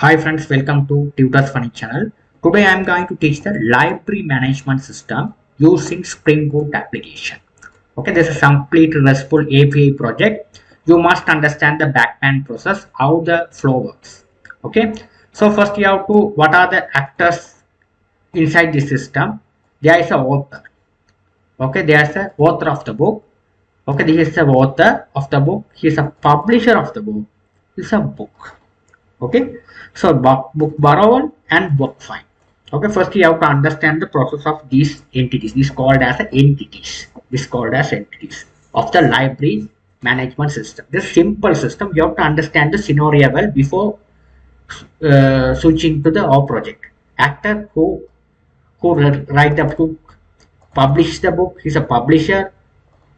Hi friends, welcome to Tutor's Funny channel. Today I am going to teach the library management system using Springboot application. Okay, this is a complete RESTful API project. You must understand the backend process, how the flow works. Okay, so first you have to, what are the actors inside the system? There is a author. Okay, there is a author of the book. Okay, this is the author of the book. He is a publisher of the book. It's a book. Okay, so book borrower and book fine. Okay, first you have to understand the process of these entities. This called as entities. This called as entities of the library management system. This simple system, you have to understand the scenario well before switching to the our project. Actor who write the book, publish the book, is a publisher.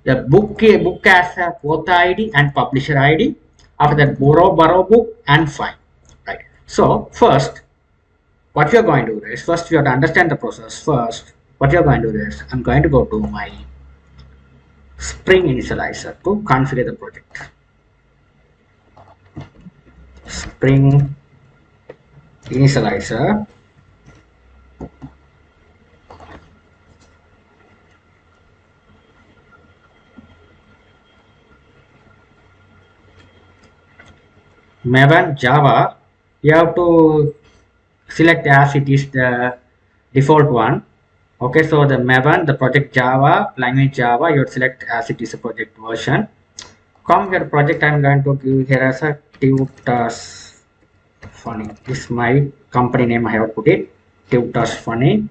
The book has a author ID and publisher ID. After that, borrow book and fine. Right. So first, what you're going to do is first you have to understand the process. First, what you're going to do is I'm going to go to my Spring initializer to configure the project. Spring initializer. Maven Java, you have to select as it is the default one. Okay, so the Maven, the project Java, language Java, you select as it is a project version. Come here, project I'm going to give here as a Tutors Funny. This is my company name, I have put it. Tutors Funny.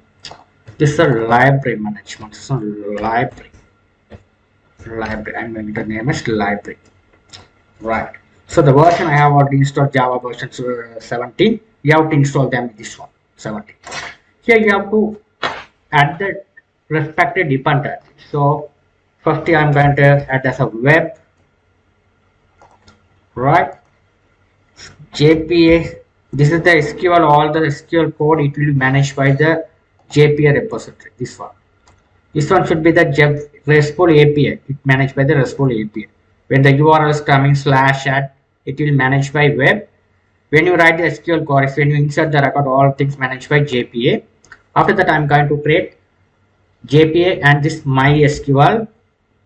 This is a library management. So library. I'm going to name it library. Right. So the version I have already installed Java version 17. You have to install them with this one 17. Here you have to add the respective dependency. So first I'm going to add as a web, right? JPA. This is the SQL. All the SQL code it will be managed by the JPA repository. This one. This one should be the RESTful API. It managed by the RESTful API. When the URL is coming /add, it will manage by web. When you write the SQL queries, when you insert the record, all things managed by JPA. After that, I'm going to create JPA and this MySQL,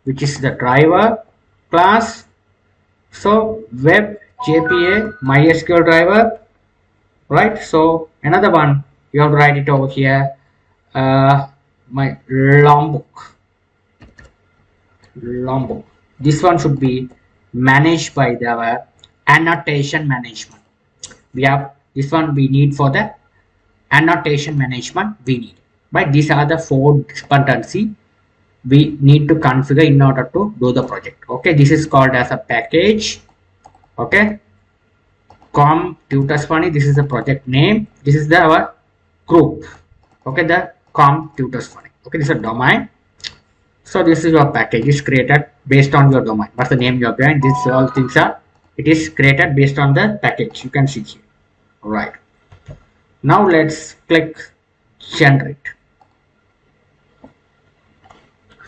which is the driver class. So web JPA MySQL driver, right? So another one you have to write it over here. My Lombok. This one should be managed by the annotation management. We have this one we need for the annotation management we need. But these are the 4 dependency we need to configure in order to do the project. Okay, this is called as a package. Okay, Tutors Funny. This is the project name. This is our group. Okay, the Tutors Funny. Okay, this is a domain. So this is your package is created based on your domain. What's the name you are given? These all things are. It is created based on the package. You can see here. All right. Now let's click generate.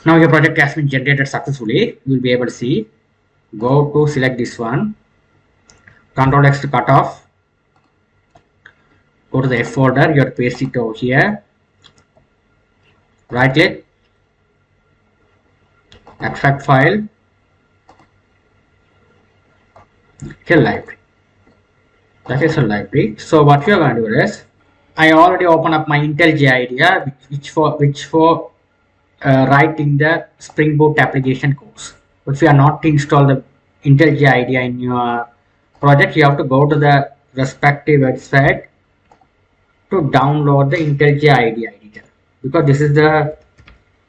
Now your project has been generated successfully. You will be able to see. Go to select this one. Control X to cut off. Go to the F folder. You have to paste it over here. Right click. Extract file. Here library. That is a library. So what we are going to do is, I already open up my IntelliJ IDEA, which for writing the Springboot application course. If you are not installed the IntelliJ IDEA in your project, you have to go to the respective website to download the IntelliJ IDEA editor, because this is the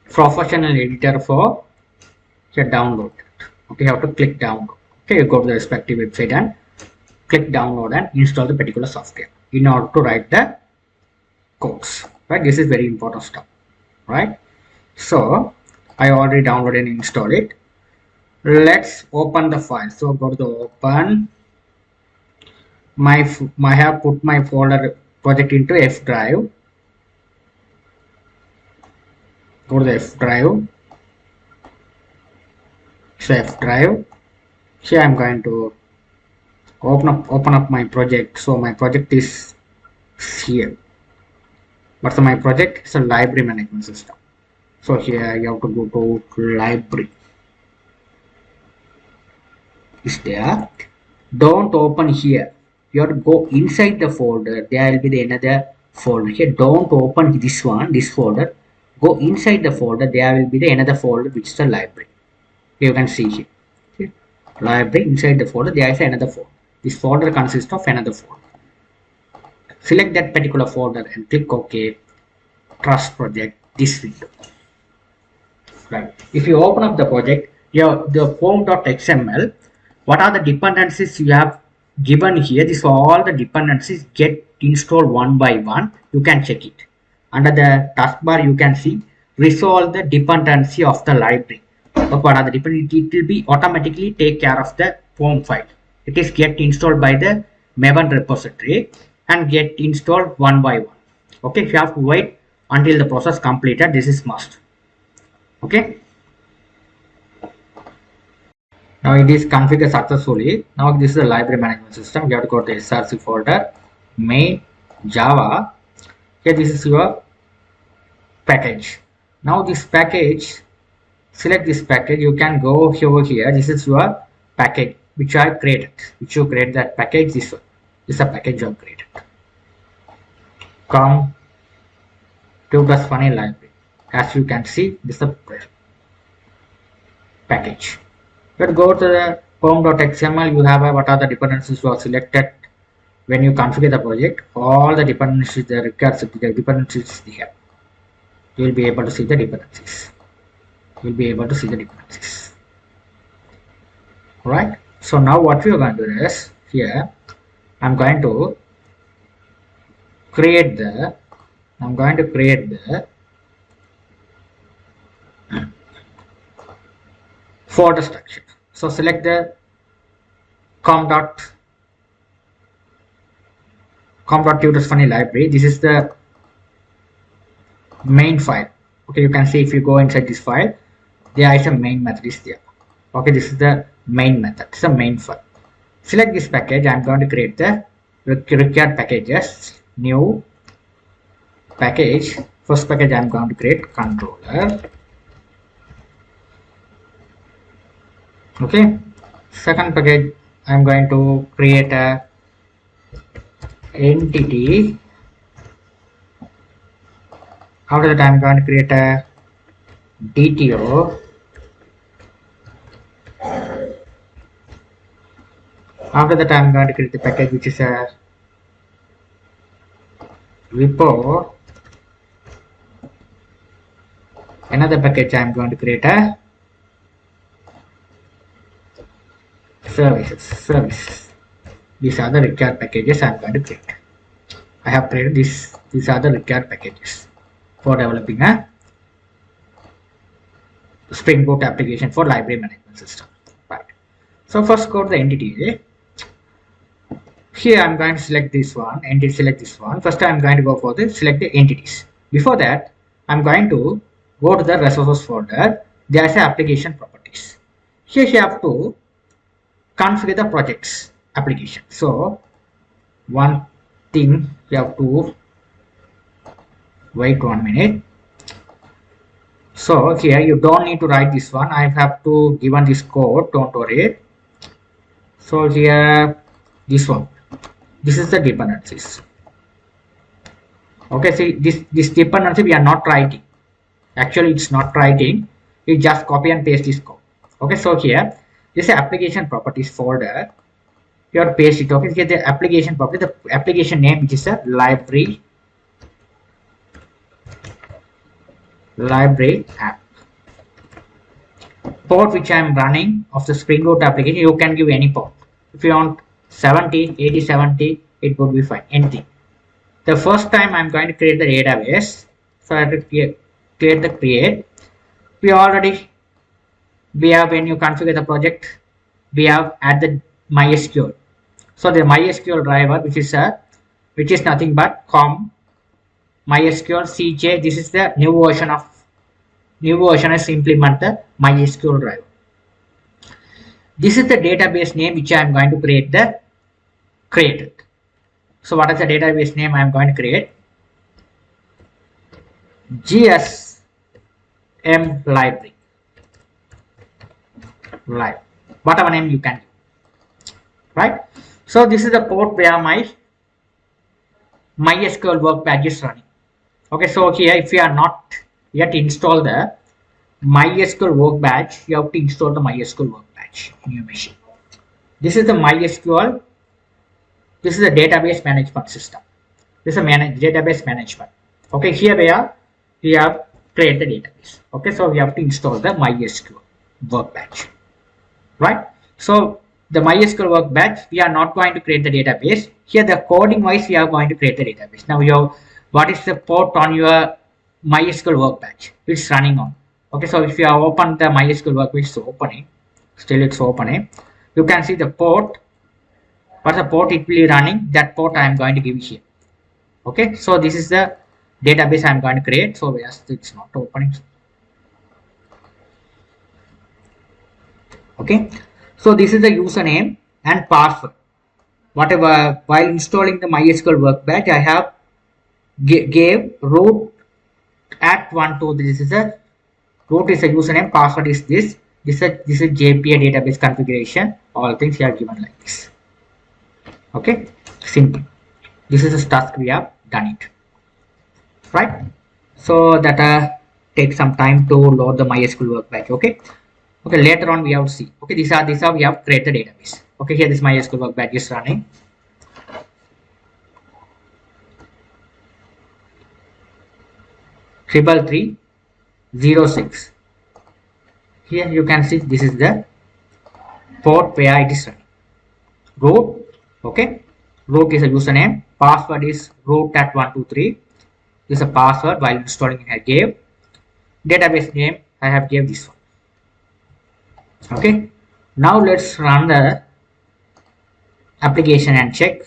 professional editor for download. Okay, you have to click download. Okay, you go to the respective website and click download and install the particular software in order to write the codes. Right, this is very important stuff. Right, so I already downloaded and installed it. Let's open the file. So go to the open. I have put my folder project into F drive. Go to the F drive. So F drive. Here I'm going to open up my project. So my project is here. What's my project? It's a library management system. So here you have to go to library. Is there? Don't open here. You have to go inside the folder. There will be the another folder here. Don't open this one, this folder. Go inside the folder. There will be the another folder which is the library. You can see here. Okay. Library, inside the folder there is another folder. This folder consists of another folder. Select that particular folder and click OK. Trust project, this window. Right. If you open up the project, the form.xml, what are the dependencies you have given here? This all the dependencies get installed one by one. You can check it. Under the taskbar, you can see resolve the dependency of the library. What are the dependencies? It will be automatically take care of the form file. It is get installed by the Maven repository and get installed one by one. Okay, if you have to wait until the process completed, this is must. Okay. Now it is configured successfully. Now this is the library management system. You have to go to the src folder, main, Java. Here this is your package. Now this package, select this package. You can go over here. This is your package which I created. Which you create that package. This one. This is a package you have created. Come to the funny library. As you can see, this is a package. But go to the form.xml. You have what are the dependencies you are selected when you configure the project. All the dependencies, the required dependencies here. You will be able to see the dependencies. You will be able to see the dependencies. Right. So now what we are going to do is here. I'm going to create the folder structure. So select the com.tutors funny library. This is the main file. Okay, you can see if you go inside this file, there is a main method is there. Okay, this is the main method. It's a main file. Select this package. I'm going to create the required packages. New package. First package I'm going to create controller. Okay. Second package I'm going to create a entity. After that I'm going to create a DTO. After that I'm going to create the package which is a repo. Another package I'm going to create a services. These are the required packages I'm going to create. I have created this. These are the required packages for developing a springboot application for library management system. Right. So first go to the entity. Here I'm going to select this one. Entity, select this one. First I'm going to go for the select the entities. Before that, I'm going to go to the resources folder. There is application properties. Here you have to configure the projects application. So one thing you have to wait 1 minute. So here you don't need to write this one. I have to given this code. Don't worry. So here this one. This is the dependencies. Okay, see this dependency we are not writing. Actually, it's not writing. You just copy and paste this code. Okay, so here this is application properties folder. You have to paste it. Okay, get the application property, the application name which is a library app. Port which I am running of the Spring Boot application. You can give any port. If you want 70, 80, 70, it would be fine. Anything. The first time I'm going to create the database. So I have to create the create. We have when you configure the project, we have added Mysql. So the Mysql driver, which is nothing but com Mysql CJ. This is the new version is implement the Mysql driver. This is the database name which I am going to create the created. So what is the database name I am going to create? GSM library. Right. Whatever name you can give. Right. So this is the port where my MySQL workbench is running. Okay, so here if you are not yet installed the MySQL workbench, you have to install the MySQL workbench in your machine. This is the MySQL. This is the database management system. This is a database management. Okay, here we have created database. Okay, so we have to install the MySQL workbench. Right. So the MySQL workbench, we are not going to create the database. Here the coding wise we are going to create the database. Now you have, what is the port on your MySQL workbench it's running on? Okay, so if you have opened the MySQL workbench, it's opening, still it's opening. You can see the port, what the port it will be running, that port I am going to give here. Okay, so this is the database I am going to create. So yes, it's not opening. Okay, so this is the username and password. Whatever, while installing the MySQL workbench, I have gave root at 1 2. This is a root is a username, password is this. This is JPA database configuration. All things here are given like this. Okay, simple. This is a task we have done it. Right. So that takes some time to load the MySQL workbench. Okay. Okay, later on we have to see. Okay, these are we have created database. Okay, here this MySQL workbench is running. Triple 306. Here you can see this is the port where it is running. Root. Okay, root is a username. Password is root at 123. This is a password. While installing I gave. Database name I have gave this one. Okay, now let's run the application and check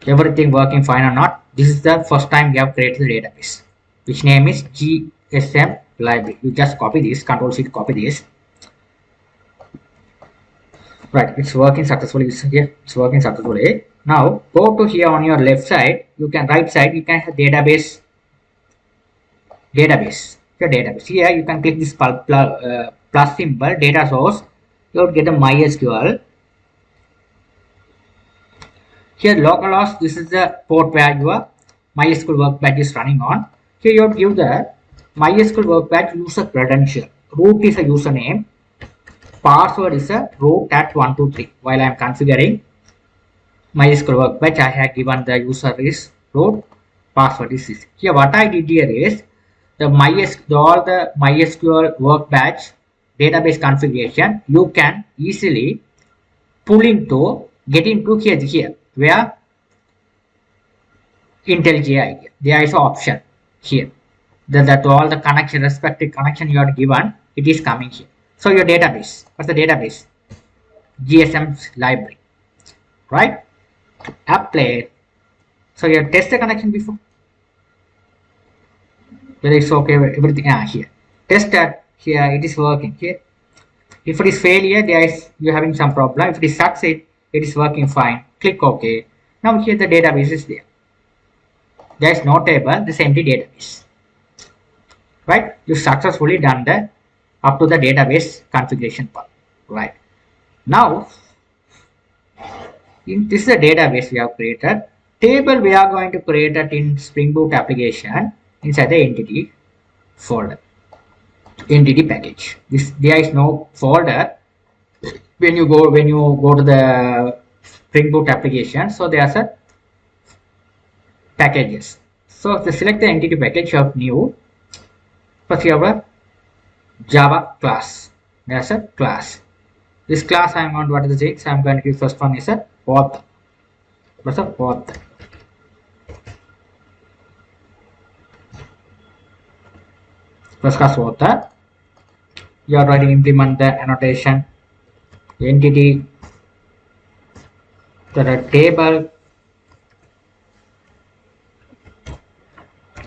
everything working fine or not. This is the first time we have created the database, which name is GSM library. You just copy this, Control C to copy this. Right, it's working successfully. It's working successfully. Now go to here on your left side. You can right side. You can have database. Your database. Here you can click this plus symbol, data source. You will get a MySQL. Here localhost, this is the port where your MySQL workbench is running on. Here you have to give the MySQL workbench user credential. Root is a username. Password is a root at 123. While I am configuring MySQL workbench, I have given the user is root, password is this. Here what I did here is all the MySQL workbench database configuration you can easily get into here where IntelliJ idea. There is an option here that all the connection, respective connection you are given, it is coming here. So your database, what's the database? GSM library, right? Apply. So you have tested the connection before. Whether it's okay, everything here. Test that here it is working here. If it is failure, you're having some problem. If it is succeed, it is working fine. Click OK. Now here the database is there. There is no table, this empty database. Right? You successfully done the up to the database configuration part. Right. Now this is the database we have created. Table we are going to create it in Springboot application inside the entity folder, entity package. There is no folder when you go to the Springboot application. So there's a packages. So to select the entity package of new, first you have a Java class. There's a class. This class I am going to what is the things? I am going to give first one is a author. What's a author? First class author. You are going to implement the annotation entity to the table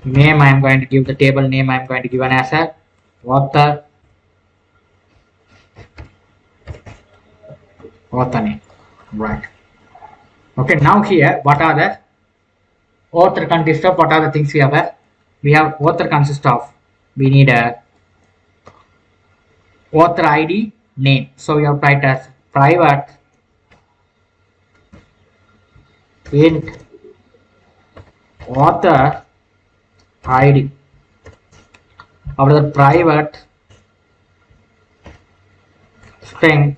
name. I am going to give the table name. I am going to give an as a author name. Right. Okay, now here, what are the author consist of, what are the things we have? We have author consist of, we need a author ID name. So you have to write as private int author ID. After the private string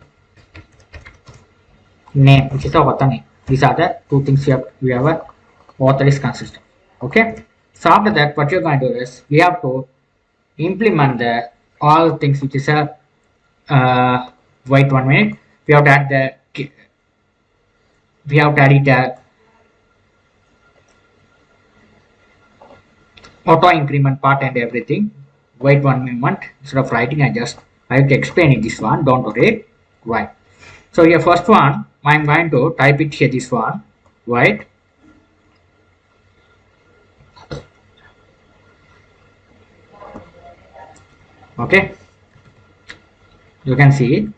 name, which is the author name. These are the two things we have a author is consistent. Okay. So after that, what you're going to do is we have to implement the all things which is a wait 1 minute. We have to add the we have to add it auto increment part and everything. Wait 1 moment. Instead of writing, I have to explain it this one. Don't worry. Right. So here first one, I'm going to type it here this one. Right. Okay. You can see it.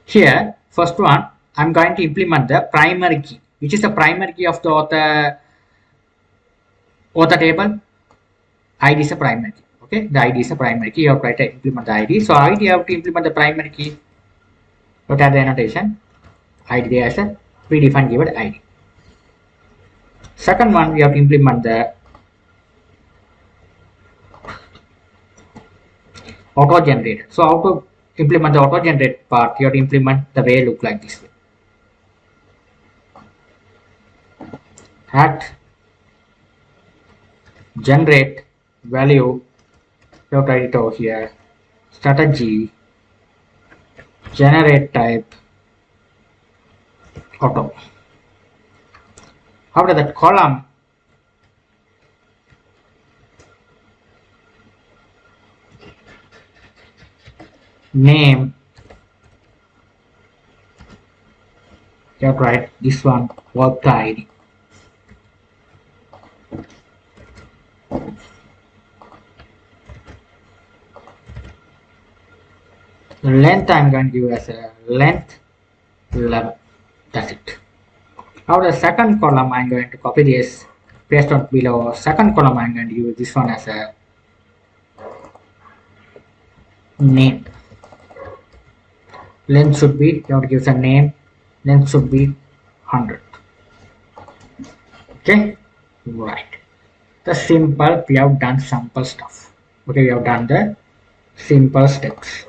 Here first one, I'm going to implement the primary key, which is the primary key of the author table. ID is a primary key. Okay, the ID is a primary key. You have to implement the ID. So ID you have to implement the primary key. Look at the annotation. ID as a predefined keyword ID. Second one, we have to implement the auto generate. So how to implement the auto generate part? You have to implement the way look like this way. At generate value, you have to write it over here. Strategy generate type auto. After that column, name, you have to write this one author ID. The length I'm going to give as a length 11. That's it. After the second column, I'm going to copy this, paste on below. Second column, I'm going to use this one as a name. Length should be, you have to give a name. Length should be 100. Okay, right. The simple, we have done simple stuff. Okay, we have done the simple steps.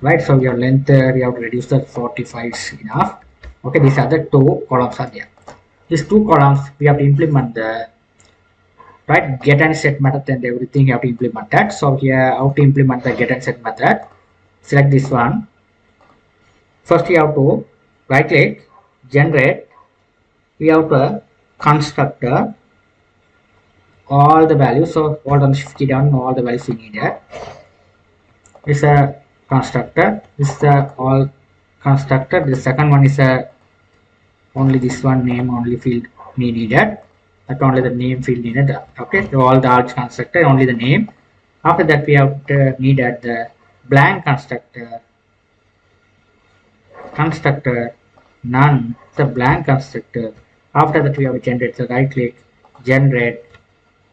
Right, so your length we have to reduce the 45 is enough. Okay, these are the two columns are there. These two columns we have to implement the right get and set method and everything you have to implement that. So here how to implement the get and set method. Select this one. First you have to right click, generate. We have to constructor all the values. So hold on shift key down, all the values we needed. It's a constructor. This is the all constructor. The second one is a only this one name only field needed. That only the name field needed. Okay, so all the arch constructor only the name. After that we have to needed the blank constructor. Constructor none. The blank constructor. After that we have to generate the right click generate.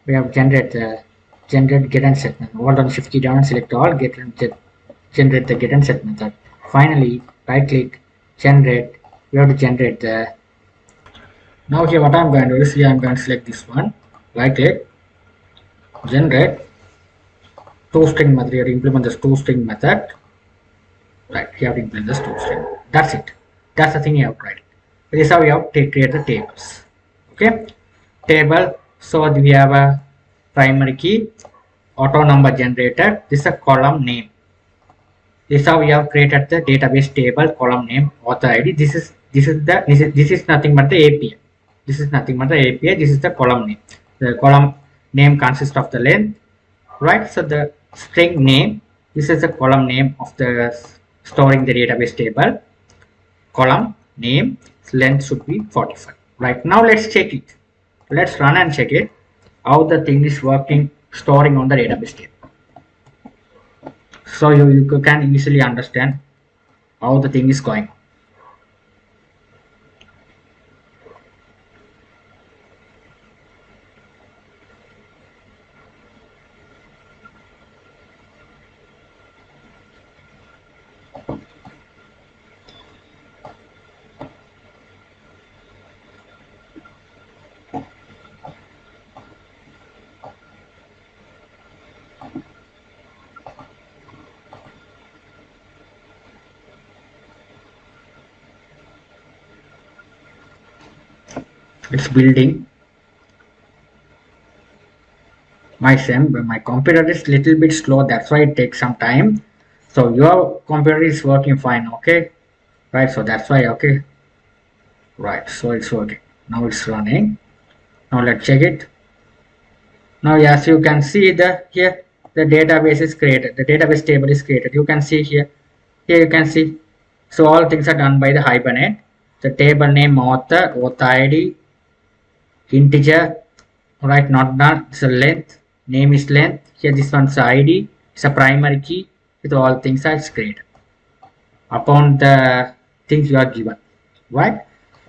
We have generate the generate get and set method. Hold on shift key down and select all get and generate the get and set method. Finally, right click, generate. We have to generate the. Now here, what I'm going to do is here I'm going to select this one. Right click, generate toString method. You have to implement this toString method. Right, you have to implement this toString. That's it. That's the thing you have to write. This is how you have to create the tables. Okay, table. So we have a primary key, auto number generator. This is a column name. This is how we have created the database table column name author ID. This is nothing but the API. This is nothing but the API. This is the column name. The column name consists of the length, right? So the string name. This is the column name of the storing the database table. Column name length should be 45. Right now, let's check it. Let's run and check it. How the thing is working, storing on the database table. So you can easily understand how the thing is going. It's building. My computer is little bit slow, that's why it takes some time. So your computer is working fine, okay? Right, so that's why, okay? Right, so it's working. Now it's running. Now let's check it. Now as you can see the here the database is created. The database table is created. You can see here. Here you can see. So all things are done by the Hibernate. The table name author ID, integer, right, not done. It's a length, name is length. Here this one's ID. It's a primary key with all things are created upon the things you are given. Right.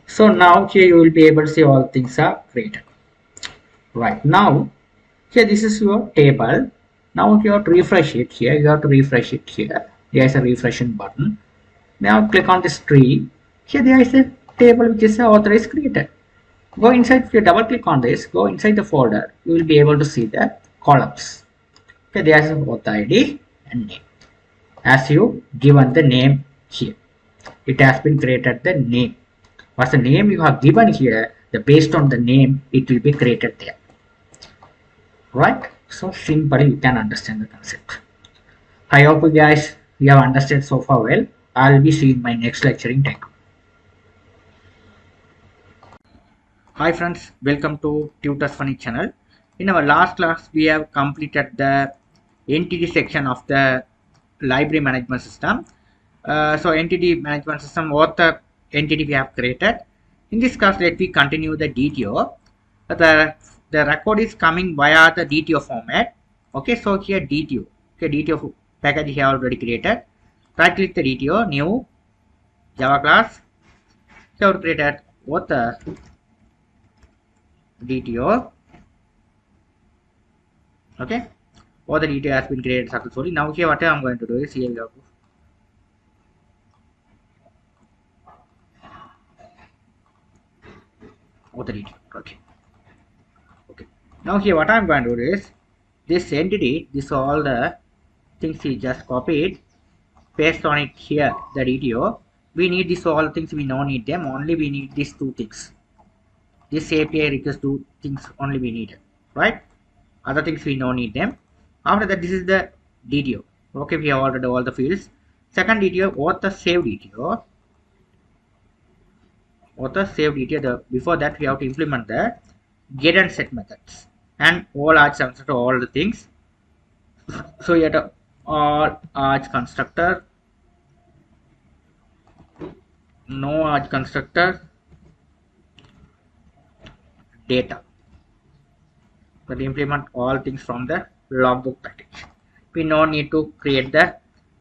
So now here you will be able to see all things are created. Right now here this is your table. Now if you have to refresh it here, you have to refresh it here. There is a refreshing button. Now click on this tree. Here there is a table which is authorized created. Go inside, if you double click on this, go inside the folder, you will be able to see the columns. Okay, there is author ID and name. As you given the name here, it has been created the name. What's the name you have given here, based on the name, it will be created there. Right? So simply you can understand the concept. I hope you guys you have understood so far well. I'll be seeing my next lecturing. Thank you. Hi friends, welcome to Tutors Funny channel. In our last class, we have completed the entity section of the library management system. So entity management system, what the entity we have created. In this class, let me continue the DTO. The record is coming via the DTO format. Okay, so here DTO. Okay, DTO package we have already created. Right click the DTO, new Java class. We have created what the DTO. Okay, all the DTO has been created successfully. Now here what I'm going to do is here we have all the DTO. Okay. Now here what I'm going to do is this entity, this all the things we just copied, paste on it here the DTO. We need this all things, we don't need them, only we need these two things. This API request two things only we need, right? Other things we don't need them. After that, this is the DTO. Okay, we have already all the fields. Second DTO, author save DTO. Author save DTO. Before that, we have to implement the get and set methods and all arch constructor, all the things. So you have to all arch constructor, no arch constructor, data. But implement all things from the logbook package. We no need to create the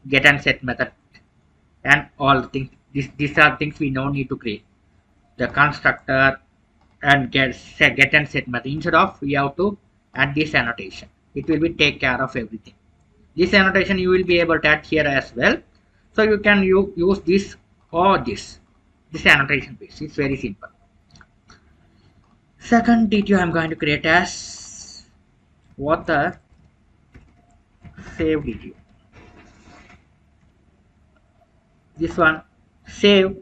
get and set method and all the things. These are things we no need to create. The constructor and get and set method. Instead of we have to add this annotation. It will be take care of everything. This annotation you will be able to add here as well. So you can use this or this annotation base. It's very simple. Second DTO I'm going to create as what the save DTO. This one save,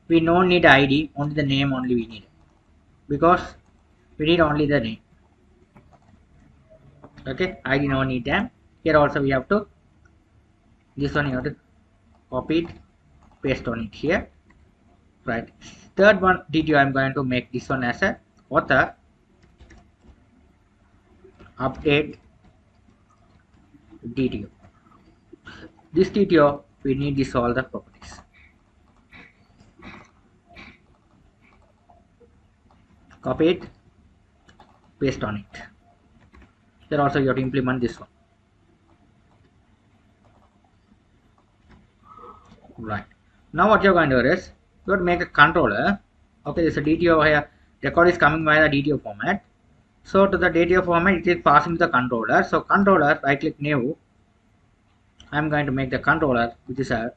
we don't need ID, only the name only we need, because we need only the name. Okay, ID no need them. Here also we have to, this one you have to copy it, paste on it here. Right. Third one DTO I'm going to make this one as a author update DTO. This DTO we need this all the properties. Copy it, paste on it. Here also you have to implement this one. Right. Now what you're going to do is you have to make a controller. Okay, there's a DTO here. Record is coming via the DTO format. So to the DTO format, it is passing to the controller. So controller, right click new. I'm going to make the controller, which is a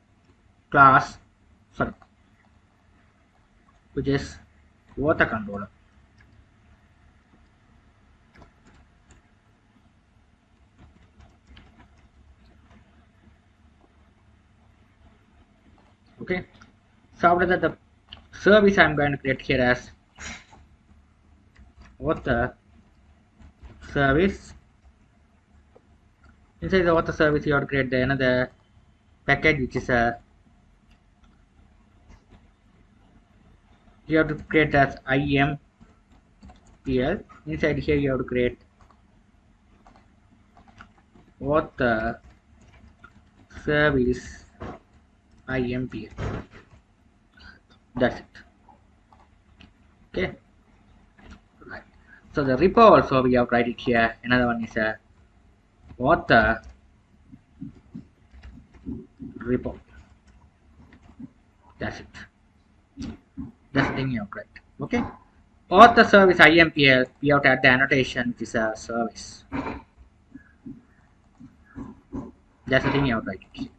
class, sorry, which is water controller. Okay. So after that, the service I'm going to create here as author service. Inside the author service, you have to create another package which is a you have to create as IMPL. Inside here you have to create author service IMPL. That's it. Okay. Right. So the repo also we have to write it here. Another one is a author repo. That's it. That's the thing you have to write. Okay. Author service IMPL, we have to add the annotation which is a service. That's the thing you have to write.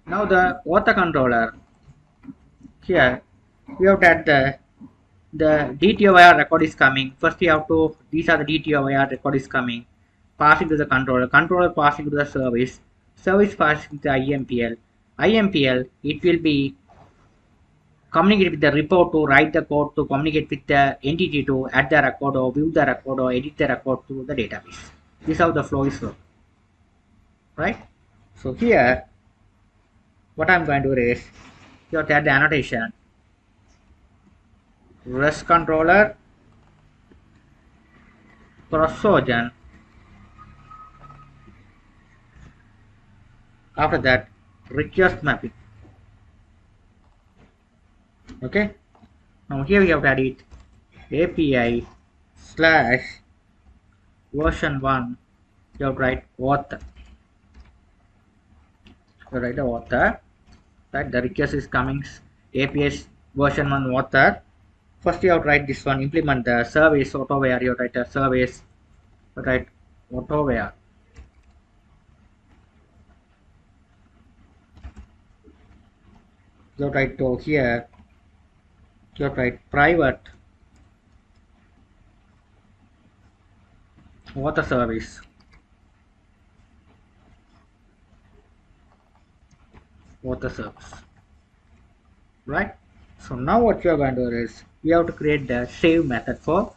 Now the author controller, here we have to add the DTOIR record is coming. First you have to, these are the DTOIR record is coming, passing to the controller, controller passing to the service, service passing to the IMPL. IMPL, it will be communicate with the repo to write the code to communicate with the entity to add the record or view the record or edit the record to the database. This is how the flow is work. Right? So here, what I'm going to do is, you have to add the annotation. REST controller, cross-origin. After that, request mapping. Okay. Now here we have to add it API slash version 1. You have to write author. You write the author. Right. The request is coming API version 1 author. First you have to write this one. Implement the service auto-where. You write a service. You write auto-where. You write to here. You write private author service. Author service. Right? So now what you are going to do is we have to create the save method for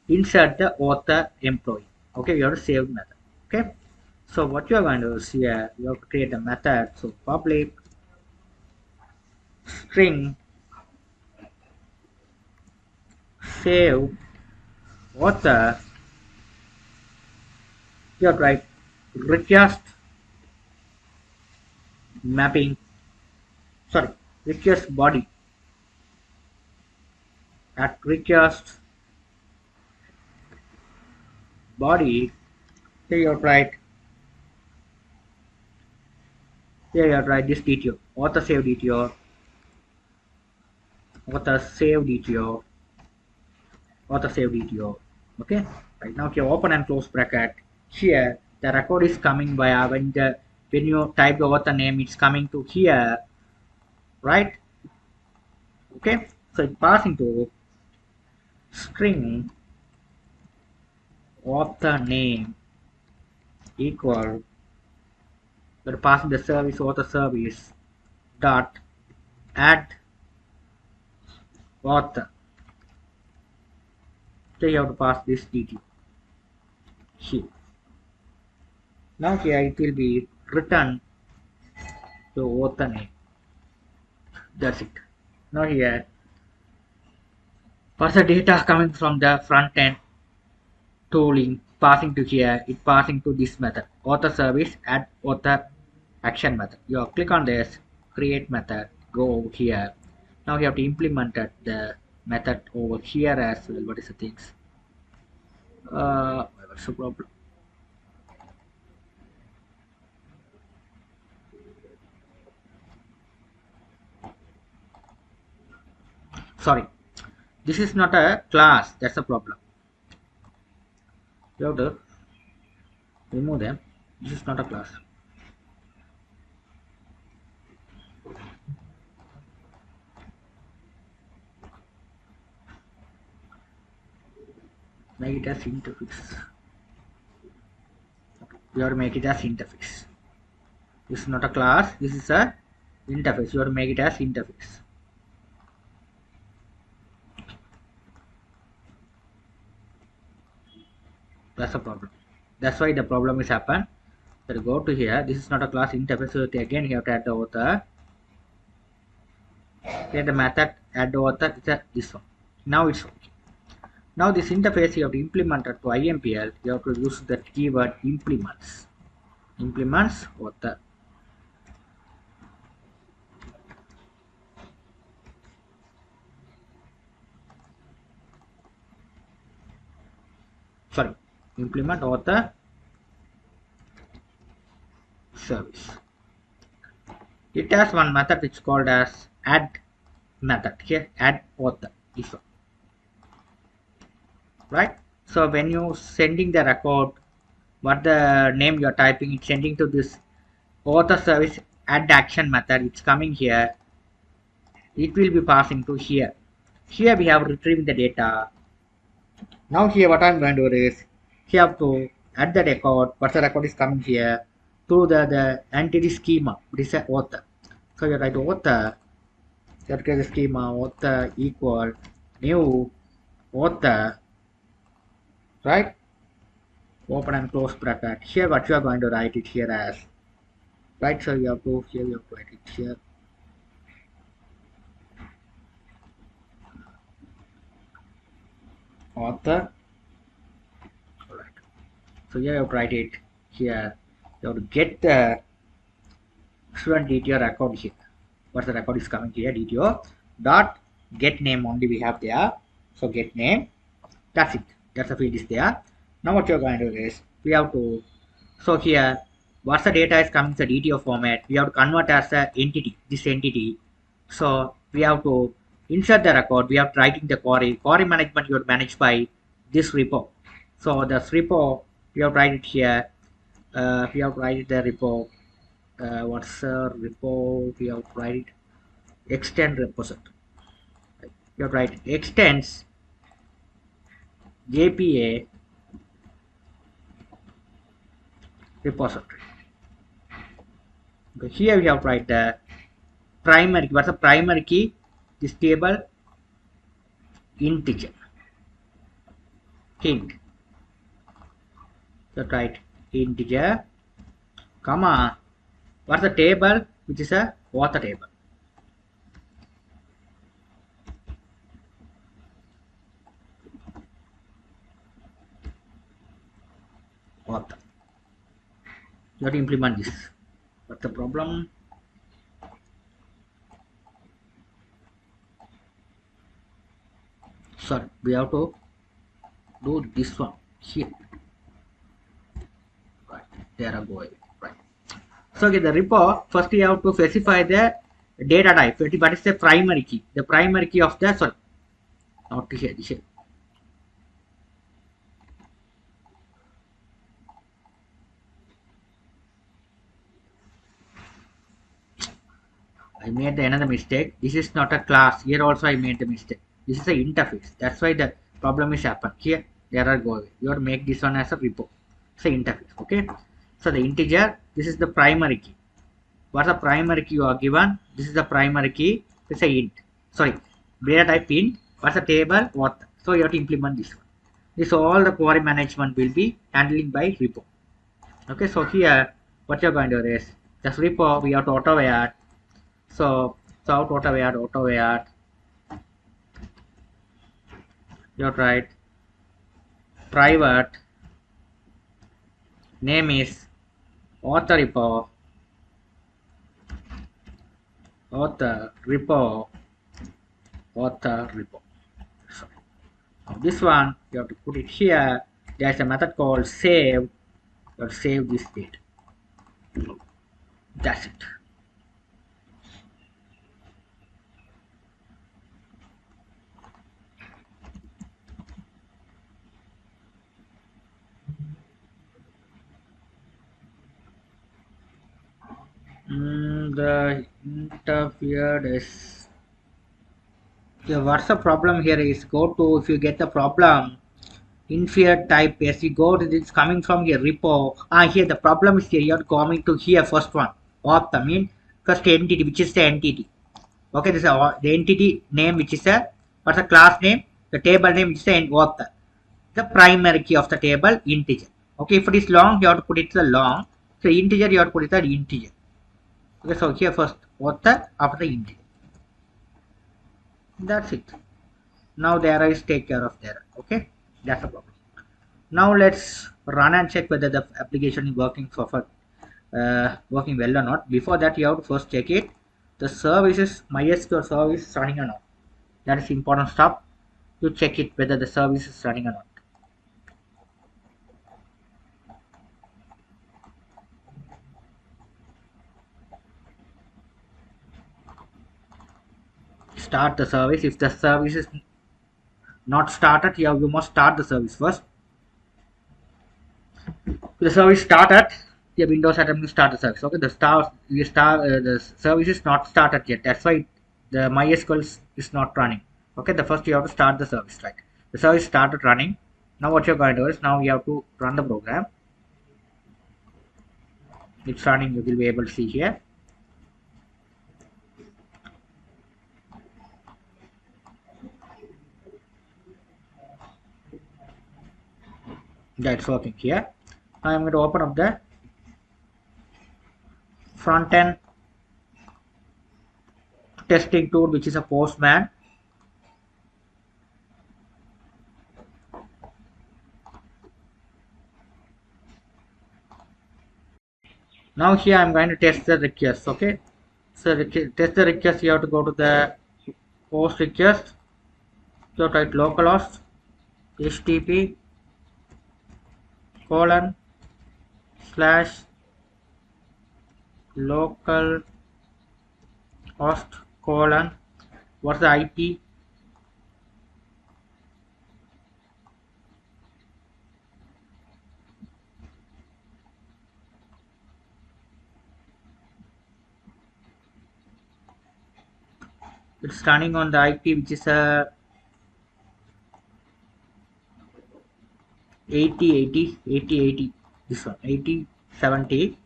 insert the author employee. Okay, you have to save method. Okay. So what you are going to do is here you have to create a method. So public string save author. You have to write request mapping. Sorry, request body at request body. Here you have to write this DTO author save DTO author save DTO author save DTO. Okay, right now here open and close bracket. Here the record is coming via when you type the author name, it's coming to here, right? Okay, so it's passing to string author name equal, we're passing the service author service dot add author. So you have to pass this DT here. Now here it will be written to author name. That's it. Now here for the data coming from the front end tooling passing to here, it passing to this method author service add author action method. You click on this create method, go over here. Now you have to implement the method over here as well. What is the things? What's the problem? Sorry, this is not a class. That's the problem. You have to remove them. This is not a class. Make it as interface. You have to make it as interface. This is not a class. This is a interface. You have to make it as interface. That's the problem. That's why the problem is happen. So go to here. This is not a class interface. So again you have to add the author. Here the method add the author is this one. Now it's okay. Now this interface you have to implement it to IMPL. You have to use the keyword implements. Implements author. Sorry, implement author service. It has one method which is called as add method. Here add author, this one, right? So when you sending the record, what the name you are typing, it's sending to this author service add action method. It's coming here. It will be passing to here. Here we have retrieving the data. Now here what I'm going to do is you have to add the record. What the record is coming here to the entity schema. This is author. So you write author. You create the schema author equal new author, right? Open and close bracket. Here what you are going to write it here as, right? So you have to here you have to write it here. Author. Alright. So here you have to write it here. You have to get the student DTO record here. What the record is coming here, DTO dot get name only we have there. So get name. That's it. That's the field is there. Now what you're going to do is we have to, so here what's the data is coming the DTO format, we have to convert as a entity, this entity. So we have to insert the record, we have to writing the query management you are managed by this repo. So this repo we have to write it here. We have to write the repo. What's the repo? We have to write it extend repository. You have to write extends JPA repository. Okay, here we have to write the primary. What's the primary key? This table integer int. So write integer, comma. What's the table? Which is a author table. Author. You have to implement this. What's the problem? Sorry, we have to do this one here. Right, there are going. Right. So okay, the repo first you have to specify the data type. What is the primary key? The primary key of the, sorry, not here, this here. I made another mistake. This is not a class. Here also I made the mistake. This is an interface. That's why the problem is happen. Here there are go away. You have to make this one as a repo. It's an interface. Okay. So the integer. This is the primary key. What's the primary key you are given? This is the primary key. It's a int. Sorry, data type int. What's the table? What? So you have to implement this one. This all the query management will be handling by repo. Okay. So here what you're going to do is just repo. We have to auto add. So auto add. You have to write private name is author repo. Sorry. Now this one you have to put it here. There's a method called save. You have to save this date. That's it. The interfered is, okay, what's the problem here is go to, if you get the problem inferior type, as you go to this coming from here repo, here the problem is here, you're coming to here first one author mean first entity, which is the entity. Okay, this is the entity name, which is a, what's the class name, the table name, which is the author. the primary key of the table integer. Okay, if it is long, you have to put it the long. So integer, you have to put it the integer. Okay, so here first author after the integer. That's it. Now the error is take care of the error. Okay, that's the problem. Now let's run and check whether the application is working working well or not. Before that, you have to first check it. The services, MySQL service is running or not. That is important stuff. You check it whether the service is running or not. Start the service. If the service is not started, you must start the service first. The service started, the Windows attempt to start the service. Okay, the service is not started yet. That's why the MySQL is not running. Okay, the first you have to start the service, right? The service started running. Now what you're going to do is now you have to run the program. It's running. You will be able to see here. That's working here. I'm going to open up the front-end testing tool, which is a Postman. Now here I'm going to test the request. Okay, so test the request. You have to go to the post request. So type localhost http colon slash local host colon what's the IP, it's running on the IP which is a 80 this one 8070.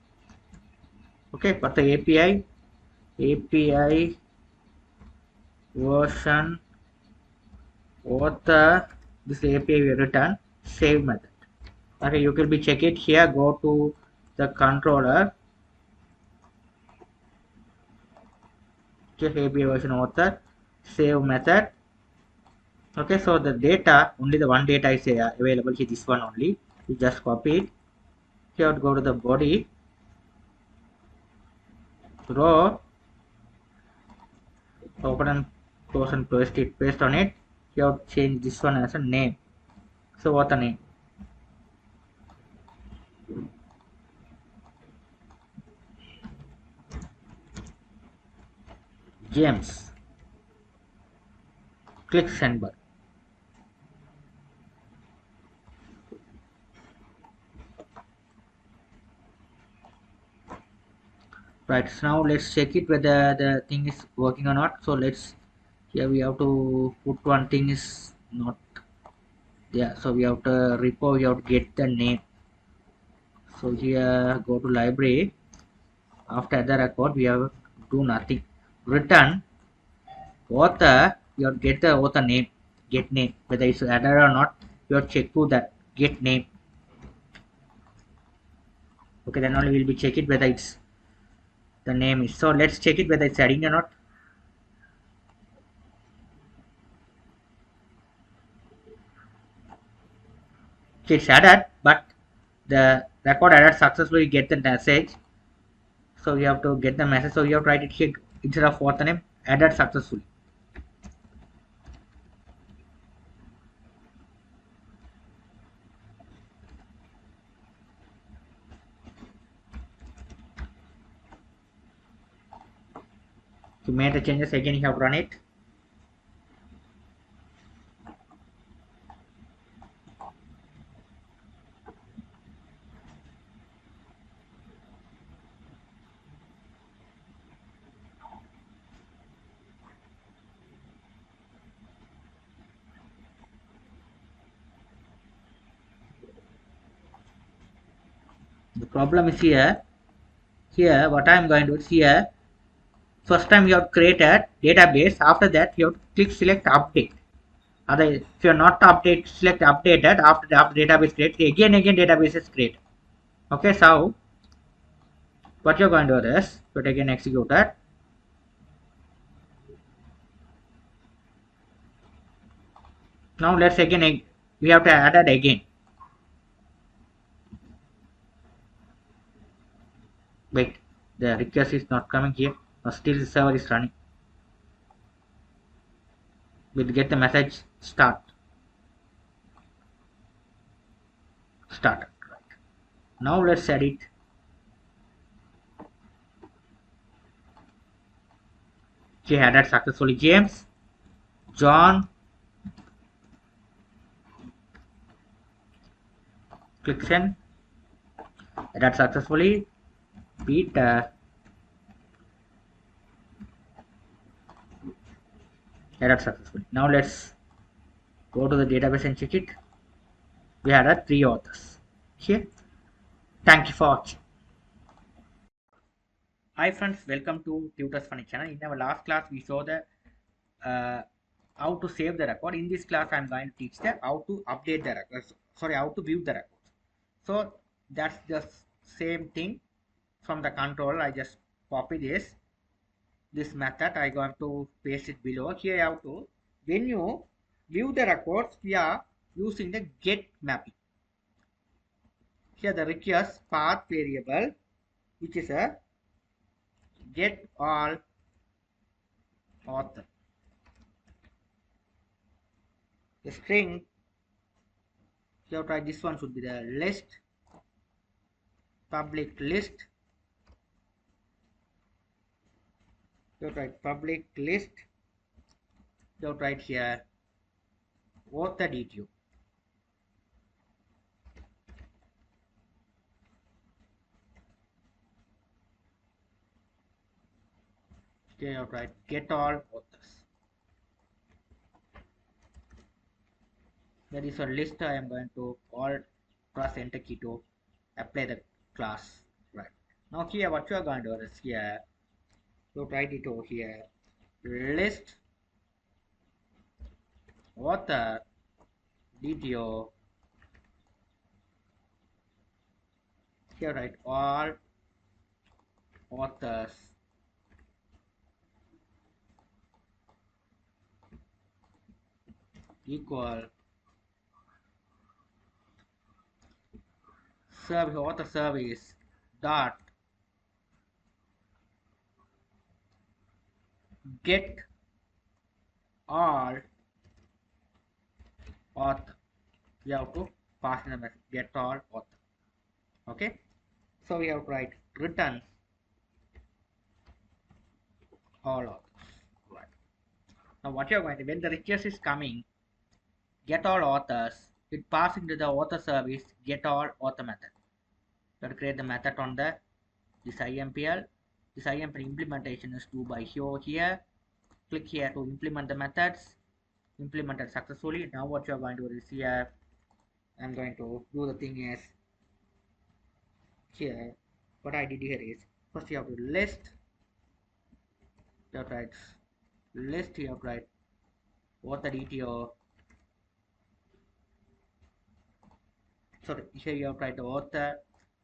Okay, but the API version author, this API we return save method. Okay, you can be check it here. Go to the controller, check API version author save method. Okay, so the data, only the one data is available here, this one only. You just copy it. Here go to the body row, open and close and paste on it. Here change this one as a name. So what the name? James. Click send button. Right, so now let's check it whether the thing is working or not. So let's, here we have to put one thing is not there. So we have to repo, we have to get the name. So here go to library. After the record, we have to do nothing. Return author, you have to get the author name, get name, whether it's added or not. You have to check to that get name. Okay, then only we'll be check it whether it's the name is. So let's check it whether it's adding or not. Okay, it's added, but the record added successfully, get the message. So you have to get the message. So you have to write it here instead of author name, added successfully. To make the changes again, you have to run it. The problem is here what I am going to do is here, first time you have to create a database. After that you have to click select update. Other, if you are not update, select updated after the database create. Again database is create. Okay, so what you're going to do is to again execute that. Now let's again we have to add it again. Wait, the request is not coming here. Still the server is running. We'll get the message start. Started. Right. Now let's edit. Okay, added successfully. James, John, click send. Added successfully. Peter, added successfully. Now let's go to the database and check it. We had 3 authors. Here. Thank you for watching. Hi friends, welcome to Tutors Funny channel. In our last class, we saw the how to save the record. In this class, I am going to teach the how to update the records. Sorry, how to view the records. So that's the same thing from the control. I just copy this method. I going to paste it below. Here I have to, when you view the records, we are using the get mapping. Here the request path variable, which is a get all author. The string, you have to write this one should be the list, public list. You have to write public list. You have to write here author detail. Okay, you have to write get all authors. That is a list. I am going to call press enter key to apply the class. Right. Now here what you are going to do is here, you write it over here, list author detail. Here write all authors equal service author service dot get all author. We have to pass in the message get all author. Okay, so we have to write return all authors. Right. Now what you are going to, when the request is coming, get all authors, it passes into the author service get all author method. You have to create the method on the this IMPL. This IMPL implementation is due by here. Click here to implement the methods. Implemented successfully. Now what you are going to do is here, I'm going to do the thing is here. What I did here is first you have to list. You have to write list. You have to write author DTO. Sorry, here you have to write the author,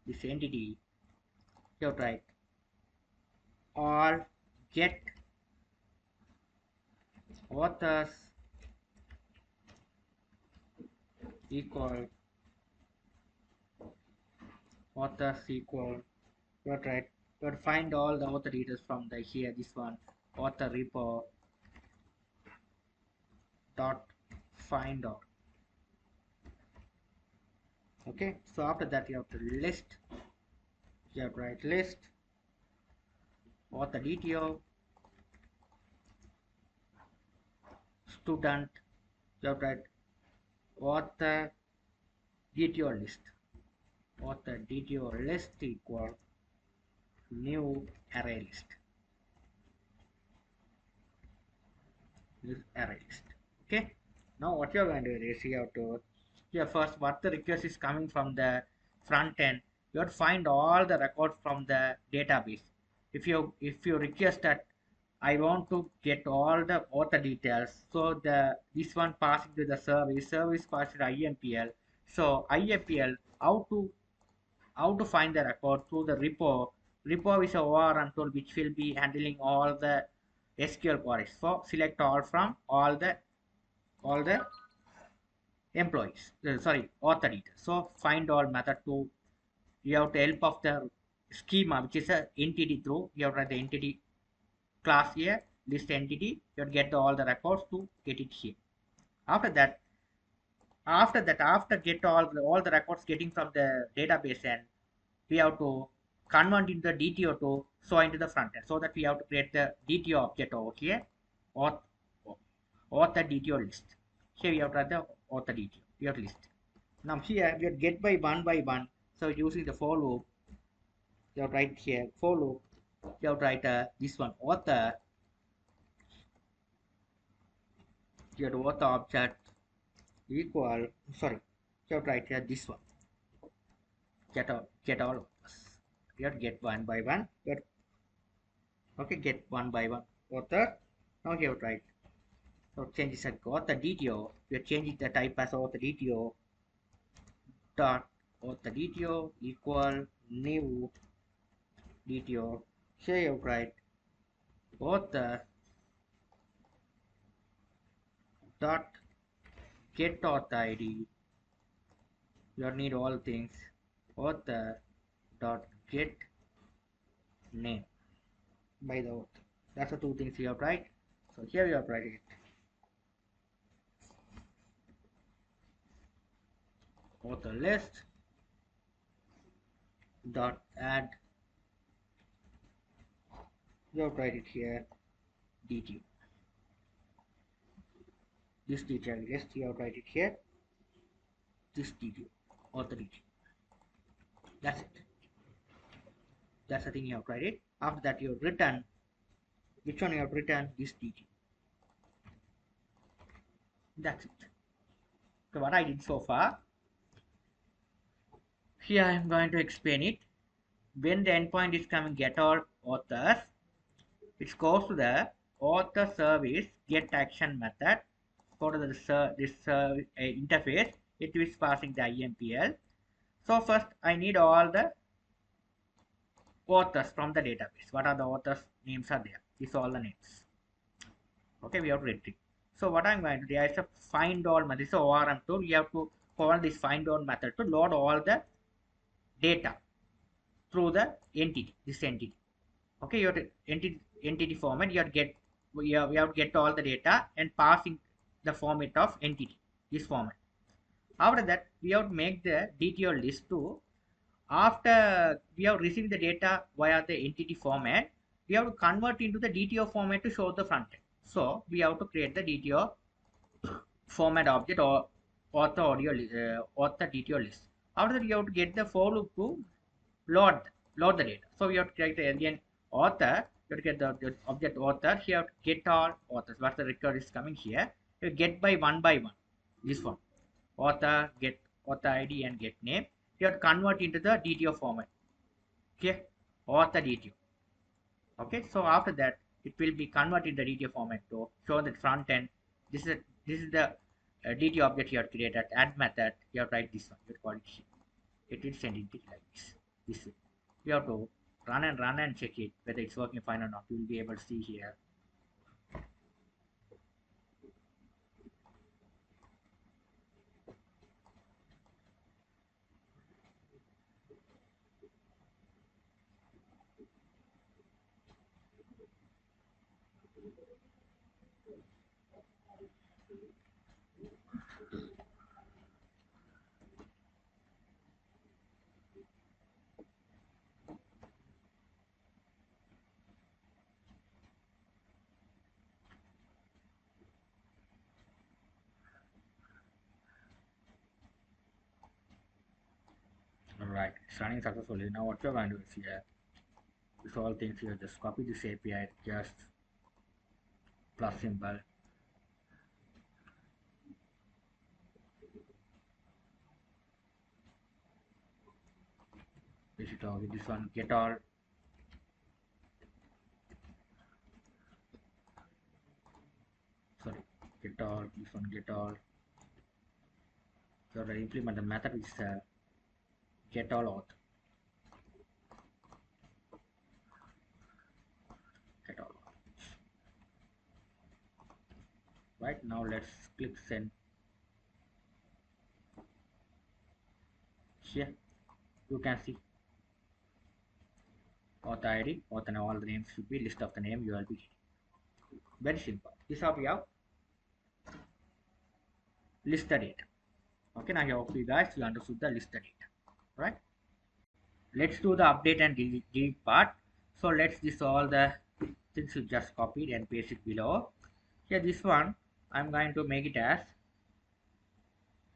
this entity. You have to write all get authors equal authors equal. You have to write, you have to find all the author details from the here, this one, author repo dot find out. Okay, so after that you have to list. You have to write list author DTO student. You have to write author DTO list. Author DTO list equal new array list. This array list. Okay. Now what you are going to do is you have to, here first what the request is coming from the front end. You have to find all the records from the database. If you request that I want to get all the author details. So this one passing to the service passed to IMPL. So IMPL, how to find the record through the repo. Repo is a ORM tool which will be handling all the SQL queries. So select all from all the employees. Sorry, author details. So find all method to you have to help of the schema which is a entity through you have to write the entity class here list entity you get all the records to get it here. After that after get all the records getting from the database and we have to convert into the DTO to show into the front end so that we have to create the DTO object over here or author DTO list. Here we have to write the author DTO your list. Now here we have get by one. So using the for loop you have to write here for loop you have to write this one author you have to author object equal sorry you have to write here this one get all of us you have to get one by one okay get one by one author now you have to write so change this at author DTO we are changing the type as author DTO dot author DTO equal new DTO here you have to write author dot get author ID you need all things author dot get name by the author. That's the two things you have to write. So here you have to write it. Author list dot add you have to write it here DTO. This DTO list you have to write it here. This DTO author DTO. That's it. That's the thing you have to write it. After that you return which one you have written this DTO. That's it. So what I did so far here I am going to explain it. When the endpoint is coming get all authors it goes to the author service get action method go to this interface it is passing the IMPL. So first I need all the authors from the database. What are the authors names are there? These are all the names. Okay, we have to retrieve. So what I'm going to do is a find all method. This is ORM tool. You have to call this find all method to load all the data through the entity. This entity. Okay, you have to entity format. You have to get we have to get all the data and passing the format of entity. This format. After that, we have to make the DTO list to after we have received the data via the entity format, we have to convert into the DTO format to show the front end. So we have to create the DTO format object or author DTO list. After that, we have to get the for loop to load load the data. So we have to create the alien author. You have to get the object author. Here have to get all authors. What the record is coming here. You get by one. This one author get author ID and get name. You have to convert into the DTO format. Okay, author DTO. Okay, so after that it will be converted the DTO format to show the front end. This is the DTO object you have created. Add method. You have to write this one. You call it here. It will send it like this. This way. You have to run and check it whether it's working fine or not. You will be able to see here. Alright, it's running successfully. Now what you're going to do is here, this all things here, just copy this API, just plus symbol. This one, get all. all, this one get all. So to implement the method is get all auth. Get all auth. Right now let's click send. Here you can see auth ID, auth and all the names should be list of the name you will be getting. Very simple. This is how we have list the data. Okay, now I hope you guys you understood the list the data. Right? Let's do the update and delete part. So let's this all the things you just copied and paste it below. Here this one I'm going to make it as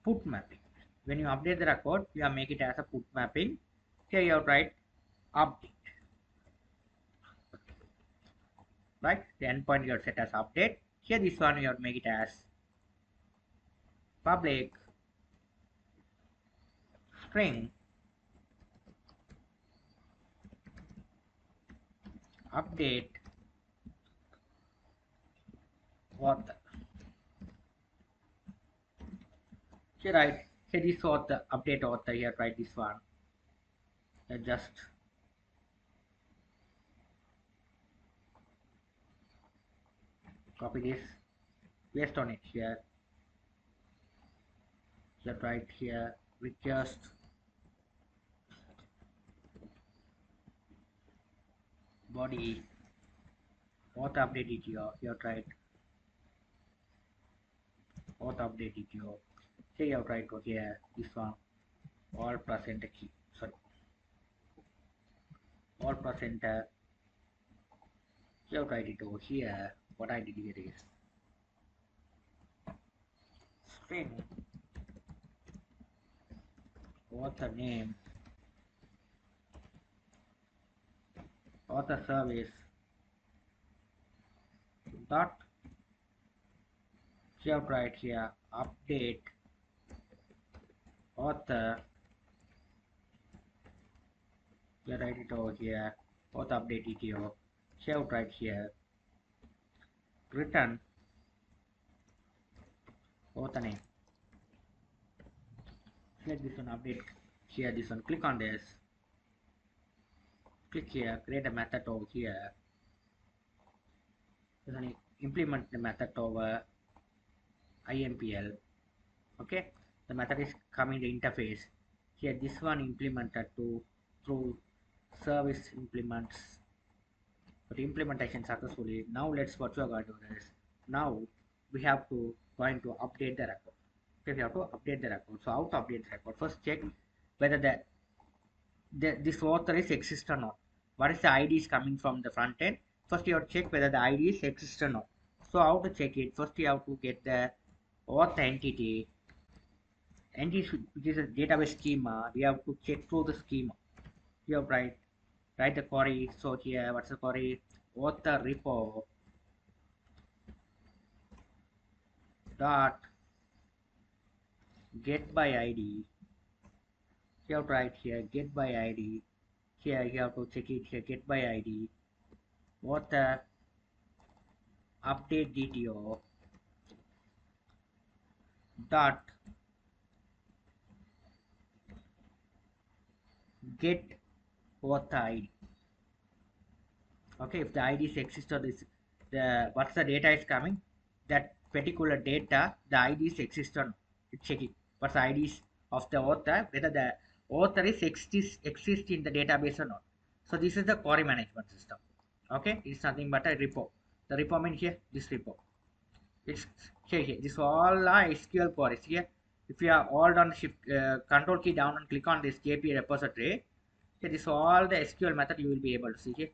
put mapping. When you update the record, you have make it as a put mapping. Here you have write update. Right? The endpoint you have set as update. Here this one you have make it as public string update author. Here write here this author update author. Here write this one. Just copy this, paste on it here. Here write here request body auth update it here. Here write auth update it here. Here you have write here this one all present key. Sorry, all present. You have write it over here. What I did here is string author name author service dot you have write here update author. You write it over here author update it here. You have write here return author name. Select this one update here this one, click on this, click here, create a method over here. Then implement the method over IMPL. Okay, the method is coming the interface here. This one implemented to through service implements, but implementation successfully. Now let's what we are going to do is now we have to going to update the record. Okay, we have to update the record. So how to update the record? First check whether this author is exist or not. What is the ID is coming from the front end? First you have to check whether the ID is exist or not. So how to check it? First you have to get the author entity which is a database schema. We have to check through the schema. You have write the query. So here what's the query? Author repo dot get by ID. You have to write here get by ID. Here you have to check it here get by ID. Author update DTO dot get author ID. Okay, if the IDs exist or this the what's the data is coming, that particular data the IDs exist or not. Check it what's the IDs of the author, whether the author is exist in the database or not. So this is the query management system. Okay, it's nothing but a repo. The repo means here this repo. It's here this all are SQL queries here. If you are hold on shift control key down and click on this JP repository, here this all the SQL method you will be able to see here.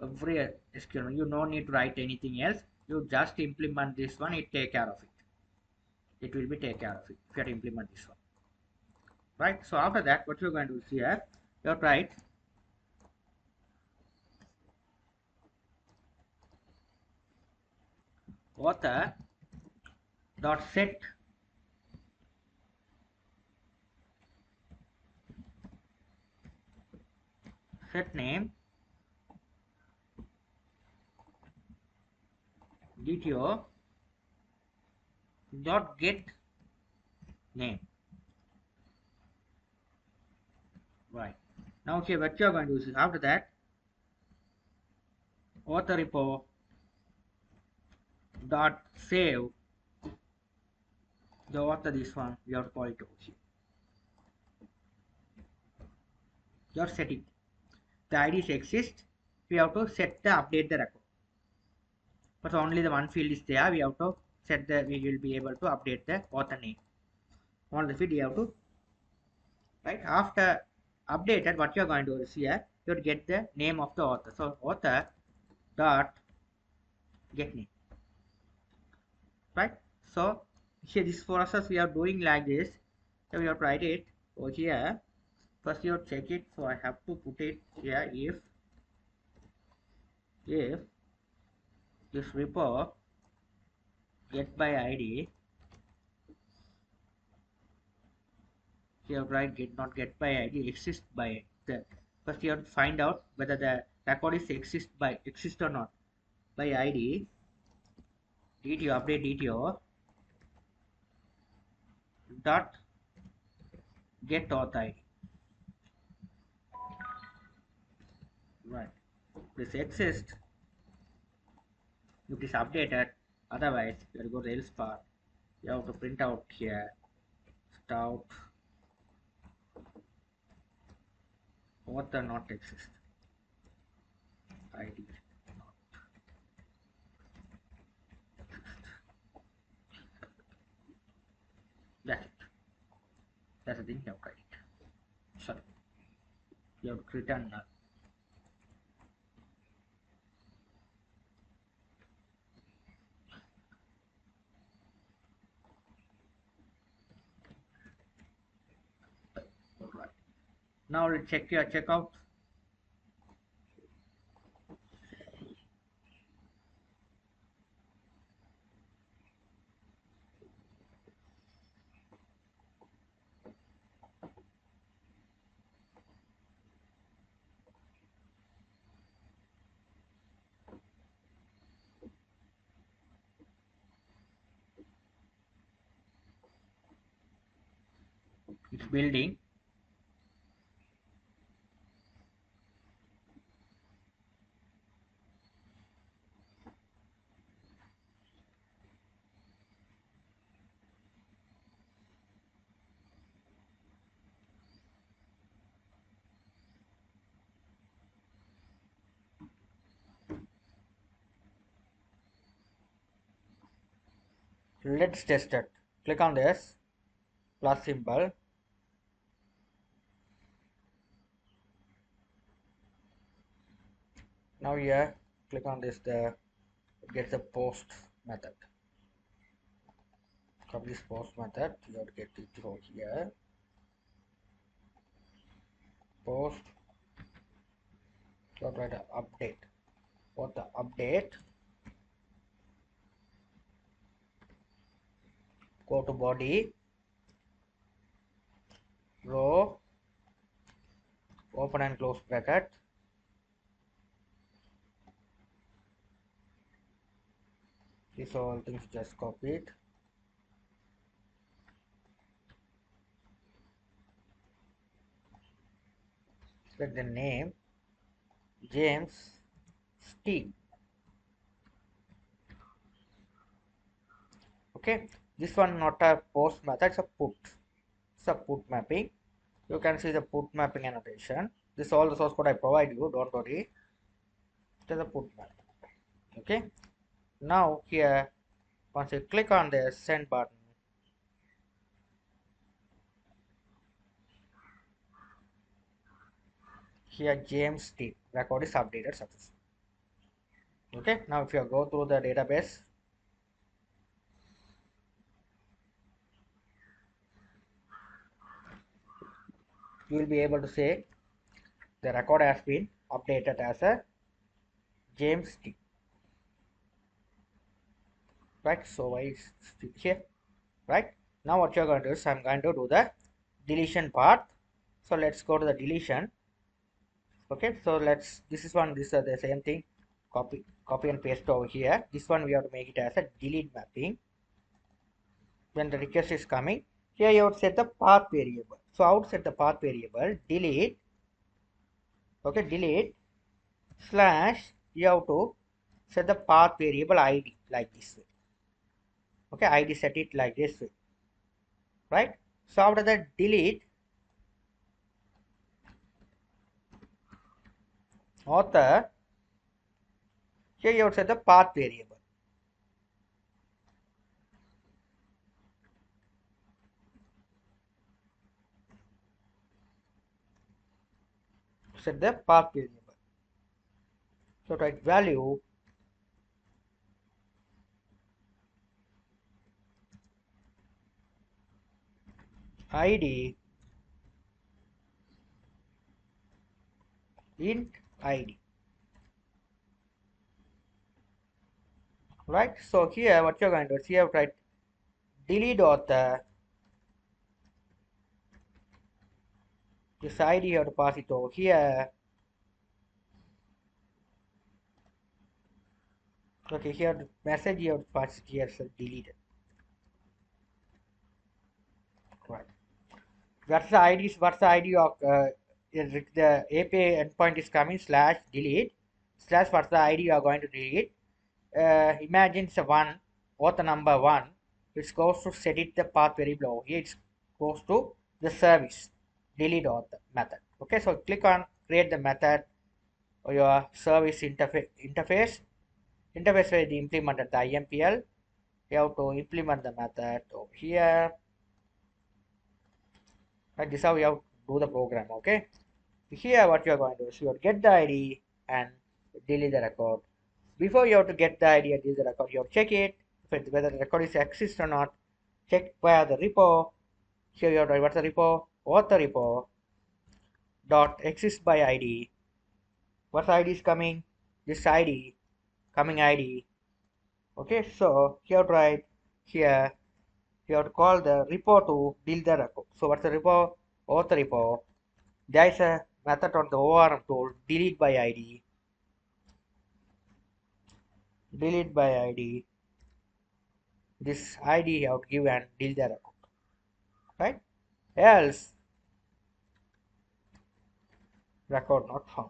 Every SQL, you no need to write anything else. You just implement this one, it take care of it. It will be take care of it if you have to implement this one. Right? So after that, what you're going to see here, you have to write author dot set name DTO dot get name. Right. Now here what you are going to do is after that author repo dot save the author, this one we have to call it over here. Your setting. The IDs exist. We have to set the update the record. But only the one field is there. We have to set the, we will be able to update the author name. On the field you have to, right, after updated what you are going to do is here you have to get the name of the author. So author dot get name, right? So here this process we are doing like this. So we have to write it over here. First you have to check it. So I have to put it here if this repo get by ID, you have to write get not get by ID exist by the, first you have to find out whether the record is exist or not by ID DTO update DTO dot get auth ID, right? This exists if it is updated, otherwise you will go to else part. You have to print out here stout author not exist ID not exist. That's it. That's the thing you have to write it. Sorry, you have to return null. Alright. Now let's check your checkout. It's building. Let's test it. Click on this plus symbol. Now here click on this, the get the post method. Copy this post method, you have to get it over here. Post, you have to write an update. What the update? Go to body, row, open and close bracket. These all things just copy it. Select the name James Steve. Okay, this one not a post method, it's a put. It's a put mapping. You can see the put mapping annotation. This is all the source code I provide you, don't worry. It is a put map. Okay, now here once you click on the send button, here James Steve record is updated successfully. Okay, now if you go through the database, you will be able to say the record has been updated as a James Steve, right? So why is here, right? Now what you're going to do is I'm going to do the deletion part. So let's go to the deletion. Okay, so let's, this is one, this is the same thing, copy and paste over here. This one we have to make it as a delete mapping. when the request is coming, here you have to set the path variable. So how to set the path variable? Delete, okay, delete slash, you have to set the path variable id like this way. Okay, id set it like this way, right? So after that, delete author, here you have to set the path variable. Set the path variable. So write value id int id, right? So here what you're going to do is you have to write delete author, this id you have to pass it over here. Okay, here the message you have to pass it here, so deleted, right? That's the id, what's the id of the API endpoint is coming slash delete slash what's the id you are going to delete. Imagine it's a one, author number one, it goes to set it the path variable over here, it goes to the service delete author method. Okay, so click on create the method or your service interface where they implemented the IMPL. You have to implement the method over here. Right, this is how you have to do the program. Okay, here what you are going to do is you have to get the ID and delete the record. Before you have to get the ID and delete the record, you have to check it whether the record is exists or not. Check via the repo. Here you have to write what's the repo, author repo dot exist by ID. What ID is coming? This ID, coming ID. Okay, so you have to write here, you have to call the repo to delete the record. So what's the repo? Author repo. There is a method on the ORM tool, delete by ID. Delete by ID. This ID you have to give and delete the record. Right? Else record not found.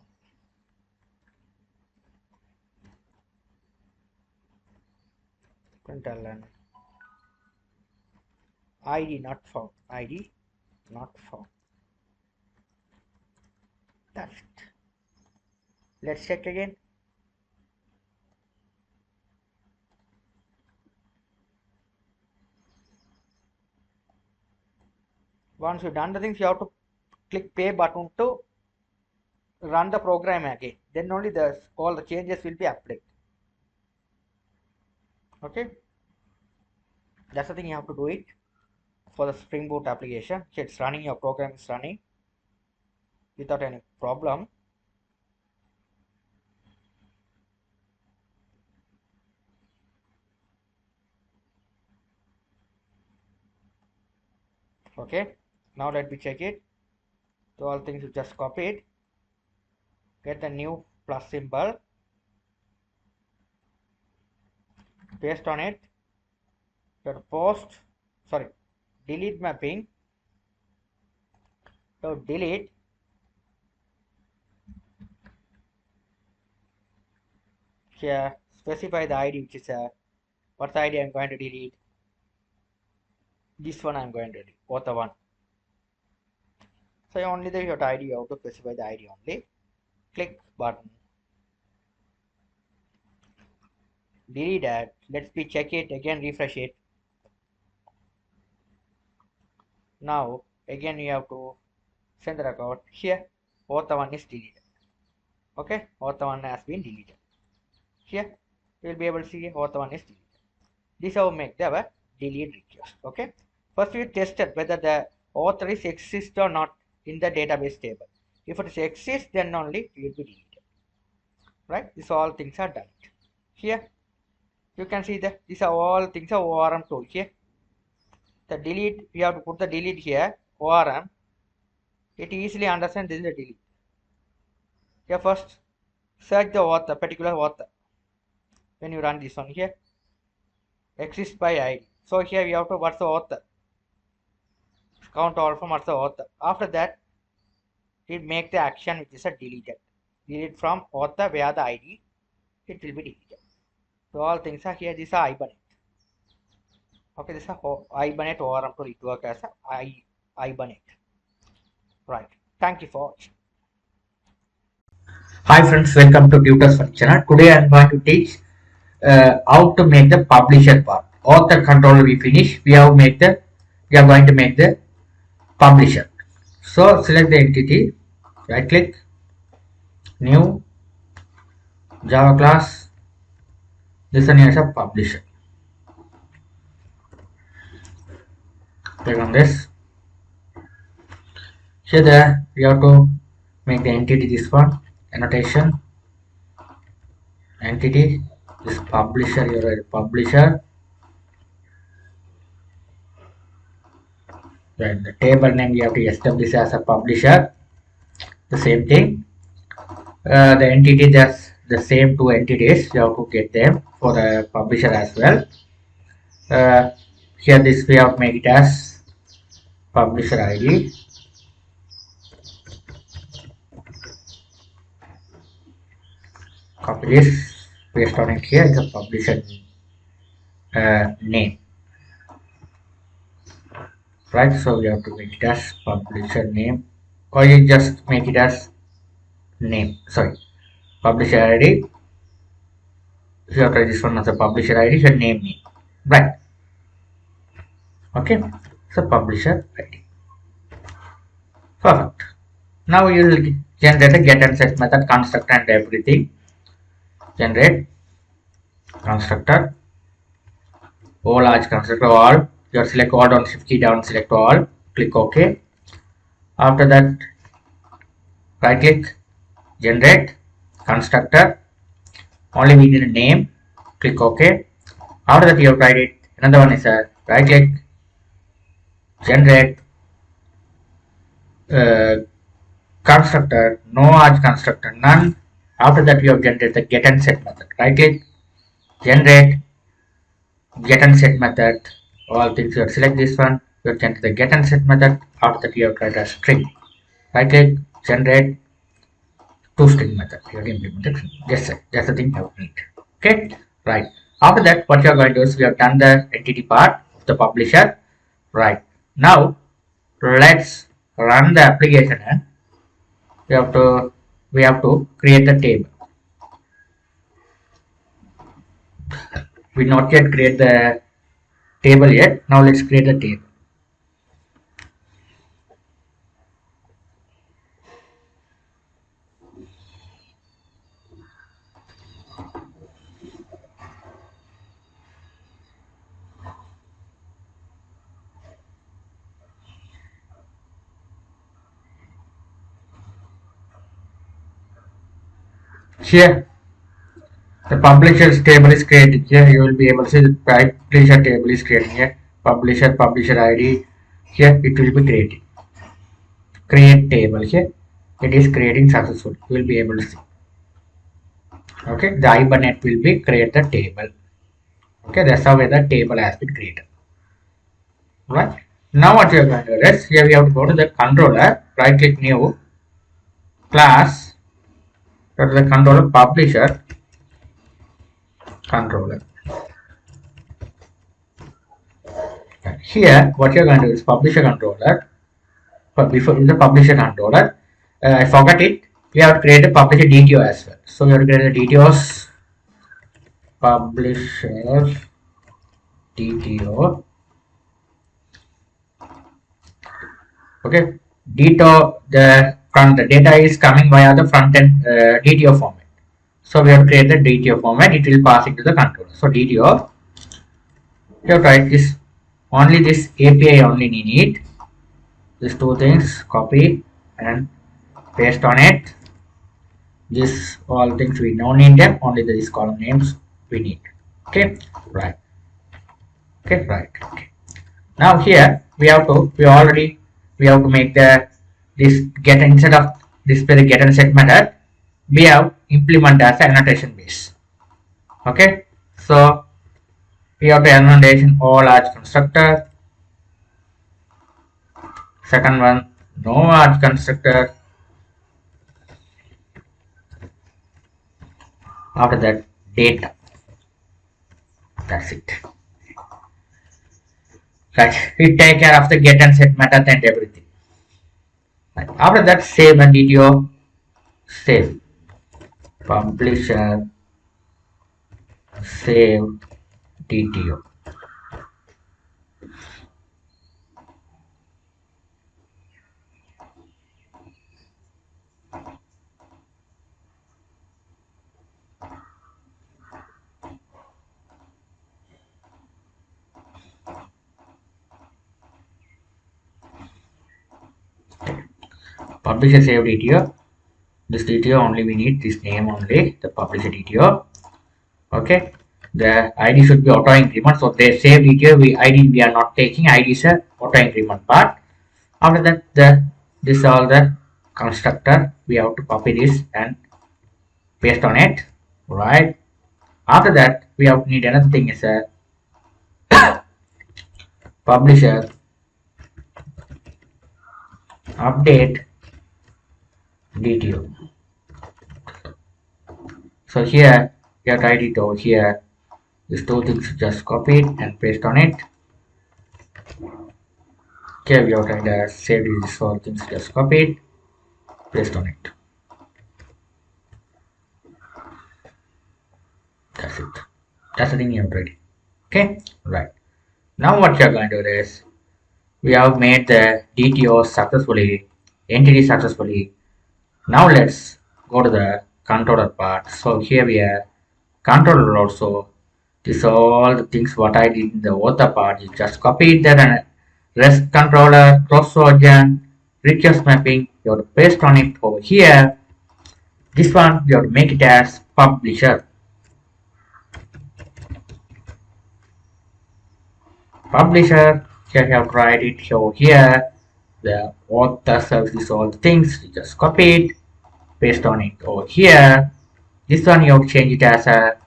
Println ID not found. ID not found. That's it. Let's check again. Once you've done the things, you have to click pay button to run the program again. Then only all the changes will be applied. Okay, that's the thing you have to do it for the Spring Boot application. It's running, your program is running without any problem. Okay, now let me check it. So all things you just copy it, get the new plus symbol, paste on it, your post, sorry, delete mapping. So delete here, specify the ID, which is what's the ID I'm going to delete. This one I'm going to delete, author one. So only the your ID, you have to specify the ID only. Click button. Delete that. Let's be check it again, refresh it. Now again you have to send the record here. Author one is deleted. Okay, author one has been deleted. Here you will be able to see author one is deleted. This how make the delete request. Okay, first we tested whether the author is exist or not in the database table. If it is exist, then only it will be deleted. Right, this all things are done. Here you can see that these are all things are ORM tool. Here the delete, we have to put the delete here, ORM. It easily understands this is the delete. Here first search the author, particular author. When you run this one here, exist by ID. So here we have to what's the author, count all from what's the author. After that, it make the action which is a deleted. Delete from author where the ID, it will be deleted. So all things are here. This is Ibanet. Okay, this is Ibanet ORM to it work as a Ibanet. Right. Thank you for watching. Hi friends, welcome to Tutors Fun channel. Today I am going to teach how to make the publisher part. Author controller we finish. We are going to make the publisher. So select the entity, right click, new, Java class. This one is a publisher. Click on this. Here we have to make the entity this one, annotation, entity, this publisher, you're a publisher. Right, the table name you have to establish as a publisher. The same thing. The entity, just the same two entities, you have to get them for the publisher as well. Here this we have to make it as publisher ID. Copy this, paste on it here, it's a publisher name. Right, so we have to make it as publisher name, or you just make it as name, sorry, publisher ID. If you have to write this one as a publisher ID, your name, right? Okay, so publisher ID. Perfect. Now you will generate a get and set method, constructor and everything. Generate constructor, all large constructor, all. You select all down, shift key down, select all, click OK. After that, right click, generate constructor. Only we need a name, click OK. After that, you have tried it. Another one is a right click, generate constructor, no arch constructor, none. After that, you have generated the get and set method. Right click, generate get and set method. All things you have select this one, you have generate the get and set method. After that, you have tried a string. Right click, generate toString method. You have implemented. That's the thing you need. Okay, right. After that, what you are going to do is we have done the entity part of the publisher. Right. Now, let's run the application and we have to create the table. We not yet create the table yet. Now let's create the table. Here the publisher's table is created. Here you will be able to see the publisher table is created here. Publisher ID. Here it will be created. Create table here. It is creating successfully. You will be able to see. Okay, the Ibanet will be create the table. Okay, that's how the table has been created. Right. Now what we are going to do is here we have to go to the controller. Right click new class. Go to the controller publisher controller. Here what you are going to do is publisher controller. But before in the publisher controller, I forgot it. We have to create a publisher DTO as well. So we have to create a DTOs publisher DTO. Okay, DTO the data is coming via the front end DTO format. So we have to create the DTO format. It will pass into the controller. So DTO. You have to write this. Only this API only need. These two things, copy and paste on it. This all things we don't need them, only these column names we need. Okay, right. Okay, right. Okay. Now here we have to make this get instead of display the get and set method, we have implement as an annotation base. Okay, so we have to annotation all large constructor. Second one, no large constructor. After that, data. That's it. Right. We take care of the get and set method and everything. Right. After that, save and DTO. Save. Publisher. Save DTO. Publisher save DTO. This DTO only we need this name only, the publisher DTO. Okay. The ID should be auto increment. So they save DTO. ID we are not taking. ID is a auto increment part. After that, this all the constructor. We have to copy this and paste on it. Right. After that, we have need another thing is a publisher update DTO. So here you have to write it over here. These two things just copy it and paste on it. Here we have to save these four things, just copy it, paste on it. That's it. That's the thing you have to ready. Okay, right. Now what you are going to do is we have made the DTO successfully, entity successfully. Now let's go to the controller part. So here we are controller also. This all the things what I did in the author part. You just copy it there and REST controller, cross origin, request mapping. You have to paste on it over here. This one you have to make it as publisher. Publisher. Here you have to write it over here. The author services, all the things. You just copy it, paste on it over here. This one you have to change it as a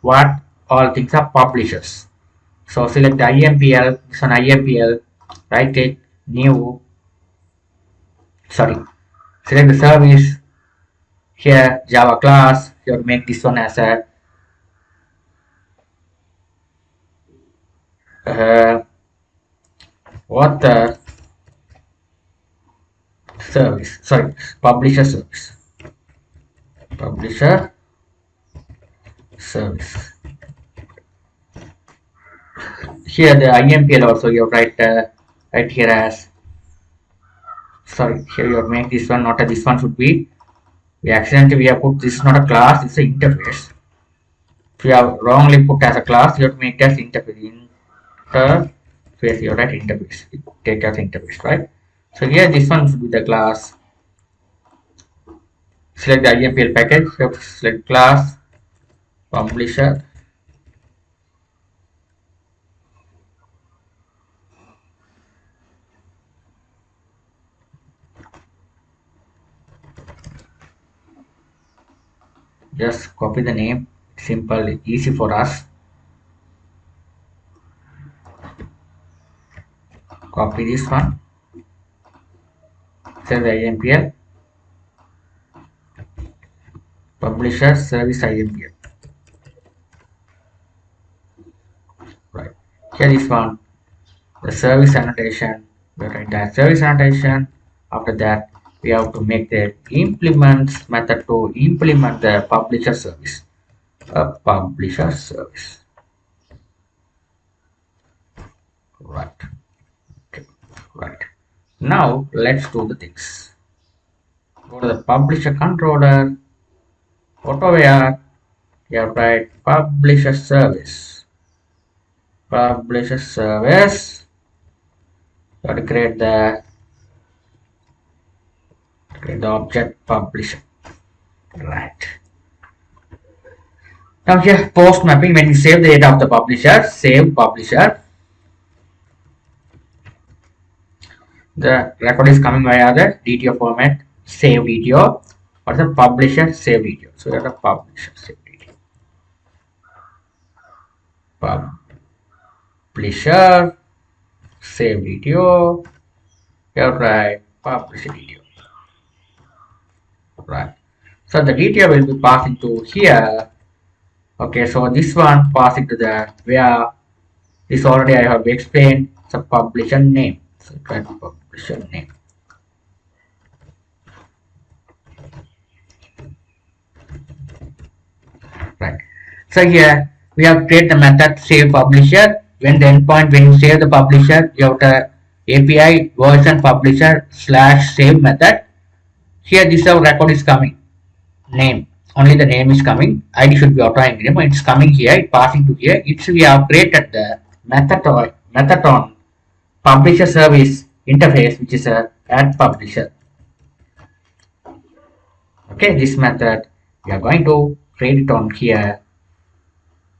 what all things are publishers. So select the IMPL, this one IMPL, right click, new, select the service, here Java class, you have to make this one as a author service, publisher service, publisher service. Here the IMPL also you write right here as here you make this one, not a, this one should be, we accidentally we have put this is not a class, it's an interface. If you have wrongly put as a class, you have to make it as interface. Interface, you write interface, take as interface, right? So here this one should be the class. Select the IMPL package, you have to select class, publisher. Just copy the name, simple, easy for us. Copy this one, save the IMPL, publisher service IMPL. Right here, this one, the service annotation. We write that service annotation. After that, we have to make the implements method to implement the publisher service. A publisher service. Right. Okay. Right. Now let's do the things. Go to the publisher controller. Auto-where you have to write publisher service. Publisher service. You have to create the object publisher. Right. Now here post mapping, when you save the data of the publisher, save publisher. The record is coming via the DTO format, save DTO, or the publisher save DTO. So you have a publisher save DTO. publisher, save video, here right, publish video, right. So the detail will be passed into here. Okay, so this one pass into the where this already I have explained the publisher name. So try to publisher name. Right. So here we have create the method save publisher. When the endpoint when you save the publisher, you have the API version publisher slash save method. Here this record is coming. Name. Only the name is coming. ID should be auto name. It's coming here, it's passing to here. It's we have created the method on publisher service interface, which is a add publisher. Okay, this method we are going to create it on here.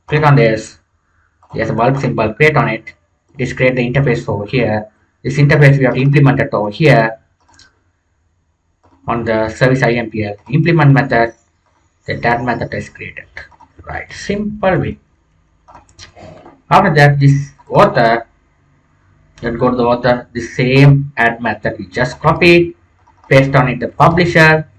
Click on this. There's a bulb symbol, create on it. It is create the interface over here. This interface we have to implement it over here on the service IMPL. Implement method, that method is created. Right, simple way. After that, this author, let's go to the author, the same add method we just copied, paste on it the publisher.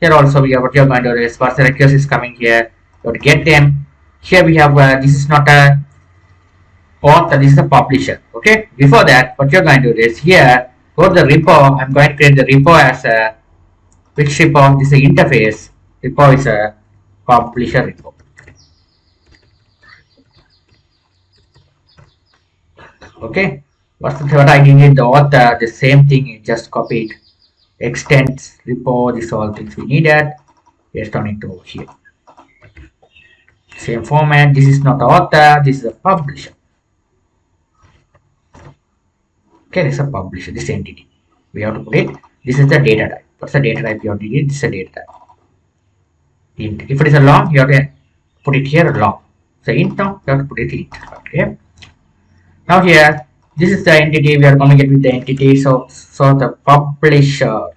Here also we have what you're going to do is first the request is coming here, you have to get them. Here we have this is not a author, this is a publisher. Okay, before that what you're going to do is here go to the repo. I'm going to create the repo as a which repo. This is the interface repo, is a publisher repo. Okay, what I did in the author, the same thing, you just copied, extends repo, this all things we needed, paste on it over here. Same format. This is not author, this is a publisher. Okay, this is a publisher, this entity. We have to put it. This is the data type. What's the data type you have to get? This is a data type. Int. If it is a long, you have to put it here long. So int now, you have to put it int. Okay. Now here, this is the entity we are going to get with the entity. So the publisher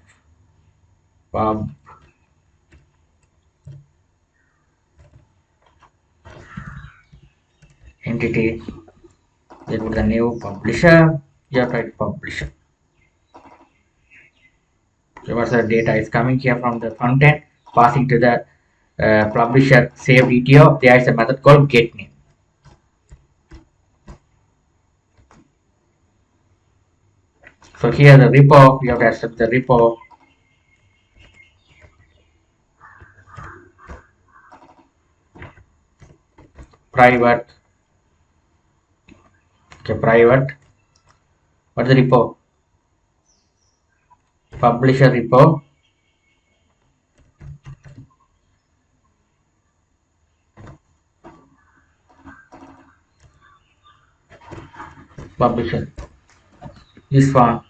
pub entity. Then put the new publisher. You have to write publisher. So what's the data is coming here from the frontend, passing to the publisher save video. There is a method called getName. So here the repo, we have to accept the repo. Private. Okay, private. What's the repo? Publisher repo. Publisher. This one,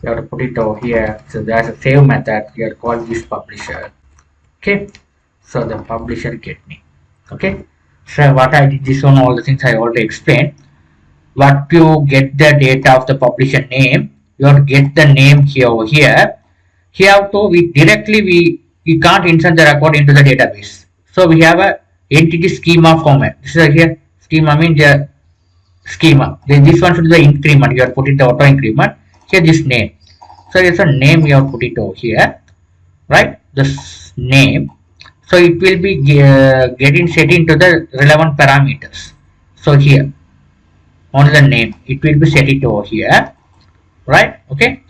you have to put it over here. So there's a save method. You have to call this publisher. Okay. So the publisher getName. Okay. So what I did this one, all the things I already explained. What you get the data of the publisher name, you have to get the name here over here. Here to we can't insert the record into the database. So we have a entity schema format. This is here schema means the schema. Then this one should be the increment. You have put it the auto increment. Here this name. So it's a name you have put it over here, right? This name. So it will be getting set into the relevant parameters. So here on the name, it will be set it over here, right? Okay.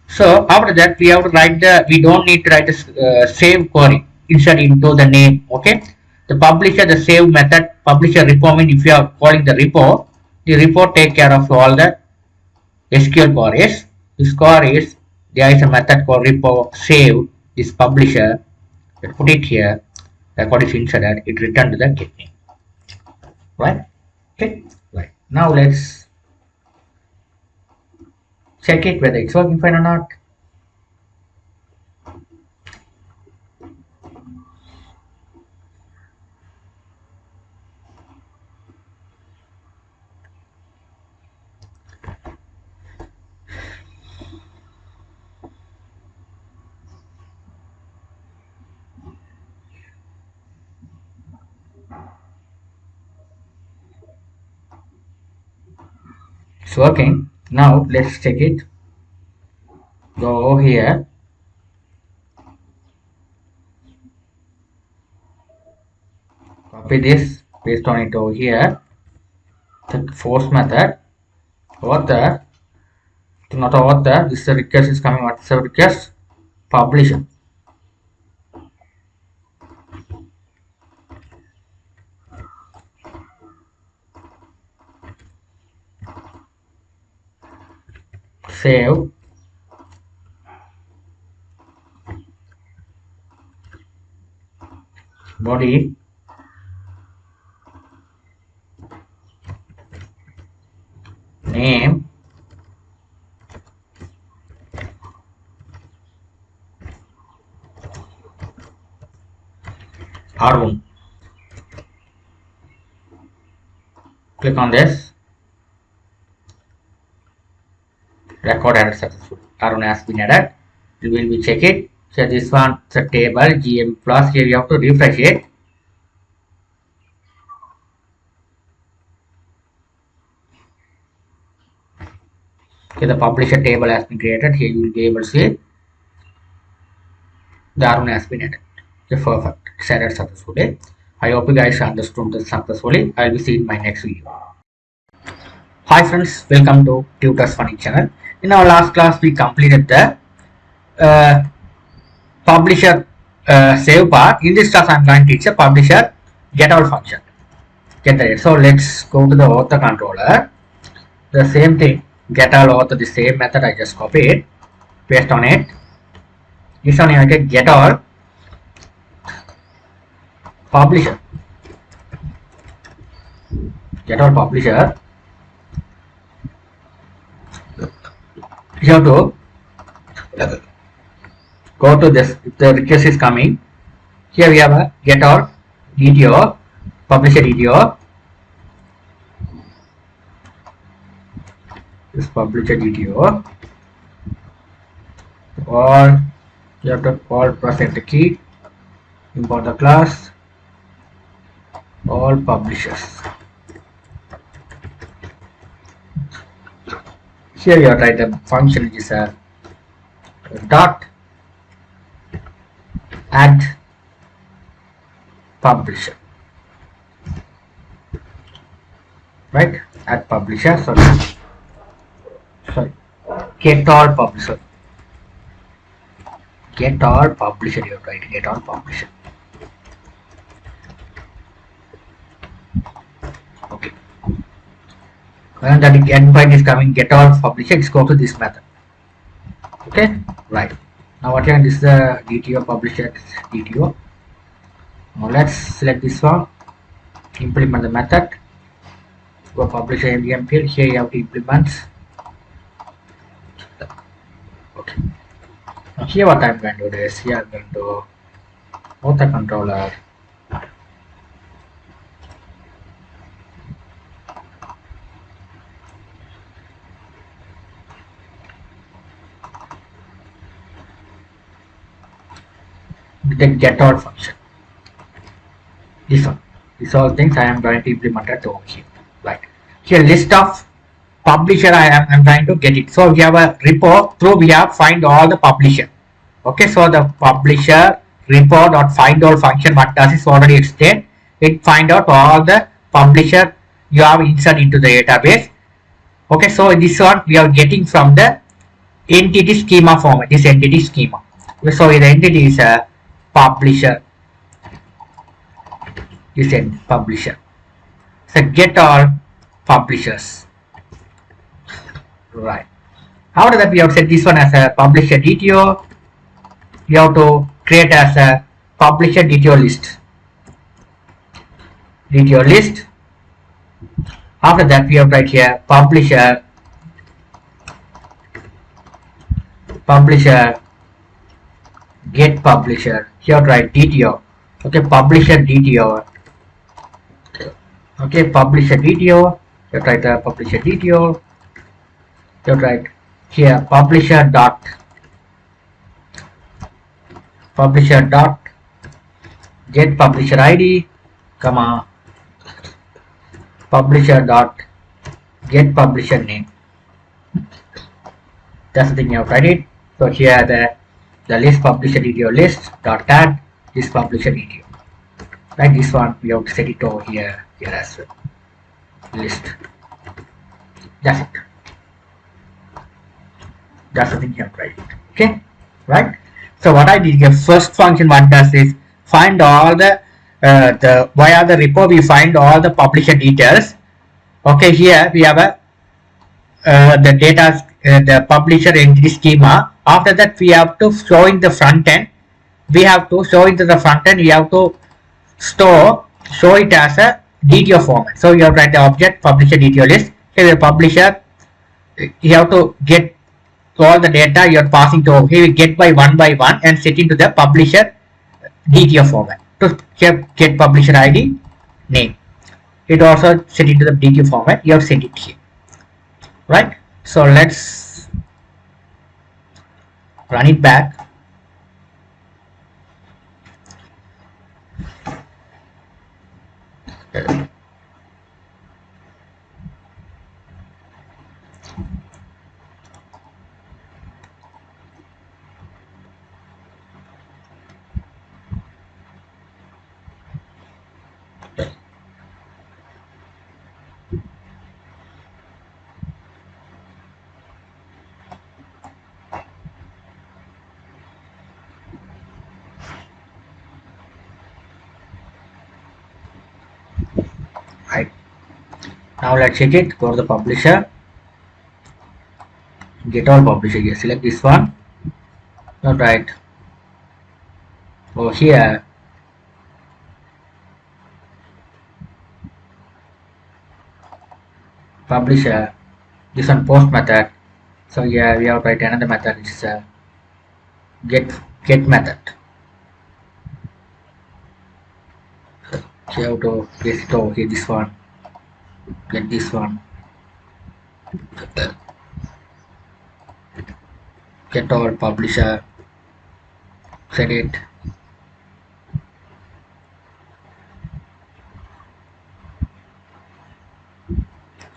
So after that, we have to write the. We don't need to write the save query insert into the name. Okay. The publisher, the save method, publisher repo mean if you are calling the repo take care of all the SQL queries. This queries, there is a method called repo save this publisher. Put it here. Record is inserted. It return to the get name. Right. Okay. Right. Now let's check it whether it's working fine or not. It's working. Now let's check it. Go here. Copy this, paste on it over here. The force method. Author. Not author. This request is coming. What's the request? Publisher. Save. Body. Name. R1. Click on this. Record added successful. R1 has been added. We will be check it. So this one, the table GM plus. Here you have to refresh it. Okay, the publisher table has been created. Here you will be able to see the R1 has been added. Okay, perfect. It's added successfully. I hope you guys understood this successfully. I will see you in my next video. Hi friends, welcome to Tutors Funny channel. In our last class, we completed the publisher save part. In this class, I am going to teach a publisher get all function. Get it. So let's go to the author controller. The same thing. Get all author, the same method I just copied, paste on it. This one I get all publisher. Get all publisher. You have to go to this. If the request is coming, here we have a get all DTO, publisher DTO. This publisher DTO, or you have to call press enter key, import the class all publishers. Here you have to write the function which is a dot add publisher, right? Add publisher. Sorry, get all publisher. Get all publisher. You have to write get all publisher. Okay. When that endpoint is coming, get all publisher. Let's go to this method. Okay, right. Now what here? This is the DTO publisher DTO. Now let's select this one. Implement the method. Go publisher MVM field. Here you have to implement. Okay. Now here what I'm going to do is here I'm going to author controller. The get all function. This one. These all things I am going to implement it over here. Right. Here list of publisher I am trying to get it. So we have a repo through we have find all the publisher. Okay, so the publisher repo.find all function what does is already explained. It find out all the publisher you have insert into the database. Okay, so this one we are getting from the entity schema format. This entity schema. So the entity is a publisher. This is publisher. So get all publishers. Right. After that we have set this one as a publisher DTO. We have to create as a publisher DTO list. DTO list. After that we have right here publisher get publisher. Here write DTO. Okay, publisher DTO. Okay, publisher DTO. Here write the publisher DTO. Here write here publisher dot get publisher ID, comma publisher dot get publisher name. That's the thing you have to write it. So here the list publisher detail list dot add this publisher detail. Right, this one we have to set it over here as well. List. That's it. That's the thing you have to write it. Okay, right? So what I did here, first function what does is find all the via the repo we find all the publisher details. Okay, here we have a the data the publisher entity schema. After that we have to show in the front end. We have to show into the front end. We have to show it as a DTO format. So you have to write the object publisher DTO list. Here the publisher, you have to get all the data you are passing to here, get by one and set into the publisher DTO format. To get publisher ID name, it also set into the DTO format. You have set it here, right? So let's run it back. Right, now let's check it. Go to the publisher, get all publisher here, select this one. Not right. Over here publisher, this one post method. So yeah, we have to write another method which is a get method. So you have to paste it over here, this one, get this one, get all publisher, set it.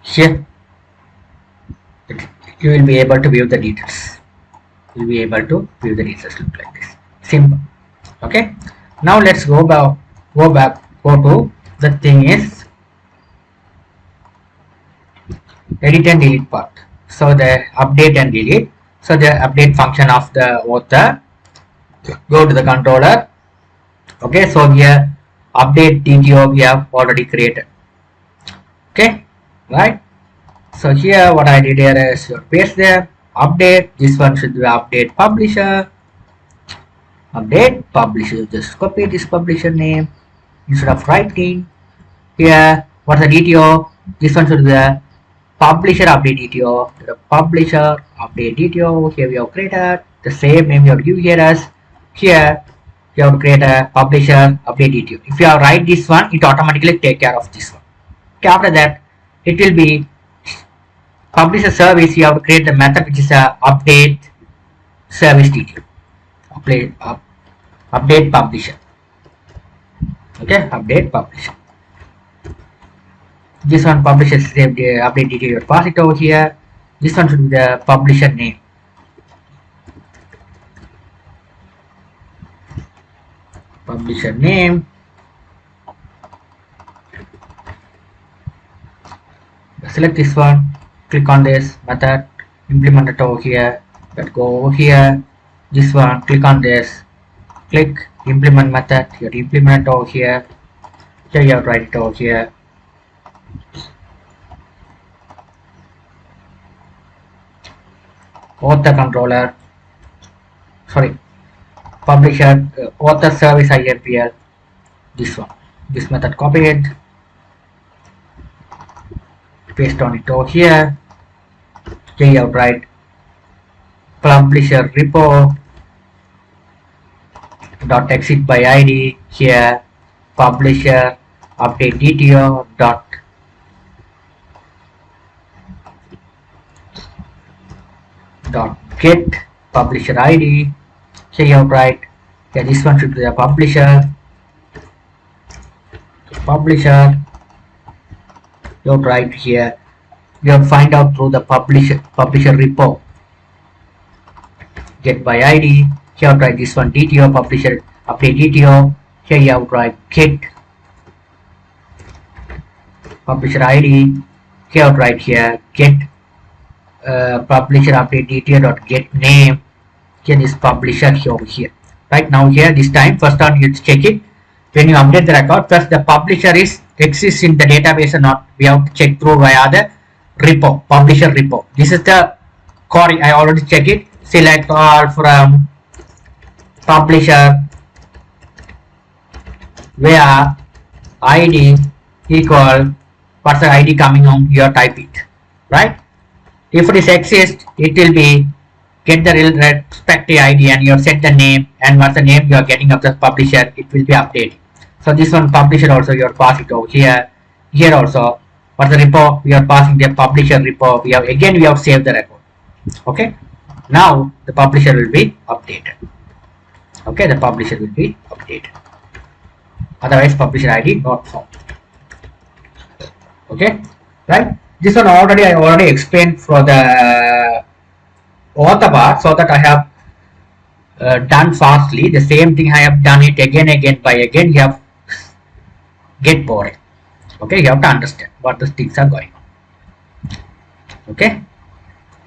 Here you will be able to view the details. You will be able to view the details look like this. Simple. Okay. Now let's go to the thing is edit and delete part. So the update and delete. So the update function of the author. Go to the controller. Okay. So here update DTO we have already created. Okay. Right. So here what I did here is paste there, update, this one should be update publisher, just copy this publisher name instead of writing here what's the DTO, this one should be the publisher update DTO, the publisher update DTO. Here we have created the same name you have to give here as here you have to create a publisher update DTO. If you have write this one, it automatically take care of this one. Okay, after that it will be publisher service. You have to create the method which is a update service DTO. Update publisher. Okay, update publisher. This one publisher saved the update DTO. Pass it over here. This one should be the publisher name. Publisher name. Select this one. Click on this method, implement it over here. Let's go over here. This one, click on this, click implement method. You have to implement it over here. Here you have to write it over here. Author controller, sorry, publisher, author service IAPL. This one, this method copied. Paste on it over here. Here you have to write publisher repo dot exit by ID here publisher update DTO dot get publisher ID. Here you have to write, yeah, this one should be the publisher. You have to write here You have to find out through the publisher repo. Get by ID. Here try this one DTO publisher update DTO. Here you have try get publisher ID. Here right here get publisher update DTO dot get name. Here is publisher over here. Right now here this time first on you check it. When you update the record, first the publisher is exists in the database or not. We have to check through via the repo, publisher repo. This is the query. I already check it. Select all from publisher where ID equal what's the ID coming on here, type it, right? If it is exist, it will be get the respective ID and you set the name and what's the name you are getting of the publisher, it will be updated. So this one publisher also you are passing over here. Here also what's the repo, we are passing the publisher repo. We have saved the record. Okay, now the publisher will be updated. Okay, the publisher will be updated. Otherwise publisher ID not found. Okay, right? This one I already explained for the author part, so that I have done fastly. The same thing I have done it again by again. You have get boring. Okay, you have to understand what the things are going on. Okay,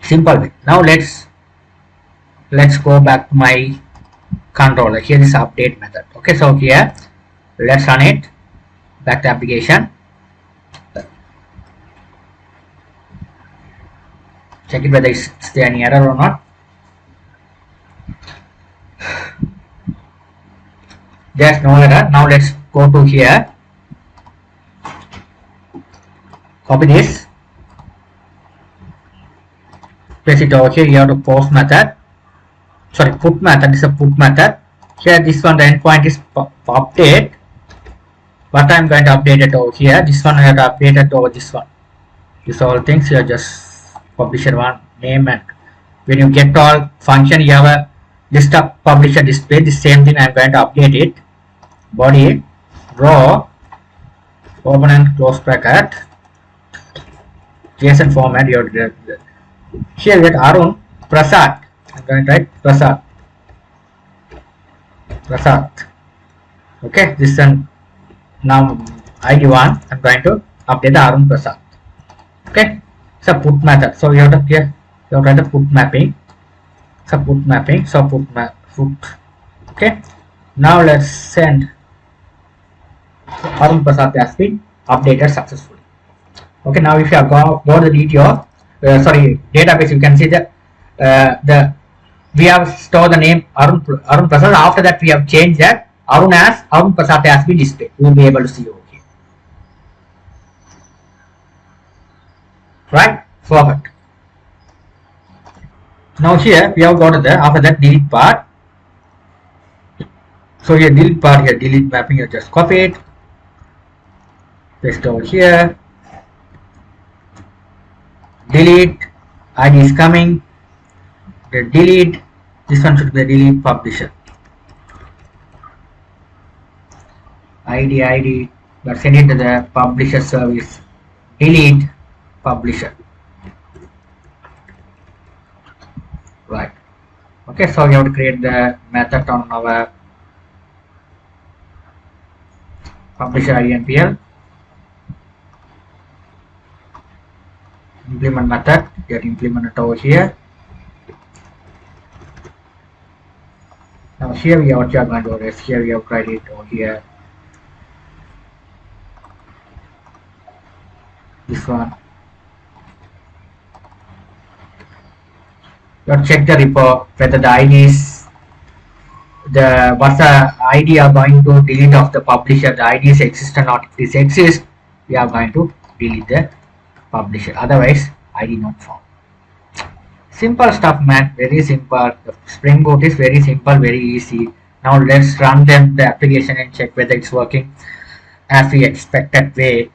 simple way. Now let's go back to my controller. Here is update method. Okay, so here let's run it. Back to application. Check it whether is there any error or not. There's no error. Now let's go to here. Copy this. Paste it over here. You have to post method. Sorry, put method is a put method. Here this one the endpoint is update. But I'm going to update it over here. This one I have to update it over this one. These all things here just publisher one name, and when you get all function you have a list of publisher display. The same thing I'm going to update it. Body raw open and close bracket JSON format. You have to here you get Arun Prasad. I'm going to write Prasad. Okay, this one now ID one. I'm going to update the Arun Prasad. Okay, it's a put method. So you have to here you have to write the put mapping. It's a put mapping. So put. Okay, now let's send. Arun Prasad has been updated successfully. Okay, now if you have go the DTO, database, you can see that we have stored the name Arun Prasad. After that, we have changed that Arun Prasad has been displayed. You will be able to see over here. Right? Perfect. Now here we have got the after that delete part. So here delete part, here delete mapping, you just copy it, paste over here, delete, ID is coming, the delete, this one should be a delete publisher. ID, but send it to the publisher service, delete publisher. Right. Okay, so we have to create the method on our publisher ID NPL. Implement method, get implemented over here. Now here we have going to rest. Here we have tried it over here. This one. You have to check the repo whether the ID is what's the ID are going to delete of the publisher. The ID is exist or not. If this exists, we are going to delete the publisher. Otherwise, ID not found. Simple stuff, man. Very simple. The springboot is very simple, very easy. Now let's run the application and check whether it's working as we expected way.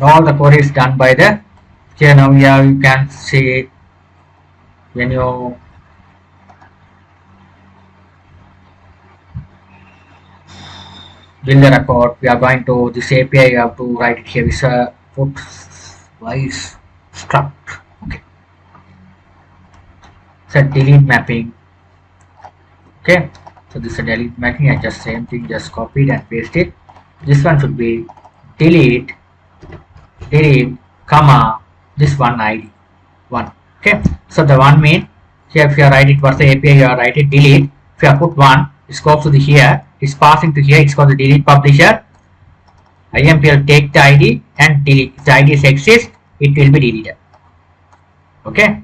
All the code is done by the here. Now here you can see when you build the record, we are going to this API. You have to write it here. Is a put wise struct. Okay. Set delete mapping. Okay. So this is a delete mapping. I just same thing, just copied and paste it. This one should be delete, comma this one ID one. Okay. So the one mean here if you write it, what's the API you are write it delete. If you put one, it goes to the here. It's passing to here. It's called the delete publisher. IMP will take the ID and delete. If the ID exists, it will be deleted. Okay.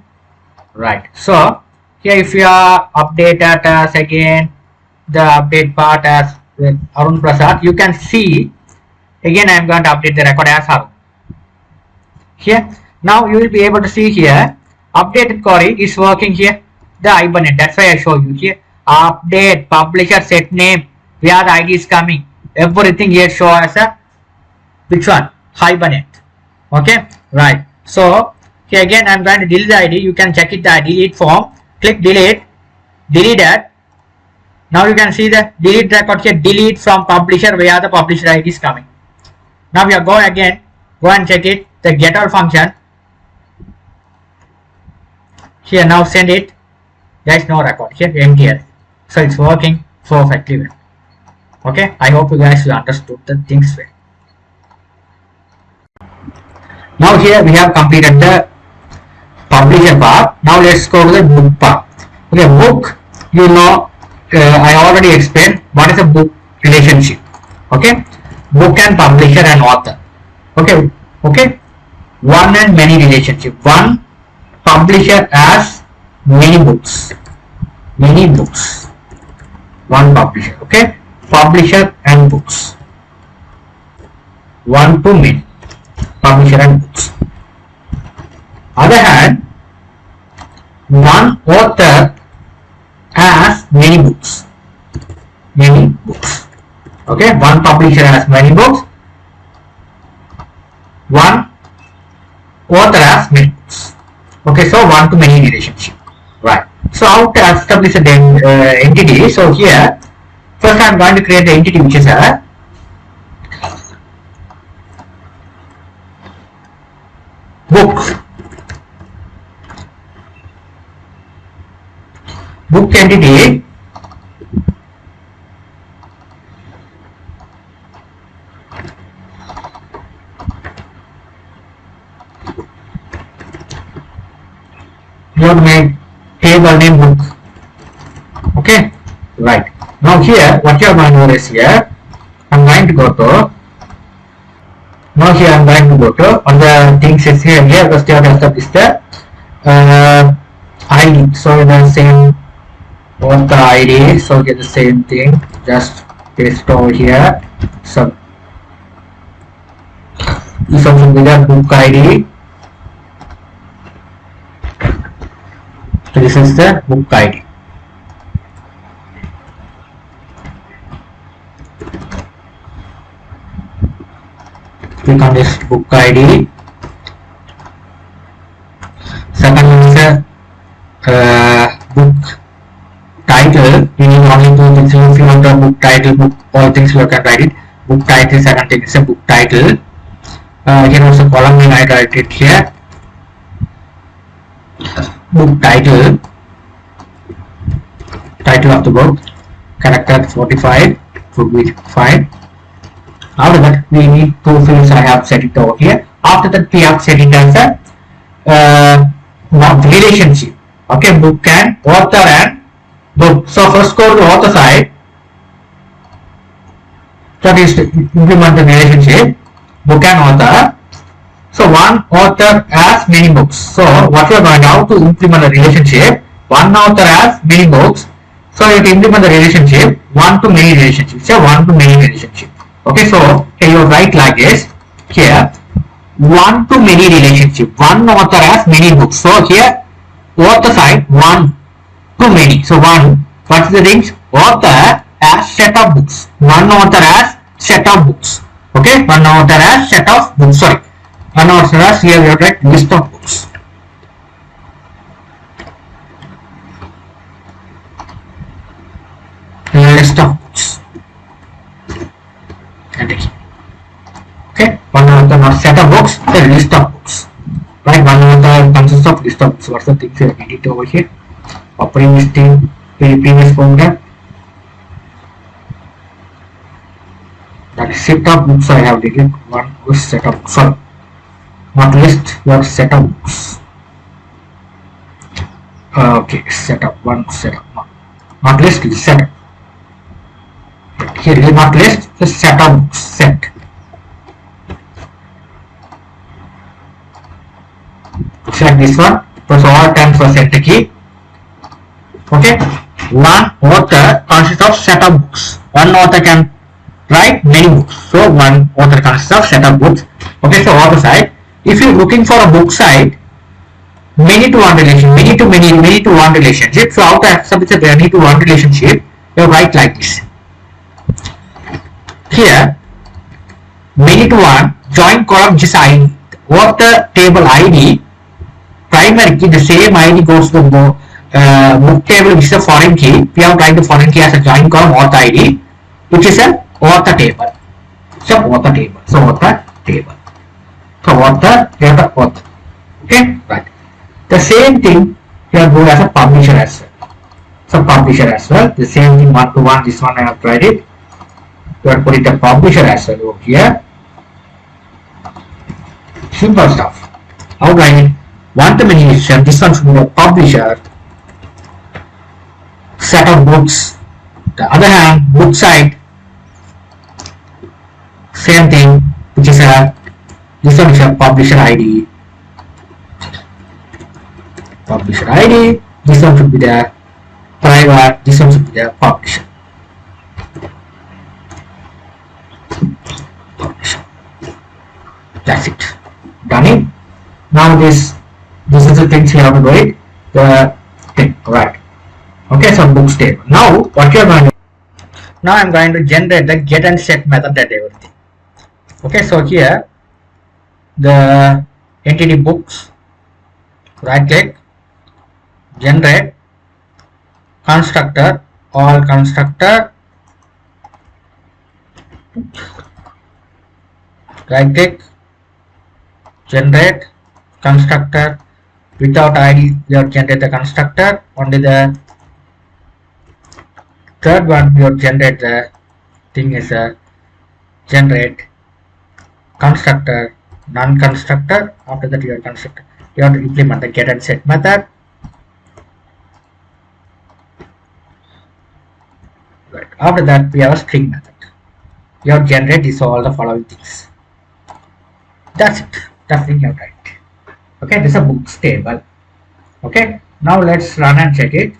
Right. So here if you are update as again the update part as with Arun Prasad, you can see again I am going to update the record as Arun. Here now you will be able to see here updated query is working here the Hibernate. That's why I show you here update publisher set name where the ID is coming, everything here show as a which one Hibernate. Okay, right. So here again I am going to delete the ID. You can check it the delete form, click delete, delete that. Now you can see the delete record here, delete from publisher where the publisher ID is coming. Now we are going again, go and check it the getter function here. Now send it, there is no record here, empty. So it's working perfectly well. Okay, I hope you guys understood the things well. Now here we have completed the publisher part. Now let's go to the book part. Okay, book, you know, I already explained what is a book relationship. Okay, book and publisher and author. Okay, okay, one and many relationship. One publisher has many books, one publisher. Okay, publisher and books, one to many, publisher and books. Other hand, one author has many books, okay, one publisher has many books, one author has many books. Okay, so one to many relationship. Right. So how to establish an entity? So here first I am going to create the entity which is a book entity. You want to make table name book. Okay, right. Now here what you are going to do is here I am going to go to on the things is here first you have to establish the ID. So the same author ID, so get the same thing, just paste it over here. So this option will have book ID. So this is the book ID. Click on this book ID. Second is the book title. You need only two things. If you want a book title, book, all things you can write it. Book title, second thing is a book title. Here also column name I write it here. Book title, title of the book, character 45 would be fine. After that we need two fields. I have set it over here. After that we have set it as a relationship. Okay, book and author and book. So first go to the author side. That is to implement the relationship book and author. So one author has many books. So what you are going now to implement the relationship, one author has many books. So you can implement the relationship one to many relationship. So one to many relationship. Okay, so here you write like this. Here one to many relationship. One author has many books. So here author side one to many. So one, what's the things? Author has set of books. One author has set of books. Okay, one author has set of books. Sorry. unorthodox, here we have write list of books. List of books. Okay, one unorthodox set of books, the list of books. Right, one unorthodox consists of list of books. What's the things we have edited over here? Or previous thing, previous program. That set of books I have deleted. One was set of books. Sorry, not list, your set of books. Okay, set up one set up. Not list, is set up. Here is not list, the set of books set. Select this one. Press all times for set key. Okay. One author consists of set of books. One author can write many books. So one author consists of set of books. Okay. So author side. If you're looking for a book side, many to one relation, many to many, many to one relationship. So how to establish a many to one relationship? You write like this. Here, many to one join column which is ID. Author table ID. Primary key, the same ID goes to the book table, which is a foreign key. We have tried the foreign key as a join column author ID, which is a author table. So author table. So author table. So author table author. Okay, right. The same thing here go as a publisher as well. So publisher as well. The same thing one to one. This one I have tried it. You have put it a publisher as well over here. Simple stuff. How do I one to many edition, this one should be a publisher, set of books. The other hand, book side, same thing, which is a, this one is a publisher ID. Publisher ID, this one should be the private, this one should be the publisher. Publisher. That's it. Done it. Now this is the things you have to do it. The thing, right? Okay, so books table. Now what you are going to do? Now I am going to generate the get and set method at everything. Okay, so here the entity books, right click, generate constructor, all constructor, right click, generate constructor. Without ID, you have generate the constructor. Only the third one you have generate the thing is a generate constructor, non-constructor. After that, you have constructor. You have to implement the get and set method. Right. After that, we have a string method. You have generate this all the following things. That's it. That's thing you have right. Okay, this is a books table. Okay, now let's run and check it.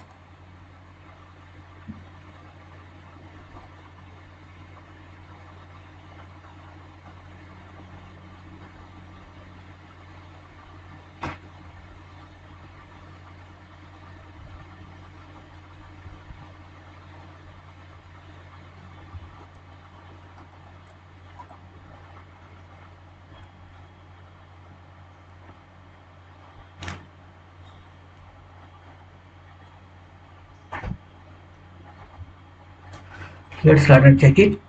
Let's run and check it.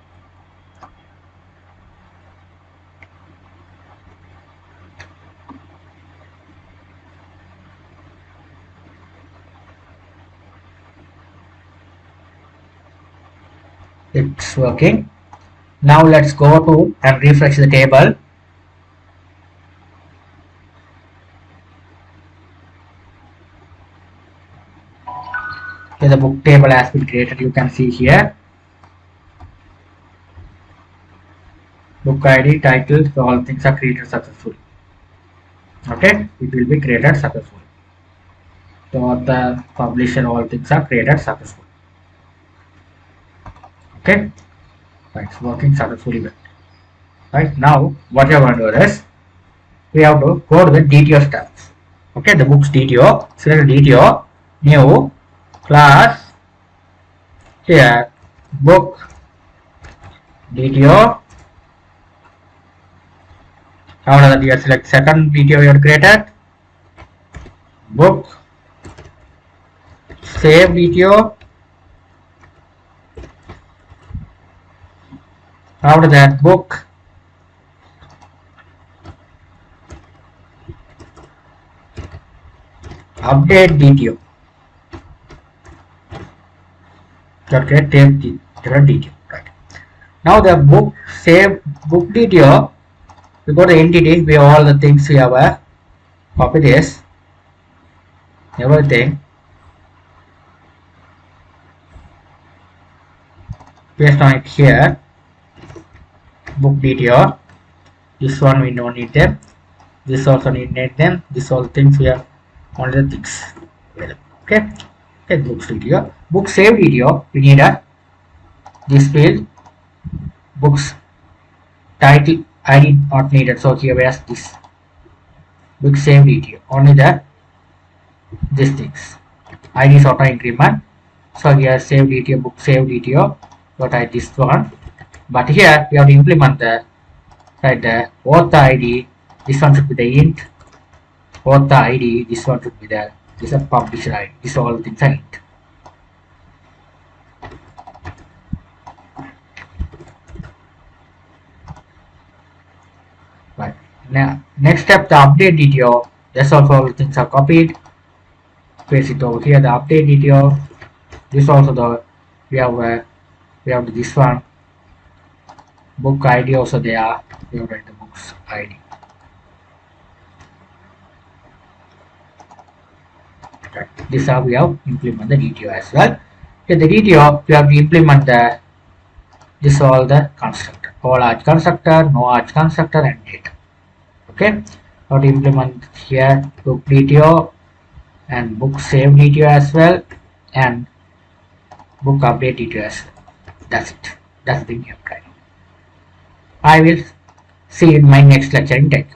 It's working. Now let's go to and refresh the table. Okay, the book table has been created. You can see here. Book ID, title, so all things are created successfully. Okay, it will be created successfully. So the publisher, all things are created successfully. Okay, right, it's working successfully well. Right, now what we are going to do is we have to go to the DTO steps. Okay, the books DTO, select DTO, new class, here book DTO, After that, you select second DTO you have created, book, save DTO. After that, book, update DTO. You have created different DTO. Right. Now the book save book DTO. We go to entity. We have all the things we have. Copy this. Everything. Paste on it here. Book DTO. This one we don't need them. This also need them. This all things we have only the things. Okay. Okay. Books DTO. Book save DTO. We need this field. Books title ID not needed. So here we have this. Book save DTO. Only that these things. ID is auto increment. So here save DTO, book save DTO. Got I this one. But here we have to implement the author ID. This one should be the int. Author ID. This one should be the this is publisher ID. This all things are int. Right. Now next step the update DTO. That's also all things are copied. Paste it over here. The update DTO. This also the we have this one. Book ID also there. We have write the books ID. Right. This how we have implement the DTO as well. Okay, the DTO we have to implement the this all the constructor. All arch constructor, no arch constructor, and data. Okay. How to implement here book DTO and book save DTO as well, and book update DTO as well. That's it. That's the thing you have tried. I will see you in my next lecture in tech.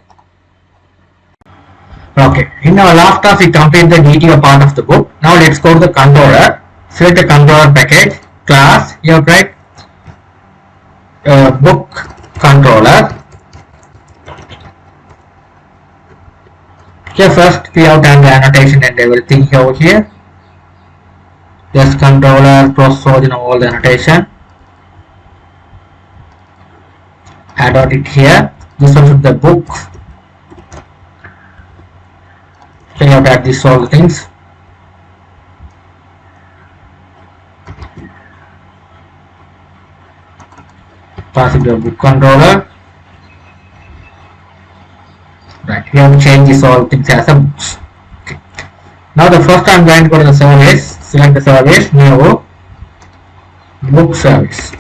Okay, in our last class we completed the DTO part of the book. Now let's go to the controller. Select the controller package, class, you have write book controller. Here first we have done the annotation and everything over here. Just controller, crossroad, all the annotation. Add it here. This one should be the book. So you have to add this all the things. Pass it to the book controller. Right, we have to change this all things as a books. Okay. Now the first I'm going to go to the service. Select the service, new book service.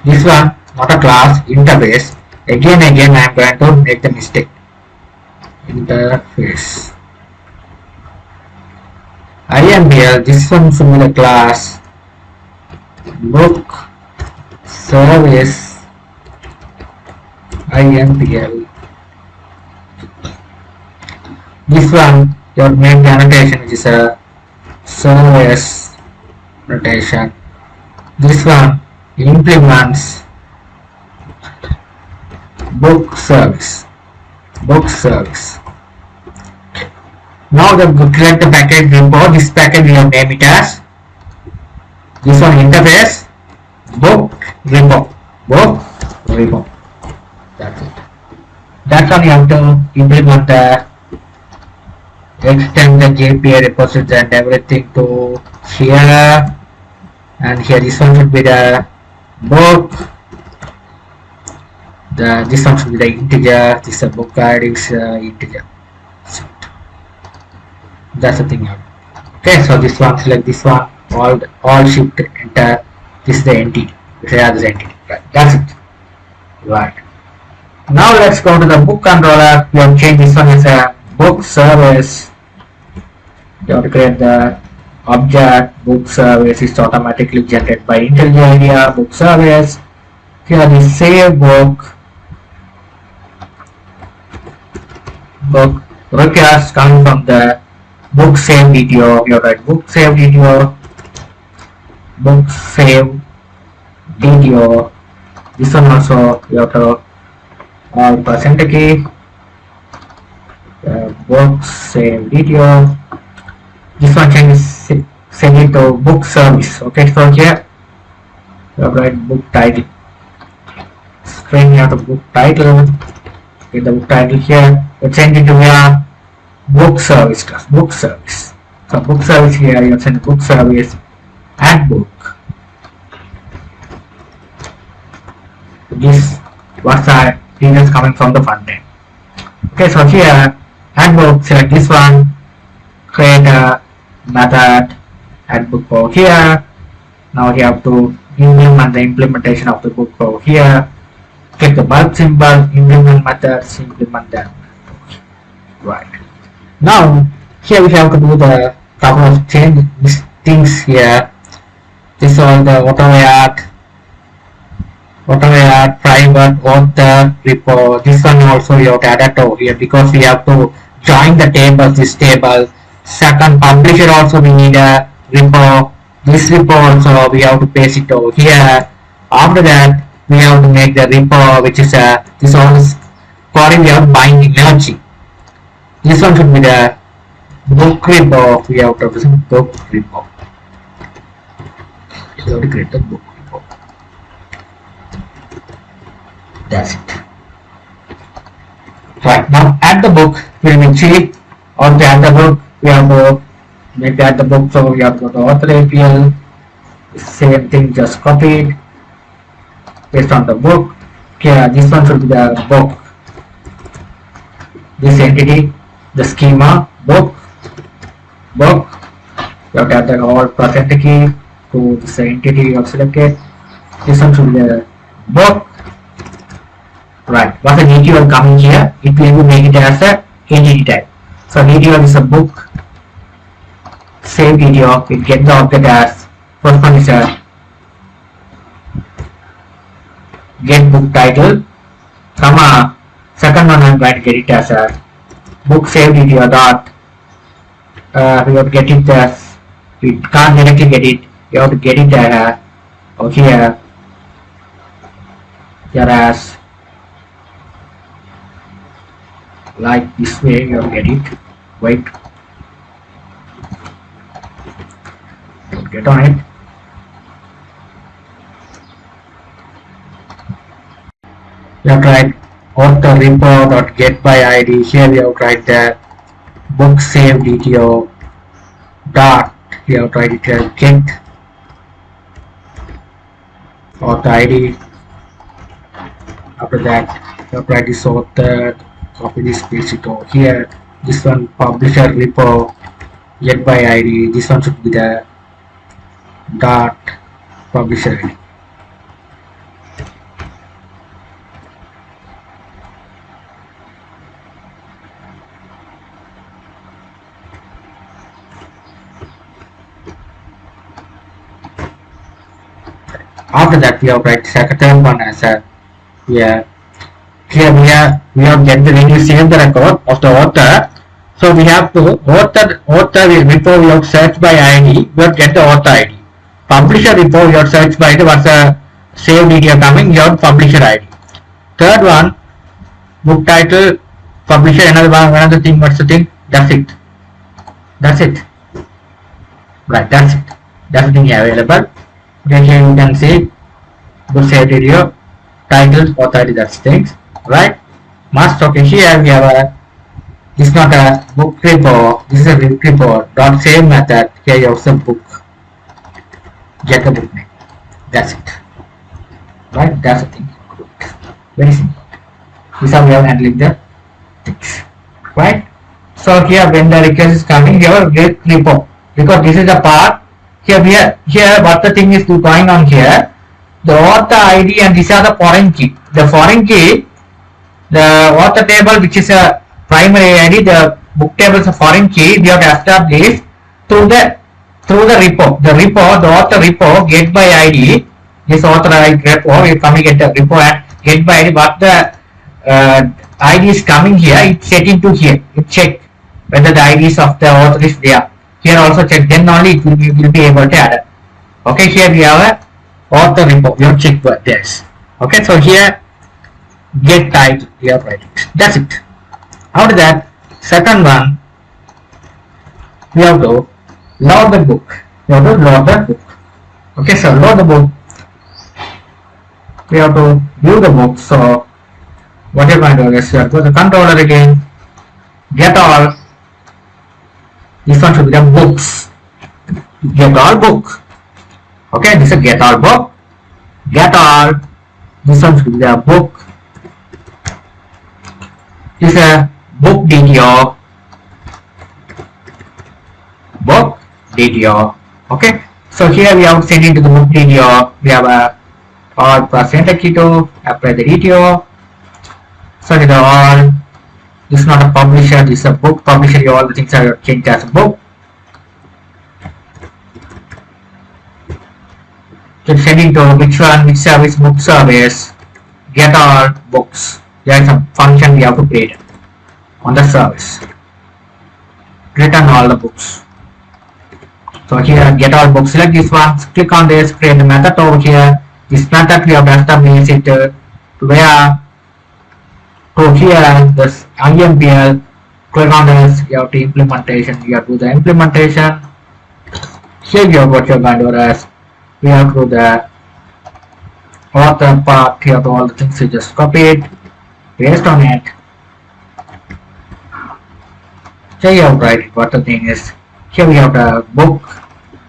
This one not a class, interface. Again I am going to make the mistake. Interface. IMPL, this one should be the class book service IMPL. This one you have made the annotation which is a service notation. This one implements book service. Now create the package repo. This package we have name it as this one interface book repo. That's it. That's one you have to implement the extend the JPA repository and everything to here, and here this one should be the book. This one should be the integer. This is a book ID is integer. That's the thing. Okay, so this one select this one. All shift enter. This is the entity. Here is the entity. Right. That's it. Right. Now let's go to the book controller. We have changed this one as a book service. You have to create the object book service is automatically generated by IntelliJ IDEA book service. Here the save book request coming from the book save DTO. You write book save DTO, book save DTO. This one also you have to percent key, book save video. This one can send it to book service. Okay, so here you have to write book title. String, you have to book title. Get the book title here. You send it to your book service. Book service. So book service here you send book service add book. This what's the details coming from the front end. Okay, so here add book, select this one, create a method add book over here. Now you have to implement the implementation of the book over here. Click the bulb symbol, implement methods, implement them. Right. Now here we have to do the couple of change things here. This is all the auto-add, private, author, repo. This one also you have to add it over here because we have to join the tables, this table. Second, publisher also we need a repo. This repo also we have to paste it over here. After that, we have to make the repo, which is this one is calling we have binding merging. This one should be the book repo. We have to present book repo. We have to create the book repo. That's it. Right, now add the book will be cheap. Or to add the book, we have to make add the book, so we have to go to author API. Same thing, just copy it, paste on the book. Okay, this one should be the book. This entity, the schema, book. You have to add the all percent key to this entity you have selected. This one should be the book. Right, what's the DTL coming here? It will make it as a entity type. So DTL is a book. Save DTL, it get the object as first one is a get book title, comma second one I'm going to get it as a book save DTL dot. We have to get it as, we can't directly get it. You have to get it over here as like this way. You have to get it. Wait. Get on it. You have to write author repo dot get by ID. Here we have to write the book save DTO dot. We have to write it as get author ID. After that, you have to write this author. Copy this, paste it over here. This one publisher repo get by ID. This one should be the dot publisher ID. After that, we have write second one as a here we have get the when you save the record of the author. So we have to author repo we have search by ID. We have get the author ID. Publisher repo we have search by ID. What's the save DTL coming? You have publisher ID. Third one, book title, publisher, another thing. What's the thing? That's it. Right, that's it. That's the thing available. Okay, here you can see book save DTL, title, author ID. That's things. Right, must. Okay, here we have a, this is not a book repo, this is a repo dot save method. Here you have some book, get the book name. That's it. Right, that's the thing. Very simple. This is how we are handling the things. Right, so here when the request is coming, here get repo, because this is the part here what the thing is going on here, the author ID and these are the foreign key. The foreign key, the author table, which is a primary ID, the book table is a foreign key. We have to establish through the repo. The author repo get by ID. This author ID repo, you come get the repo and get by ID. But the ID is coming here. It's set into here. It check whether the IDs of the author is there. Here also check. Then only it will be able to add it. Okay, here we have a author repo. We have checked this. Okay, so here get type we are writing. That's it. After that, second one, we have to load the book. We have to load the book. Okay, so load the book. We have to view the book. So what you're going to do is you have to go to the controller again, get all. This one should be the books. Get all book. Okay, this is get all book. Get all. This one should be the book. This is a book DTO. Book DTO. Okay, so here we have sent into the book DTO. We have a all plus enter key to apply the DTO. So it is all. This is not a publisher. This is a book publisher. All the things are changed as a book. So send into which one, which service, book service. Get all books. There is a function we have to create on the service. Return all the books. So here get all books. Select this one. Click on this. Create the method over here. This method we have to establish it where to here this IMPL. Click on this. You have to implementation. You have to do the implementation. Here you have what you're going to do is we have to do the author part. Here to all the things you just copied, paste on it. Here you have to write what the thing is. Here we have the book,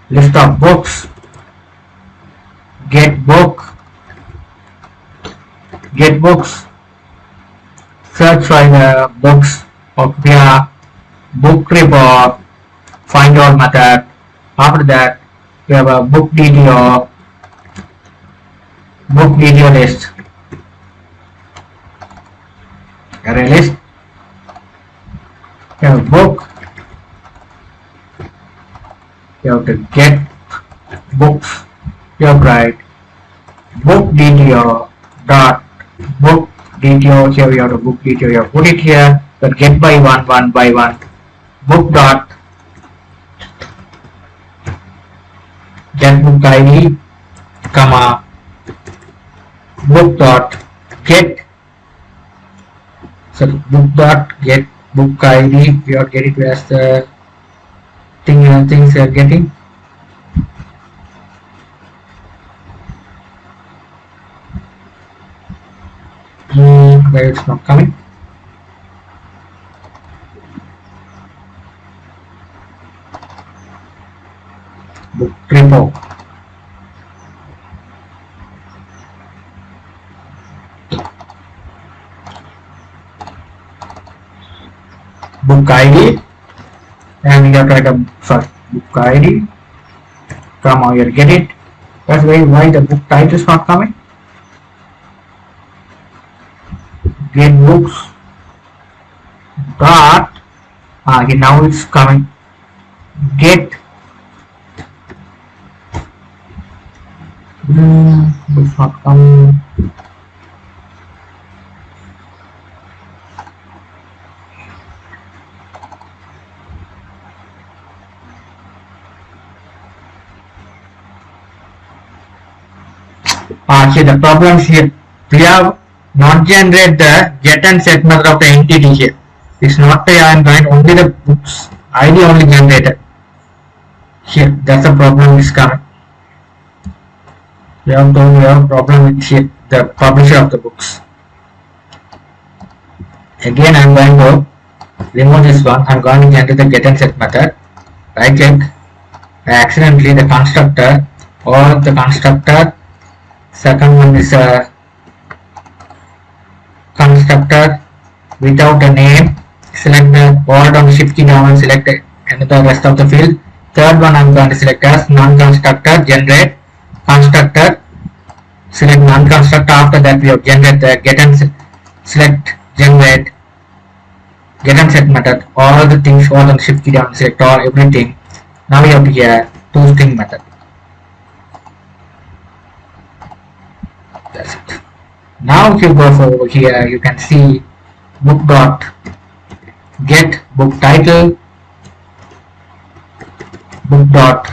list of books, get book, get books, search for the books of via book report, find all method. After that we have a book DTO, list, array list. You have a book. You have to get books. You have to write book DTO dot book DTO. Here we have the book DTO. You have put it here. But get by one by one. Book dot get book ID, comma book dot get. So book dot get book ID. We have to get it as the things you are getting. Where it's not coming. Book repo. Book ID, and we have to write a book ID, comma you get it. That's why the book title is not coming. Get books dot okay, now it's coming. Get it's not coming. Here the problem is here. We have not generate the get and set method of the entity here. It's not the Android, only the books ID only generated. Here, that's the problem is coming. We have a problem with here, the publisher of the books. Again, I'm going to remove this one. I'm going to generate the get and set method. Right click, accidentally the constructor or the constructor. Second one is a constructor without a name. Select the hold on shift key down and select another rest of the field. Third one I'm going to select as non-constructor generate constructor. Select non-constructor. After that we have generate the get and select generate get and set method. All the things hold on shift key down, select all everything. Now we have to here toString method. That's it. Now if you go over here, you can see book dot get book title, book dot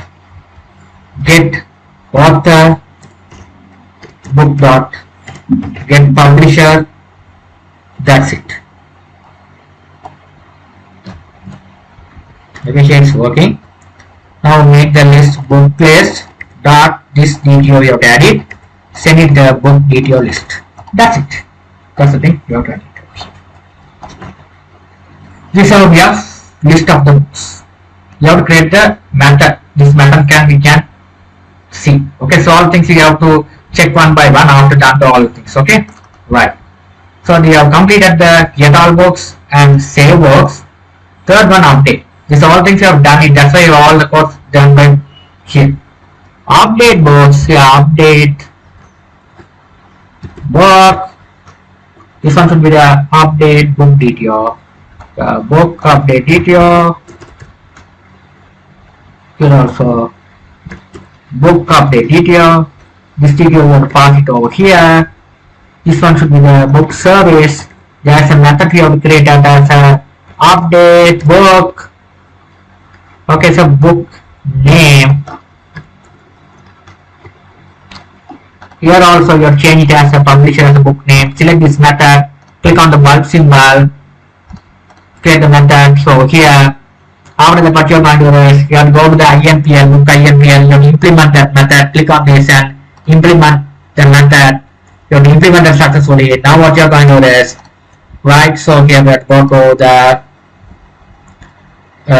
get author, book dot get publisher. That's it. Okay, here it's working. Now make the list book list dot this DTO you have to add it. Send it the book DTO list. That's it. That's the thing you have to add it. This is how we have list of the books. You have to create the method. This method we can see. Okay, so all things you have to check one by one after done all things. Okay, right. So we have completed the get all books and save books. Third one, update. This all things you have done it. That's why all the codes done by here. Update books. Yeah, update book. This one should be the update book DTO. Book update DTO. Here also book update DTO. This DTO we have to pass it over here. This one should be the book service. There's a method you have to create that as a update book. Okay, so book name. Here also you have changed it as a publisher as a book name. Select this method. Click on the bulb symbol. Create the method. So here, after that what you are going to do is you have to go to the INPL, book INPL. You have to implement that method. Click on this and implement the method. You have to implement it successfully. Now what you are going to do is, right, so here we have to go to the we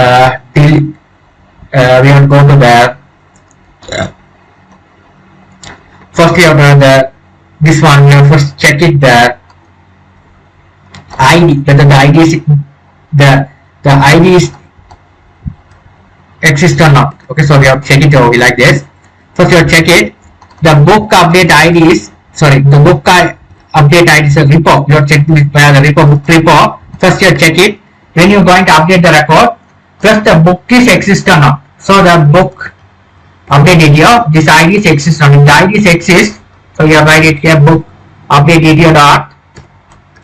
have to go to the first we have to the this one. We have first check it the ID, whether the ID is the ID is exist or not. Okay, so we have to check it over like this. First you have to check it. The book update ID is the book update ID is a repo. You have to check it by the repo book repo. First you have to check it. When you are going to update the record, first the book is exist or not. So the book update DTO, this ID is exist or not. The ID is exist, so you have write it here book update DTO dot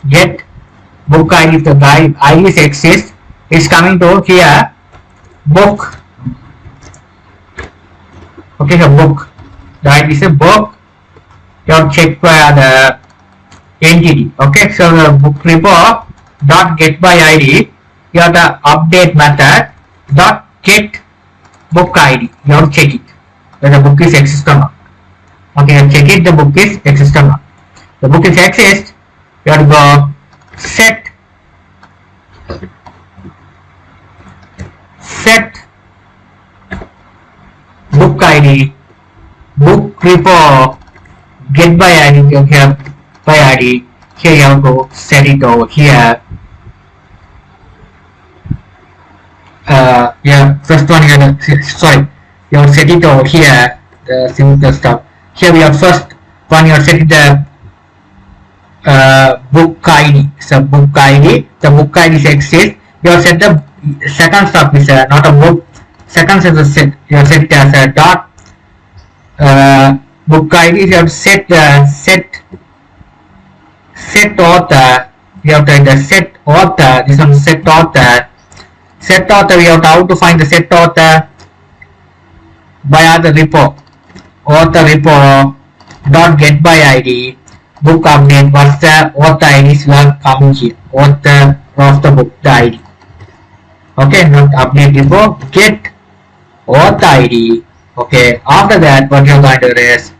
get book ID. If the ID is exist, it's coming to here book. Okay, so book. The ID is a book. You have to check by the entity. Okay, so the book repo dot get by ID. You have the update method dot get book ID. You have to check it whether the book is exist or not. Okay, you check it the book is exist or not. The book is exist. You have to go set book ID book repo get by ID. You have by ID. Here you have to set it over here. Yeah, first one you have to, you have to set it over here, the simple stuff. Here we have first one, you have set it the book ID. So book ID, the book ID is exist. You have set the second stuff is not a book. Second is a set. You have set it as a dot book ID. You have to set author. You have to enter set author. This one set author. Set author, we have to how to find the set author by the repo. Author repo dot get by ID book update. What's the author IDs we are coming here? Author of the book, the ID. Okay, not update repo, get author ID. Okay, after that what you are going to do is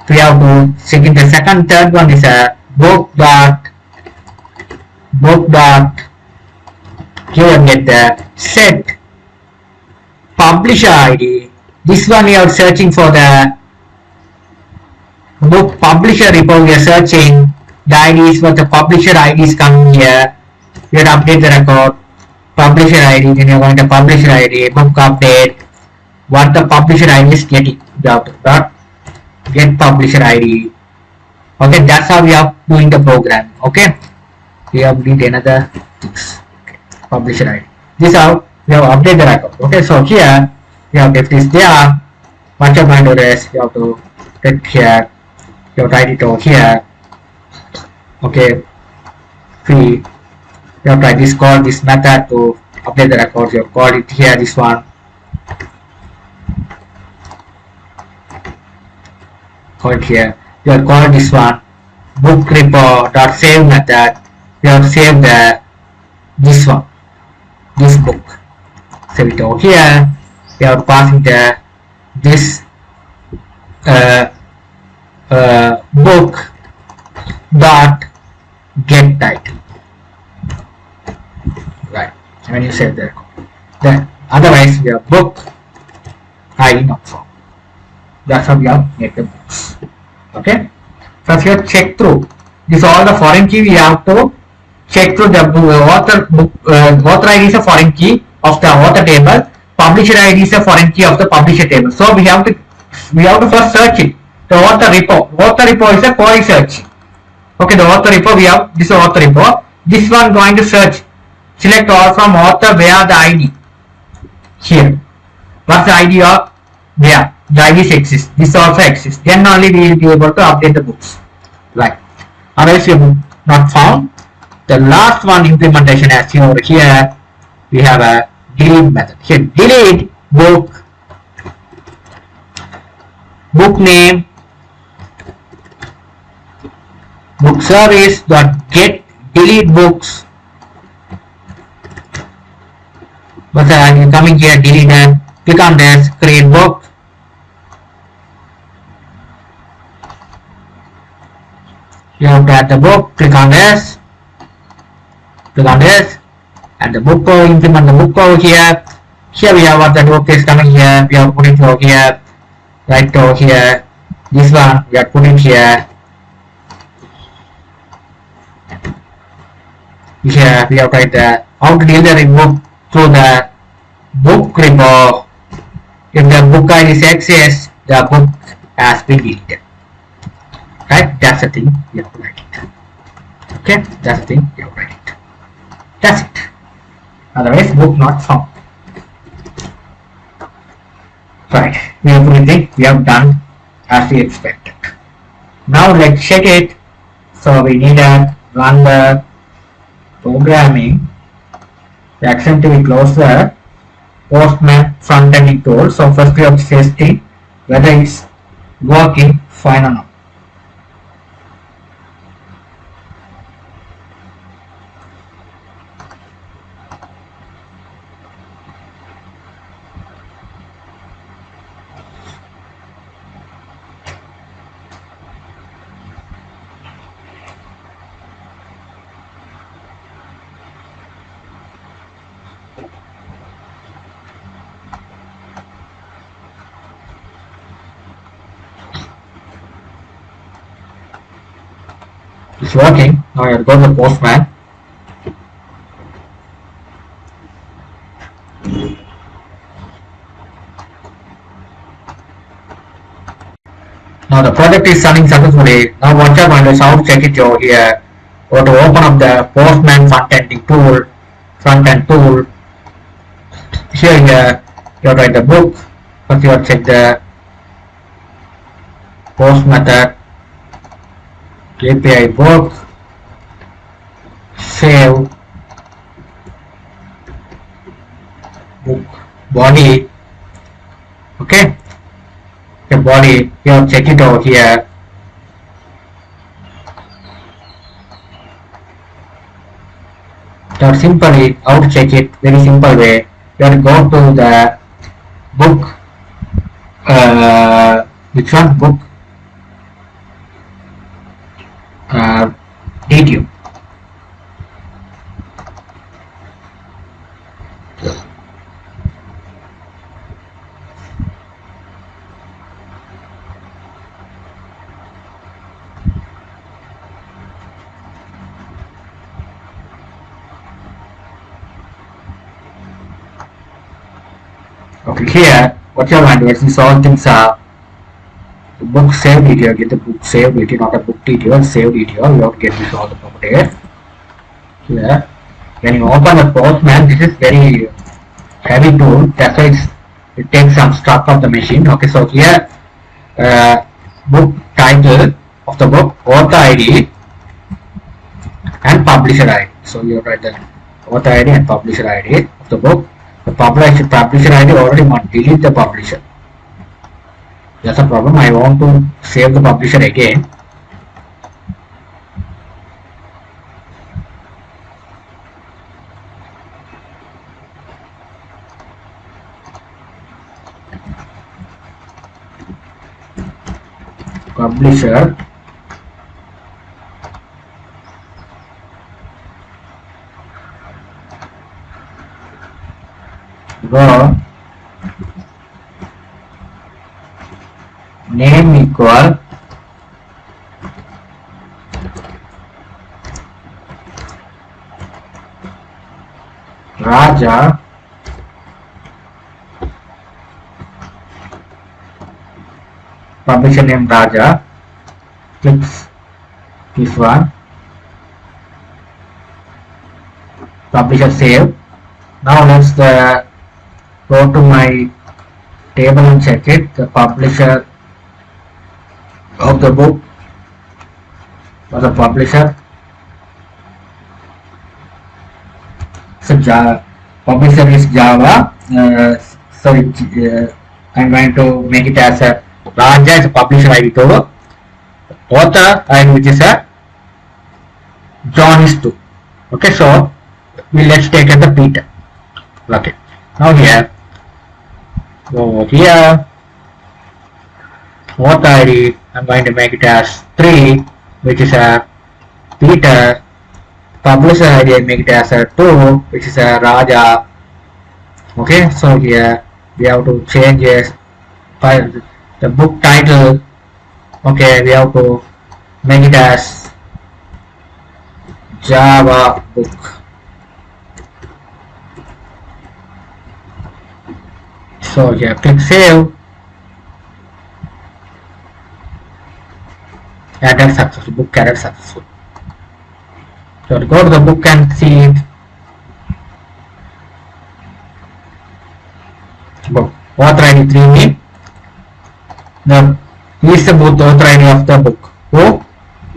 we have to check in the third one is a book dot here get the set publisher ID. This one we are searching for the book publisher repo. We are searching the IDs for the publisher IDs coming here. We have to update the record publisher ID. Then you are going to publisher ID book update. What the publisher ID is getting. You have to dot get publisher ID. Okay, that's how we are doing the program. Okay, we have need another things. Publisher ID. This how we have update the record. Okay, so here you have if this there, what you're going to do is you have to click here, you have to write it over here. Okay, you have to write this call this method to update the records. You have called it here this one. Call it here. You have called this one book repo dot save method, we have saved this one, this book. Save it over here. We are passing this book dot get title, right? When you save there, then otherwise we have book ID not found. That's how we have made the books. Okay. So if you check through this, all the foreign key we have to check through the author book. Author ID is a foreign key of the author table. Publisher ID is a foreign key of the publisher table. So we have to first search it. The author repo. Author repo is a query search. Okay, the author repo we have this author repo. This one going to search. Select all from author where the ID. Here. What's the ID of where? The IDs exist. This also exists. Then only we will be able to update the books. Right. Otherwise we have not found. The last one implementation, as seen over here, we have a delete method. Here delete book name book service dot get delete books. But you coming here, delete and click on this, create book. You have to add the book, click on this, and the book implement the book over here. Here we have what the book is coming here, we have to put it over here, right over here. This one we have to put it here. Here we have to write the how to deal the book through the book repo. If the book ID exists, the book has been deleted. Right? That's the thing you have to write it. Okay? That's the thing you have to write it. That's it. Otherwise, book not found. Right. We have everything we have done as we expected. Now let's check it. So we need to run the programming. The action we close the Postman front-ending tool. So first we have to test it whether it's working fine or not. It's working. Now you have to go to the Postman. Now the project is running successfully. Now what you are going to do is how to check it over here. Or to open up the Postman front-end tool. Here you have to write the book. First you have to check the post method. API book, save book body. Okay, the body you have to check it over here. Now simply how to check it, very simple way. You have to go to the book, which one book? DTO. Okay, here what you are going to do is these all things are book save detail, get the book save detail, not a book detail, save detail. You have to get this all the properties. Here, when you open the Postman, this is very heavy tool. That's why it takes some stock of the machine. Okay, so here, book title of the book, author ID, and publisher ID. So you write the author ID and publisher ID of the book. The publisher ID already want delete the publisher. That's a problem. I want to save the publisher again. publisher, row name equal Raja, publisher name Raja, click this one, publisher save. Now let's go to my table and check it. The publisher of the book was the publisher. So publisher is Java. I'm going to make it as a Raja as a publisher ID to author and which is a John is 2. Okay, so let's take as the Peter. Okay, now here, over here, author ID, I'm going to make it as 3, which is a Peter. Publisher ID, I make it as a 2, which is a Raja. Okay, so here we have to change the book title. Okay, we have to make it as Java book. So here click save, added successful, book added successful. So go to the book and see it. Book author ID 3 name. The is the both author ID of the book. So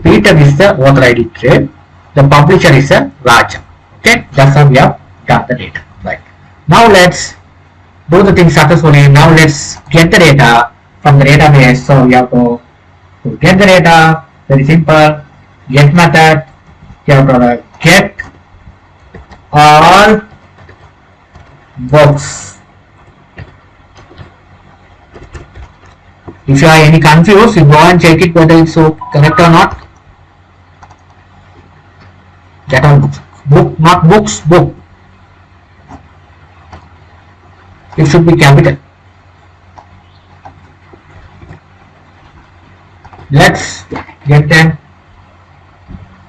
Peter is the author ID 3. The publisher is a Raja. Okay, that's how we have got the data. Right. Now let's do the thing successfully. Now let's get the data from the database. So we have to get the data. Very simple. Get method. You have to get all books. If you are any confused, you go and check it whether it's so correct or not. Get all books. Book, not books, book. It should be capital. Let's get them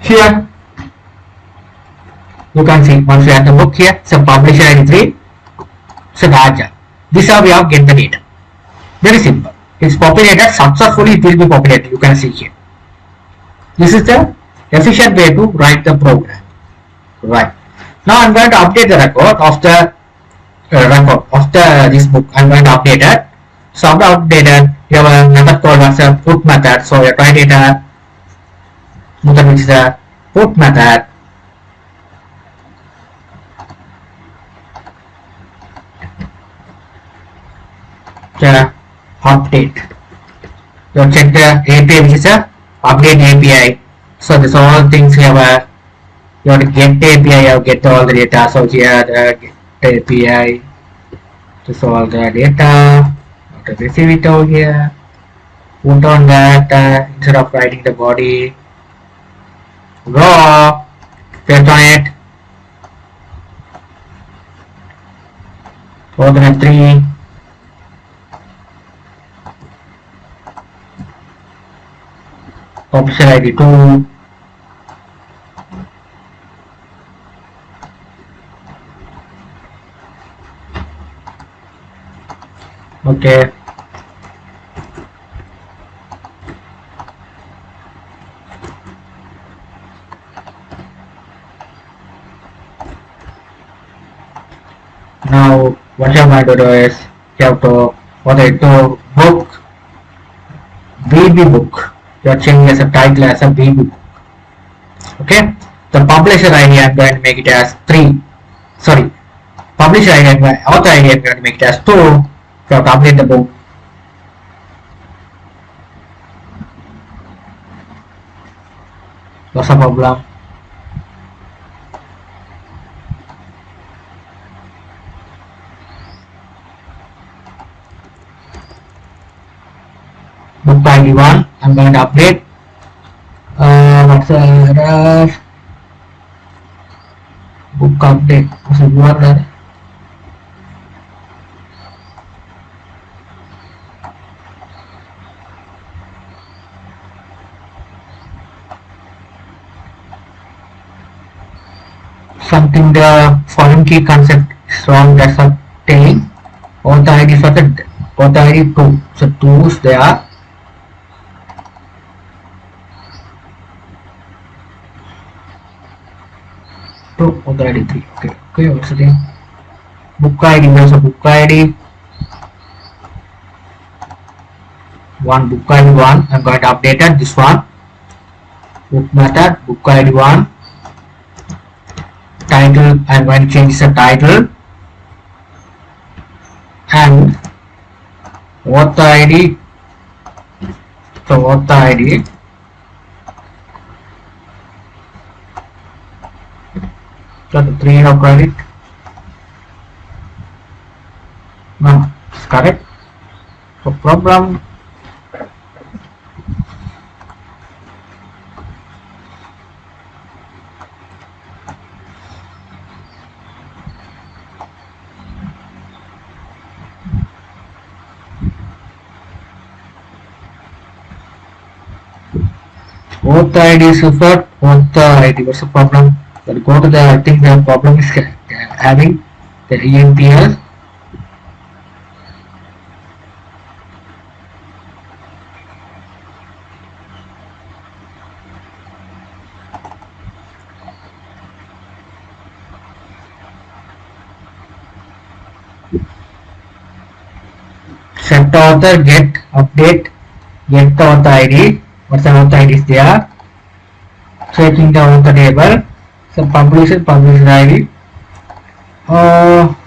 here. You can see once we have the book here, so publisher ID 3, so Raja. This is how we have get the data. Very simple. It's populated successfully, it will be populated. You can see here. This is the efficient way to write the program. Right. Now I'm going to update the record of the this book. I'm going to update it. So after updated, you have a method called as a put method. So you try data method which is the put method. The update. You check the API which is a update API. So this all things you have a you have to get API, you have to get all the data. So here the get API to all the data. You have to receive it over here. Put on that instead of writing the body. Raw. Set on it. Coordinate 3. Publisher ID 2. Okay. Now what you are going to do is you have to book BB book. You are changing as a title as a BB book. Okay. The publisher ID I am going to make it as 3. Sorry. Publisher ID author ID I am going to make it as 2. You have to update the book. What's the problem? Book ID 1 I'm going to update. What's the error? Book update. What's the URL? Something the foreign key concept is wrong. That's what telling. Author ID for the author ID 2. So 2's there. To author ID 3. Okay, what's the thing? Book ID, there's a book ID 1, book ID 1. I'm going to update it, this one. Book method, book ID 1. Title, I'm going to change the title. And author ID, so author ID. So the 3 of credit. No, it's correct. So problem. Author ID is referred, author ID, what's the problem? We'll go to the, I think the problem is having the ENPL. Set author, get, update, get the author ID. What's the author ID is there? Checking the author table. So publisher ID.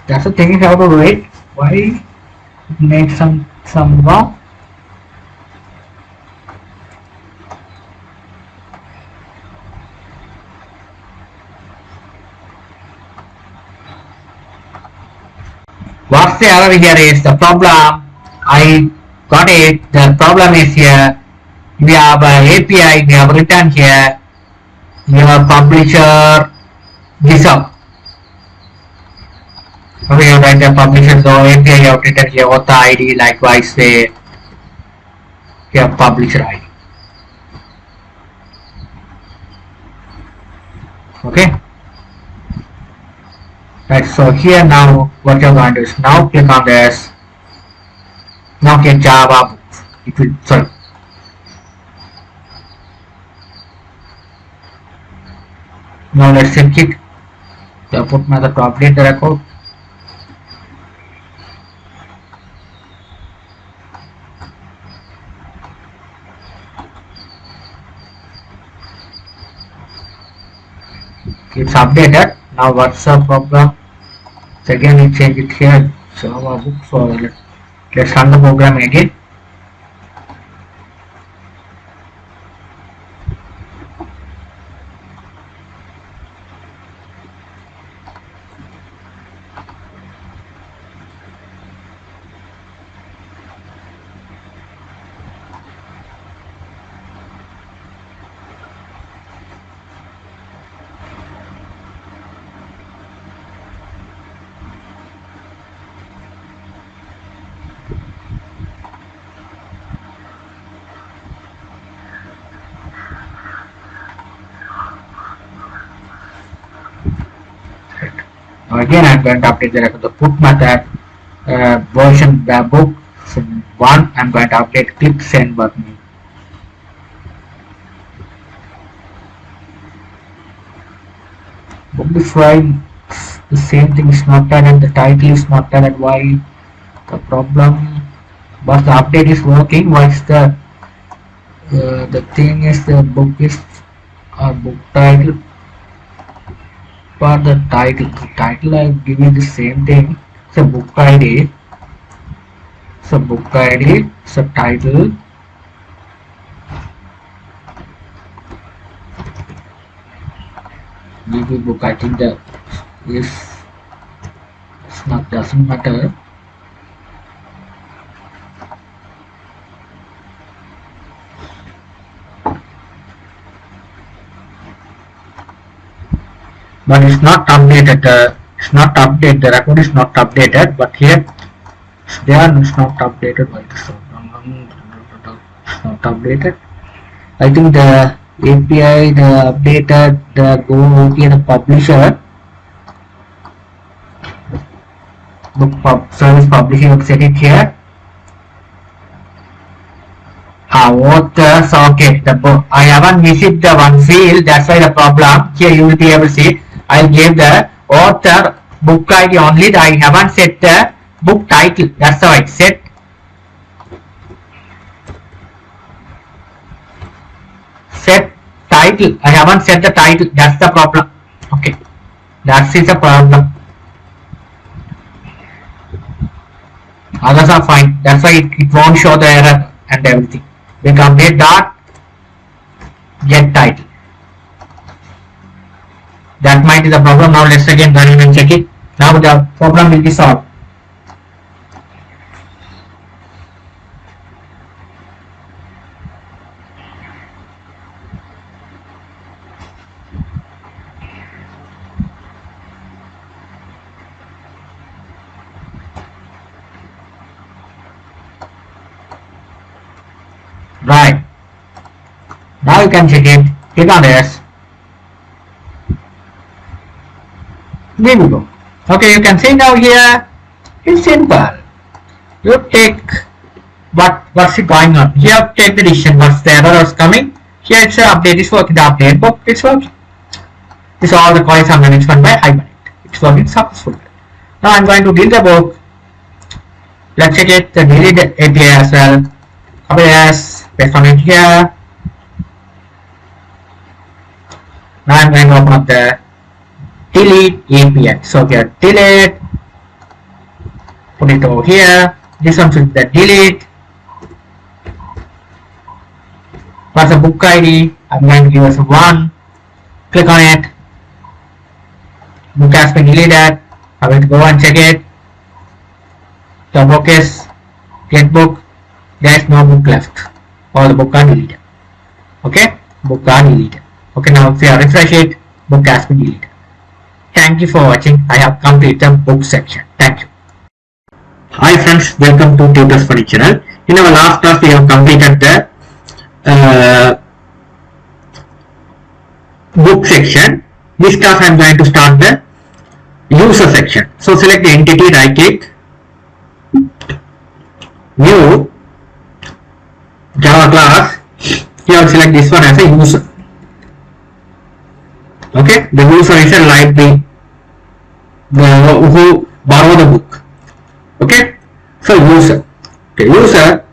That's the thing you have to do it. Why make some wrong? What's the error here is the problem. I got it. The problem is here. We have an API, we have written here. Your publisher GitHub. Okay, you write the publisher, so API you have written here author ID, likewise say your publisher ID. Okay. Right, so here now what you're going to do is now click on this. Now click Java. It will, sorry. Now let's check it. The output method to update the record. It's updated. Now what's the problem? So again we change it here. Java book. So let's run the program again. Now again I'm going to update the record. The put method version the book 1. I'm going to update click send button. Book define the same thing is not done and the title is not done. And why the problem? But the update is working. What's the thing is the book is book title. For the title I give you the same thing. So book ID. So book ID. So title. Give you book. I think that is it's not doesn't matter. but it's not updated. It's not updated. The record is not updated, but here it's not updated. Why it's not updated? I think the API, the updated, the Go API, the publisher, book service publishing. I'll set it here. Author socket. The book. I haven't visited the one field. That's why the problem. Here you will be able to see. I gave the author book ID only. I haven't set the book title. That's why set. Set title. I haven't set the title. That's the problem. Okay. That is the problem. Others are fine. That's why it won't show the error and everything. We can update dot get title. That might be the problem. Now let's again run and check it. Now the problem will be solved. Right. Now you can check it. Click on this. There we go. Okay, you can see now here. It's simple. You take what's going on. Here take the decision. What's the error is coming. Here it's update is working. The update book it's working. This all the coins are managed by Hibernate. It's working successfully. Now I'm going to delete the book. Let's check it. The delete API as well. Copy this. Paste on it here. Now I'm going to open up the delete API. So here delete, put it over here. This one should be the delete. What's the book ID? I'm going to give us 1. Click on it. Book has been deleted. I will go and check it. The book is get book. There is no book left. All the book are deleted. Okay, book are deleted. Okay, now if you refresh it, book has been deleted. Thank you for watching. I have completed the book section. Thank you. Hi friends, welcome to Tutors Funny channel. In our last class, we have completed the book section. This class I am going to start the user section. So select the entity, right click, new Java class. Here select this one as a user. Okay, the user is a library who borrow the book. Okay, so user. Okay, user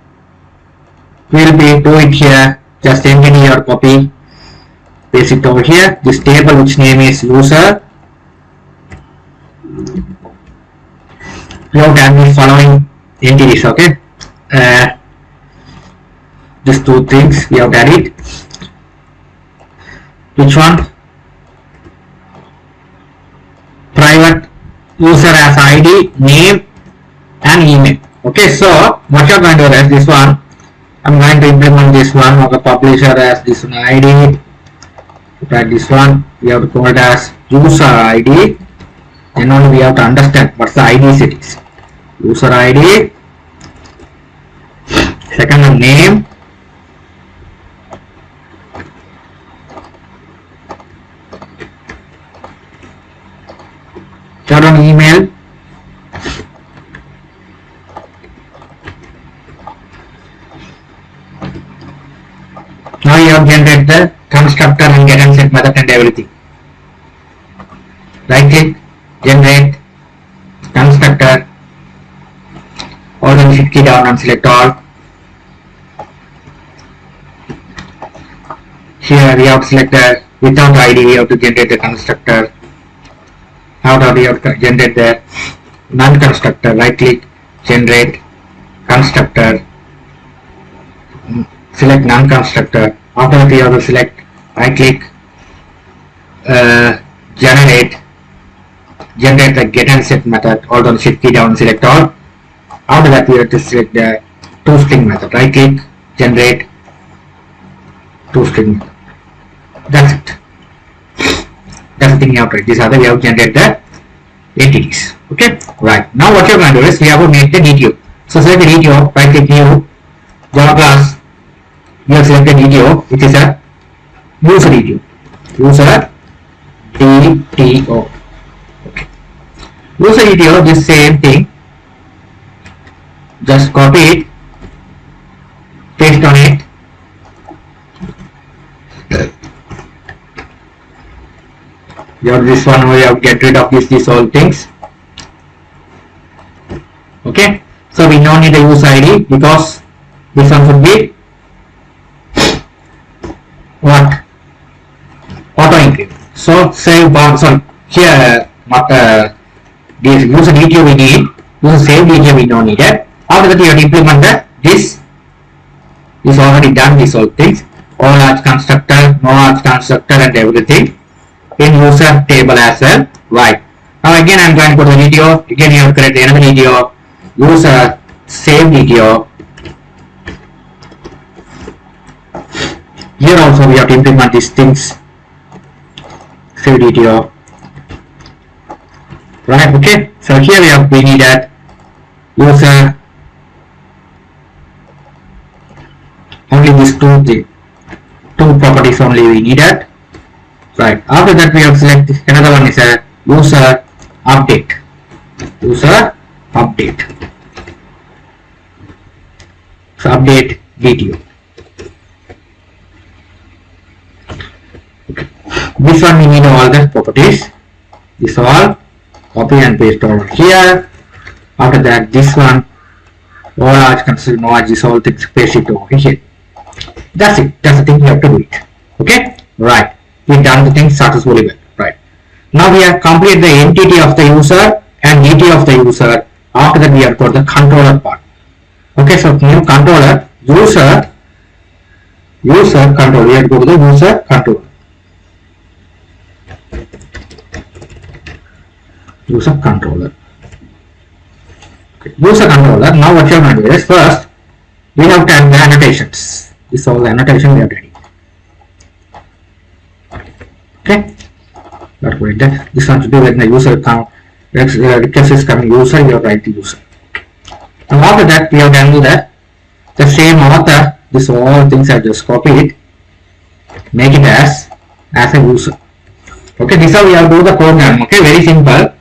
will be do it here. Just entity or copy, paste it over here. This table which name is user. You have to add the following entities. Okay, just 2 things we have to add it. Which one? Private user as ID, name and email. Okay, so what you are going to do is this one. I'm going to implement this one of the publisher as this one ID. Write this one. We have to call it as user ID. Then only we have to understand what's the ID it is. User ID. Second one name. Third one email. Now you have generated the constructor and get and set method and everything. Right click, generate constructor. Or then shift key down and select all. Here we have to select the without ID. We have to generate the constructor. Now we have to generate the non-constructor. Right click, generate constructor. Select non-constructor. After that we have to select, right click, generate the get and set method. Hold on shift key down, select all. After that we have to select the toString method. Right click, generate toString method. That's it. That's the thing you have to write. These are the we have generated the entities. Okay, right. Now what you're going to do is we have to make the DTO. So select the DTO, right click new Java class. You have selected DTO, which is a user DTO. User DTO. Okay. User DTO, this same thing. Just copy it, paste on it. You have this one, we have to get rid of these all things. Okay, so we don't need the user ID because this one should be what? Auto encrypt. So save bar. Sorry, here this user DTO we need. User save DTO we don't need it. After that, you have to implement that. This is already done. These all things. All large constructor, no large constructor, and everything in user table as well. Right. Now again, I'm going to go to the DTO. Again, you have to create another DTO. User save DTO. Here also we have to implement these things. Save DTO. Right. Okay. So here we need that user. Only these two properties only we needed. Right. After that we have to select another one is a user update. User update. So update DTO. Okay. This one we need all the properties. This all copy and paste over here. After that this one all large consider no large, this all things paste it over here. That's it. That's the thing you have to do it. Okay? Right. We've done the thing successfully well. Right. Now we have completed the entity of the user and DTO of the user. After that we have got the controller part. Okay, so new controller, user controller. We have to go to the user controller. User controller. Okay. User controller. Now what you're going to do is first we have to add the annotations. This is all the annotation we have ready. Okay. That's great. This one to do with the user account. Request is coming user, you have to write the user. And after that we have to handle that. The same author, this all things I just copied, make it as a user. Okay, this is how we have to do the program. Okay, very simple.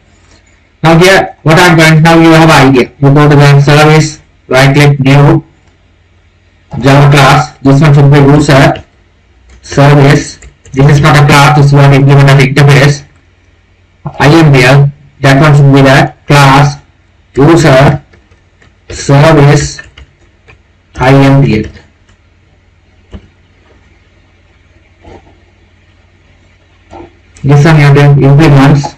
Now here, what I'm going now you have an idea. You go to the service, right click new Java class. This one should be user service. This is not a class, this is what implement of interface. IMBL, that one should be the class user service IMBL. This one you have to implement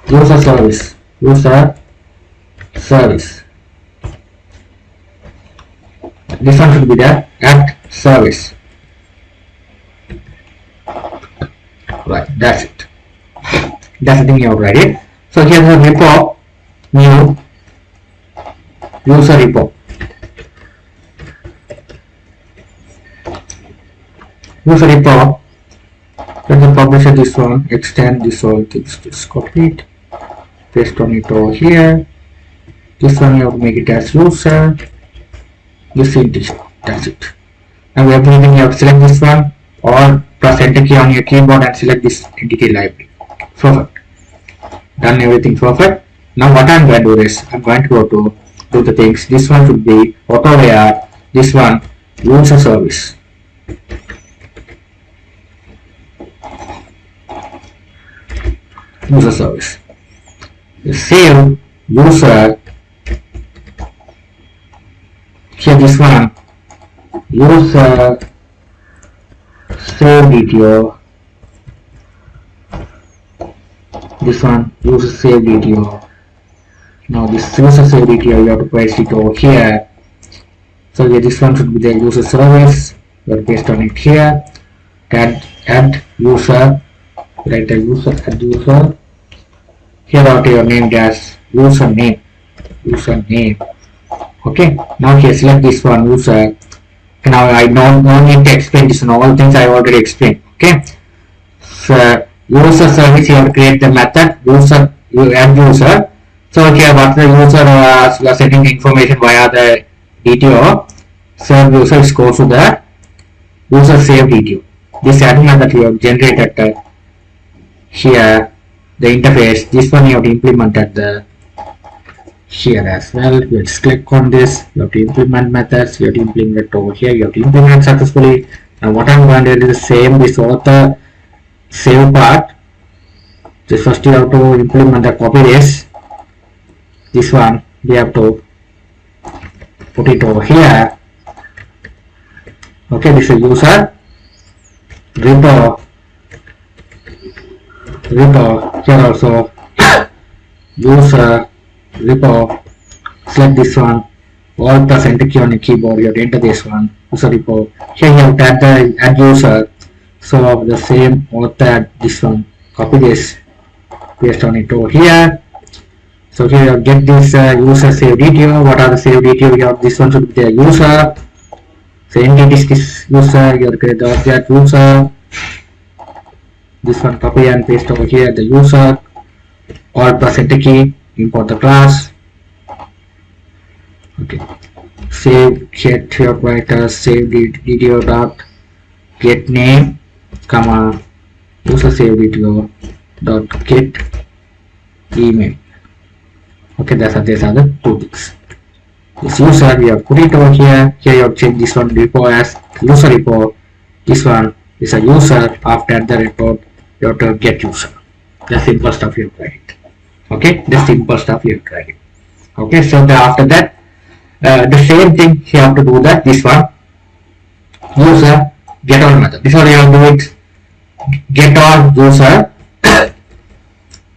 user service. This one should be the at service. Right, that's it. That's the thing you have to write it. So here's the repo, new user repo. User repo. Let the publisher this one, extend this all things, just copy it, paste on it over here. This one you have to make it as user. This integer, that's it. And everything you have to select this one or press enter key on your keyboard and select this entity library. Perfect. Done everything perfect. Now what I'm going to do is I'm going to go to do the things. This one should be auto where, this one user service. User service. Save user. Here this one user save DTO. This one user save DTO. Now this user save DTO you have to paste it over here. So yeah, this one should be the user service. You have to paste on it here. Add user. Write the user, add user. Here out your name as username. Okay. Now here select this one user. Now I don't need to explain this one. All things I already explained. Okay. So user service, you have to create the method user end user. So here what the user was sending information via the DTO, serve user is goes to the user save DTO. This admin method you have generated here, the interface, this one you have to implement at the here as well. You just click on this, you have to implement methods, you have to implement it over here, you have to implement successfully. And what I'm going to do is the same this author save part. Just first you have to implement the copy this one we have to put it over here. Okay, this is user repo here also user repo. Select this one, all plus enter key on your keyboard, you have to enter this one, user repo. Here you have to add the add user, so the same author this one, copy this, paste on it over here. So here you have get this user save DTO. What are the save DTO? You have this one should be the user. So entity is user, you have to create the object user. This one copy and paste over here the user, all plus enter key, import the class. Okay, save get your writer save DTO dot get name comma user save DTO dot get email. Okay, these are the two things. This user we have put it over here. Here you have changed this one repo as user repo. This one is a user. After the report you have to get user. The simple stuff you have tried. Okay, the simple stuff you have tried. Okay, so after that the same thing you have to do that. This one user get all method. This one you have to do it get all user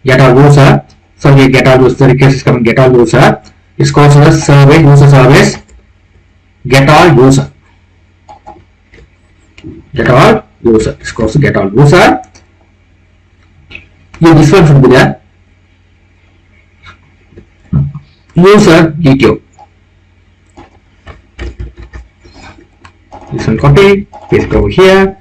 get all user. So here get all user request is coming get all user. It's called the service user service get all user. Get all user. It's called get all user. Here this one should be the user DTO. This one copy, paste over here.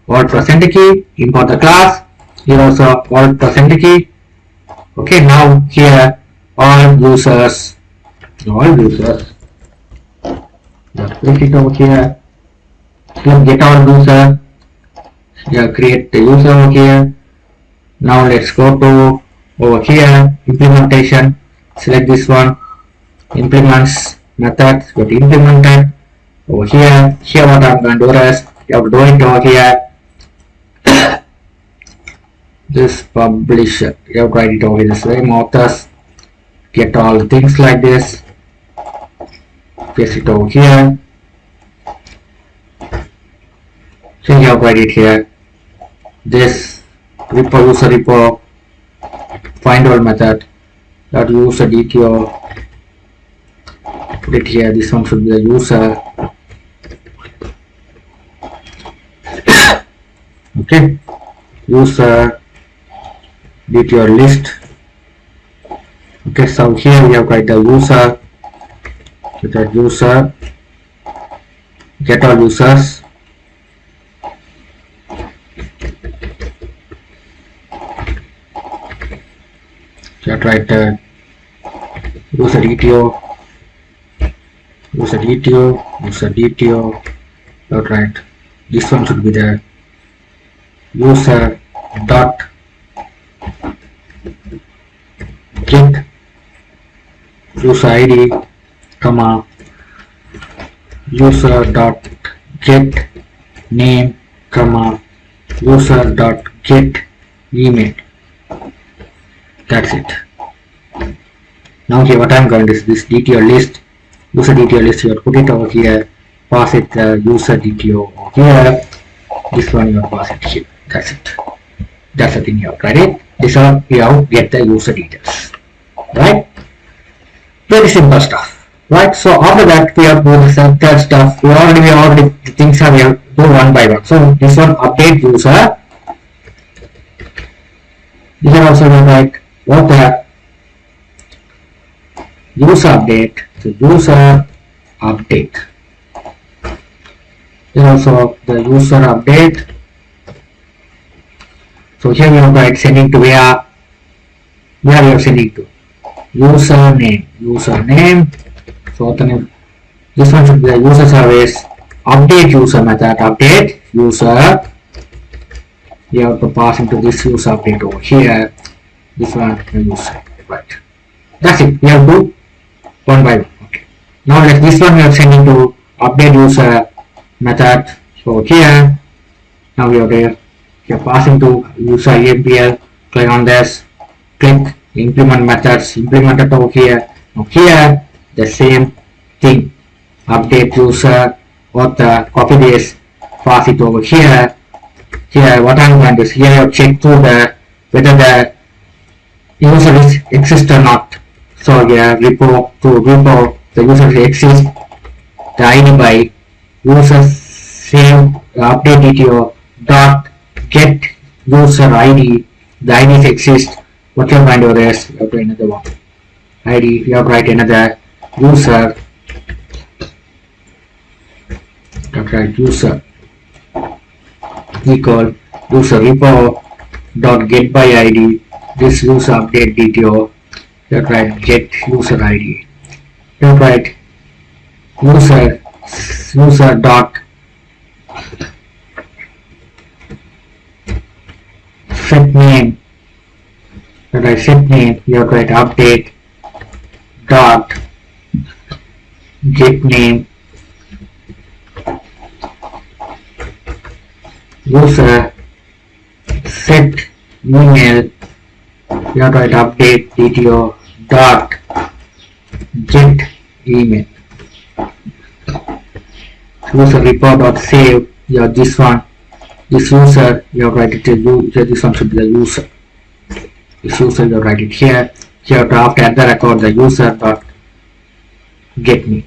Alt plus enter key, import the class. Here also alt plus enter key. Okay, now here all users. Just click it over here. Click get all user. Here create the user over here. Now let's go to over here implementation. Select this one. Implements methods. Go to implemented over here. Here what I'm going to do is you have to do it over here. This publisher, you have to write it over here the same authors, get all things like this, paste it over here. So you have to write it here. This repo user repo find all method that user DTO, put it here. This one should be the user. Okay, user DTO list. Okay, so here we have got the user, the user get all users. Just write the user DTO, user DTO, user DTO. Just write this one should be the user dot get user ID comma user dot get name comma user dot get email. That's it. Now here what I'm going to do is this DTO list, user DTO list, you put it over here, pass it user DTO over here, this one you pass it here. That's it. That's the thing you have, right? This one you have get the user details, right? Very simple stuff, right? So after that we have to do the third stuff. We already the things are we have to do one by one. So this one update user. You can also write what the user update. So user update. Then also the user update. So here we have got sending to where we are sending to username. So this one should be the user service update user method, update user. You have to pass into this user update over here. This one user, right? That's it. We have to one by one. Okay. Now like this one we are sending to update user method. So here now we are there. We are passing to user APL. Click on this. Click implement methods. Implement it over here. Now here the same thing. Update user author. Copy this. Pass it over here. Here what I'm going to do is here you check through the whether the user is exist or not. So here repo to repo the user exists, the ID by user save update detail dot get user ID. The IDs exist. What you're going to do is you have to another one ID. You have to write another user. You have to write user equal user repo dot get by ID. This user update detail. You have to write get user ID. You have to write user dot set name. You have to write set name. You have to write update dot get name. User set email. You have to write update dto dot get email. User report dot save. You have this one. This user you have to write it to user. This one should be the user. This user you have to write it here. Here to after the record the user dot get me.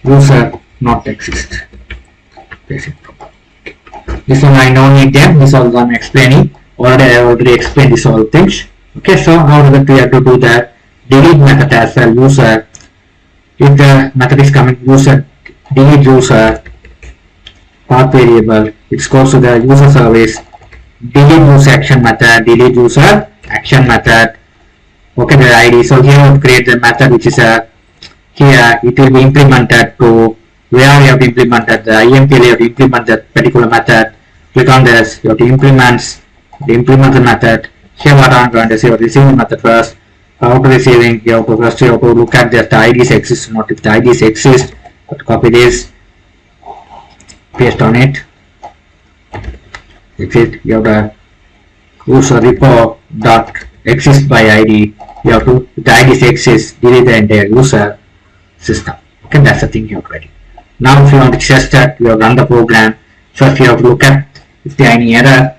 User not exist. Basic. This one I don't need them. This all I'm explaining. I already explained these all things. Okay, so now we have to do the delete method as well. User, if the method is coming user delete user path variable, it goes to the user service delete user action method, delete user action method. Okay, the ID. So here we have to create the method which is a here it will be implemented to where you have implemented the IMPL. You have to implement that particular method. Click on this. You have to implement the method. Here what I'm going to say, receiving method first. After receiving, you have to first you have to look at that the IDs exist or not. If the IDs exist, you have to copy this, paste on it. Exit. You have to user repo dot exist by ID. You have to if the IDs exist, delete the entire user system. Okay, that's the thing you have to write. Now if you want to test that, you have run the program. First you have to look at if there are any error.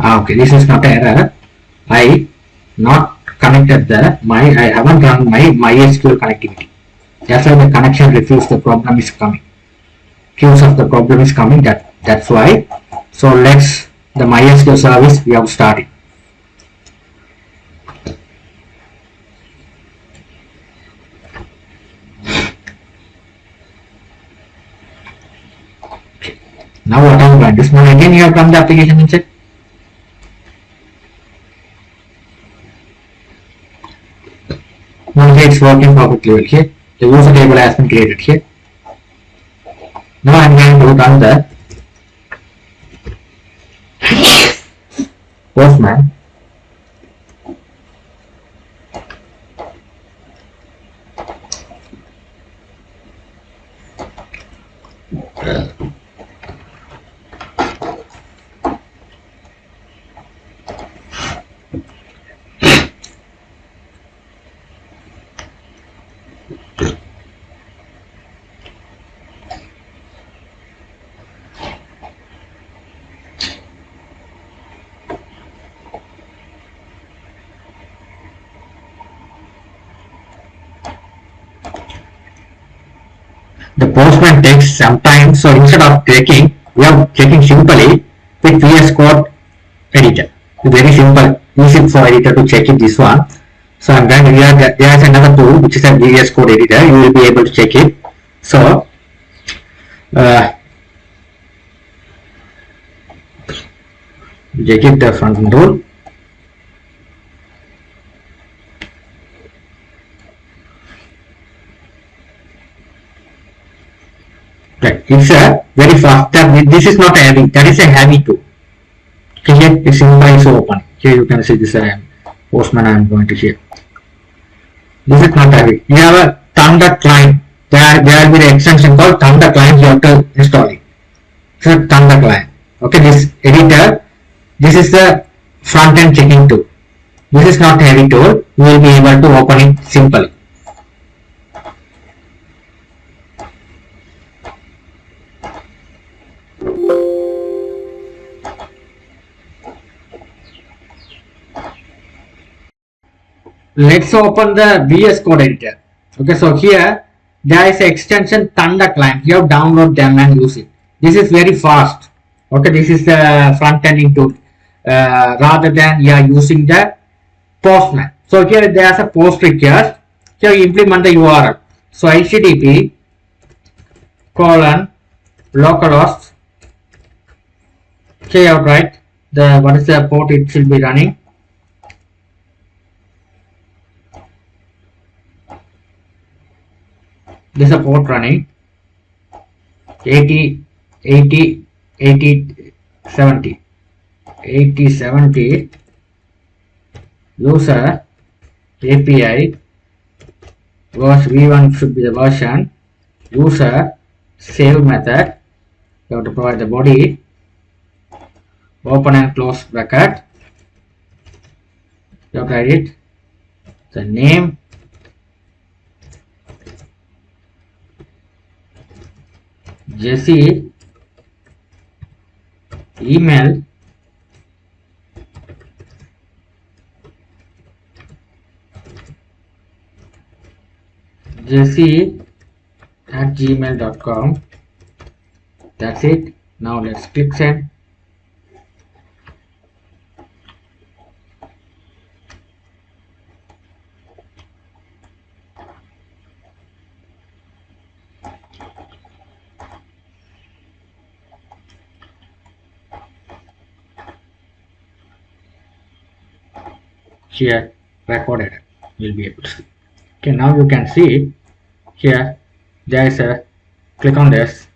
Okay, this is not an error. I not connected I haven't run my MySQL connectivity. That's why the connection refused. The problem is coming. Queues of the problem is coming. That's why. So let's the MySQL service we have started. Now what I'm going to do again you have run the application and check. Now it's working perfectly here. The user table has been created here. Now I'm going to run the Postman. The Postman takes some time, so instead of taking We are checking simply with VS Code editor. It's very simple, easy for editor to check it this one. So I'm going to here there's another tool which is a VS Code editor. You will be able to check it. So check it the front tool. Right. It's a very fast. This is not a heavy. That is a heavy tool. Okay, here it's simple so open. Here you can see this Postman I am going to share. This is not heavy. You have a Thunder client. There will be an extension called Thunder client. You have to install it. So Thunder client. Okay, this editor. This is the front end checking tool. This is not heavy tool. You will be able to open it simply. Let's open the VS Code editor. Okay, so here there is an extension Thunder client. You have download them and use it. This is very fast. Okay, this is the front ending tool rather than you are using the Postman. So here there is a post request. Here you implement the URL. So HTTP colon localhost. Okay, right. The what is the port it should be running? This is a port running 80 70 user API v1 should be the version, user save method. You have to provide the body, open and close bracket, you have to edit the name, Jesse, email, jesse@gmail.com. That's it. Now let's click send. Here recorded, you'll be able to see. Okay, now you can see here there is a click on this.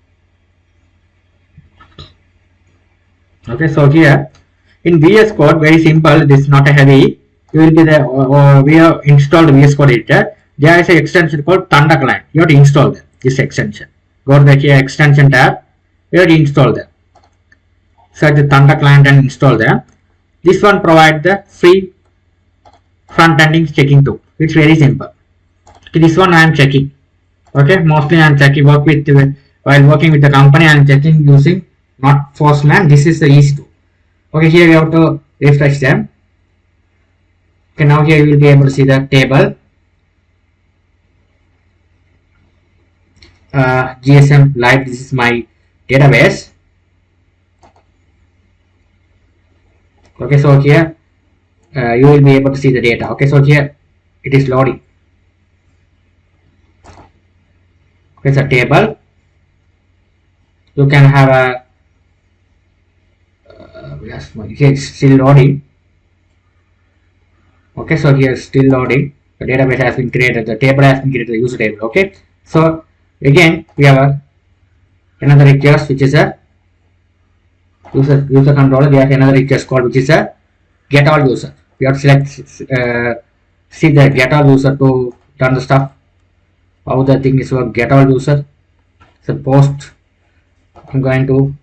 Okay, so here in VS Code, very simple, this is not a heavy. You will be there, we have installed VS Code editor. There is an extension called Thunder client. You have to install this extension. Go to the here extension tab. You have to install them. Search the Thunder client and install them. This one provides the free front ending checking tool. It's very simple. Okay, this one I am checking. Okay, mostly I am checking while working with the company. I am checking using not Postman. This is the easy tool. Okay, here you have to refresh them. Okay, now here you will be able to see the table, GSM live. This is my database. Okay, so here you will be able to see the data. Okay, so here it is loading. Okay, it's a table. You can have a yes, here it's still loading. Okay, so here it's still loading. The database has been created. The table has been created. The user table. Okay, so again we have another request which is a user controller. We have another request called which is a get all user. We have to select see the get all user to run the stuff. How the thing is work. Get all user. So post. I'm going to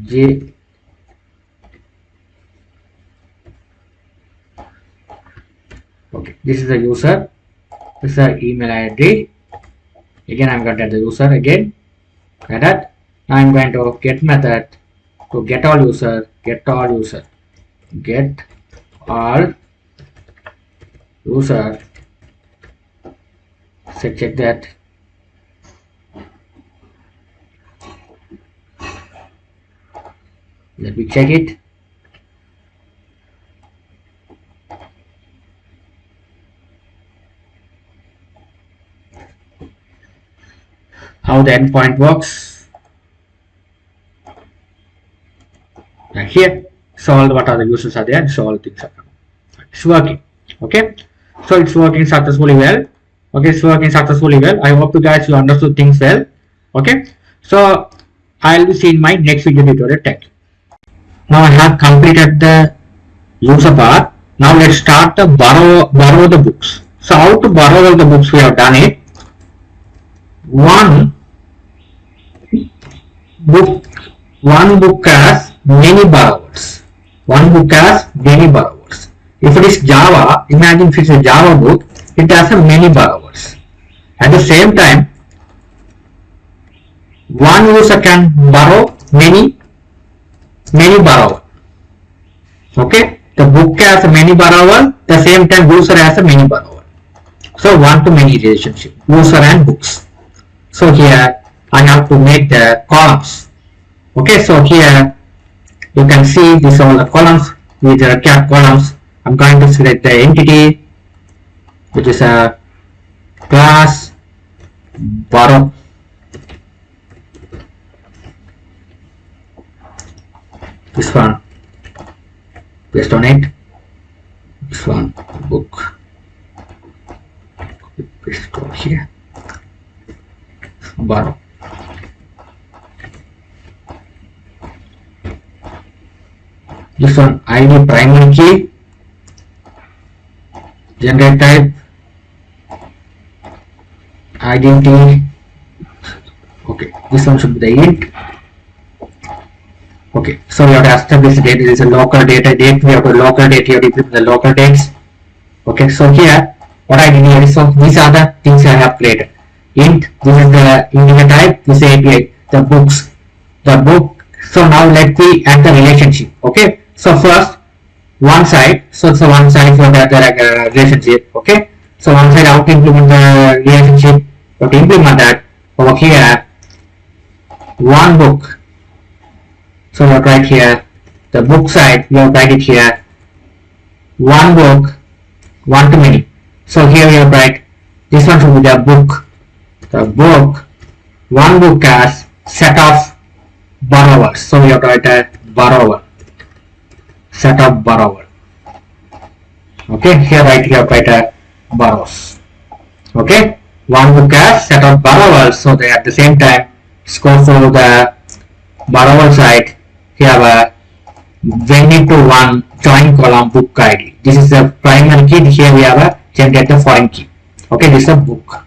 J. Okay, this is the user. This is the email ID. Again, I'm going to add the user again. Like that. Now I'm going to get method to get all user. Get all user. Get all user. So check that. Let me check it. How the endpoint works. Right here. So all what are the users are there. So all things are coming. It's working. Okay. So it's working successfully well. Okay, it's working successfully well. I hope you guys you understood things well. Okay. So I'll be seeing my next video tutorial. Thank you. Now I have completed the user part. Now let's start the borrow the books. So how to borrow the books we have done it. One book has many borrowers. One book has many borrowers. If it is Java, imagine if it's a Java book, it has a many borrowers. At the same time, one user can borrow many borrower. Okay, the book has a many borrower. At the same time, user has a many borrower. So one to many relationship, user and books. So here I have to make the columns. Okay, so here you can see these all the columns with the recap columns. I'm going to select the entity, which is a class borrow. This one, based on it. This one, book. Paste it over here. Borrow. This one, ID primary key. Generate type. Identity. Okay, this one should be the int. Okay, so we have to establish the date. This is a local data date. We have a local date here. We put the local dates. Okay, so here what I did here is, so these are the things I have created. Int, this is the integer type. This is API. The books, the book. So now let me add the relationship. Okay, so first one side. So it's one side for the relationship. Okay, so one side how to implement the relationship. So to implement that over here, one book. So you write here the book side, you write it here, one book, one to many. So here you write this one should be the book. The book, one book has set of borrowers. So you write a borrower, set of borrower. Okay, here write a borrows. Okay, one book has set of borrowers. So they at the same time go for the borrower side. Here have a when into one join column book ID. This is the primary key. Here we have a generate the foreign key. Okay, this is a book.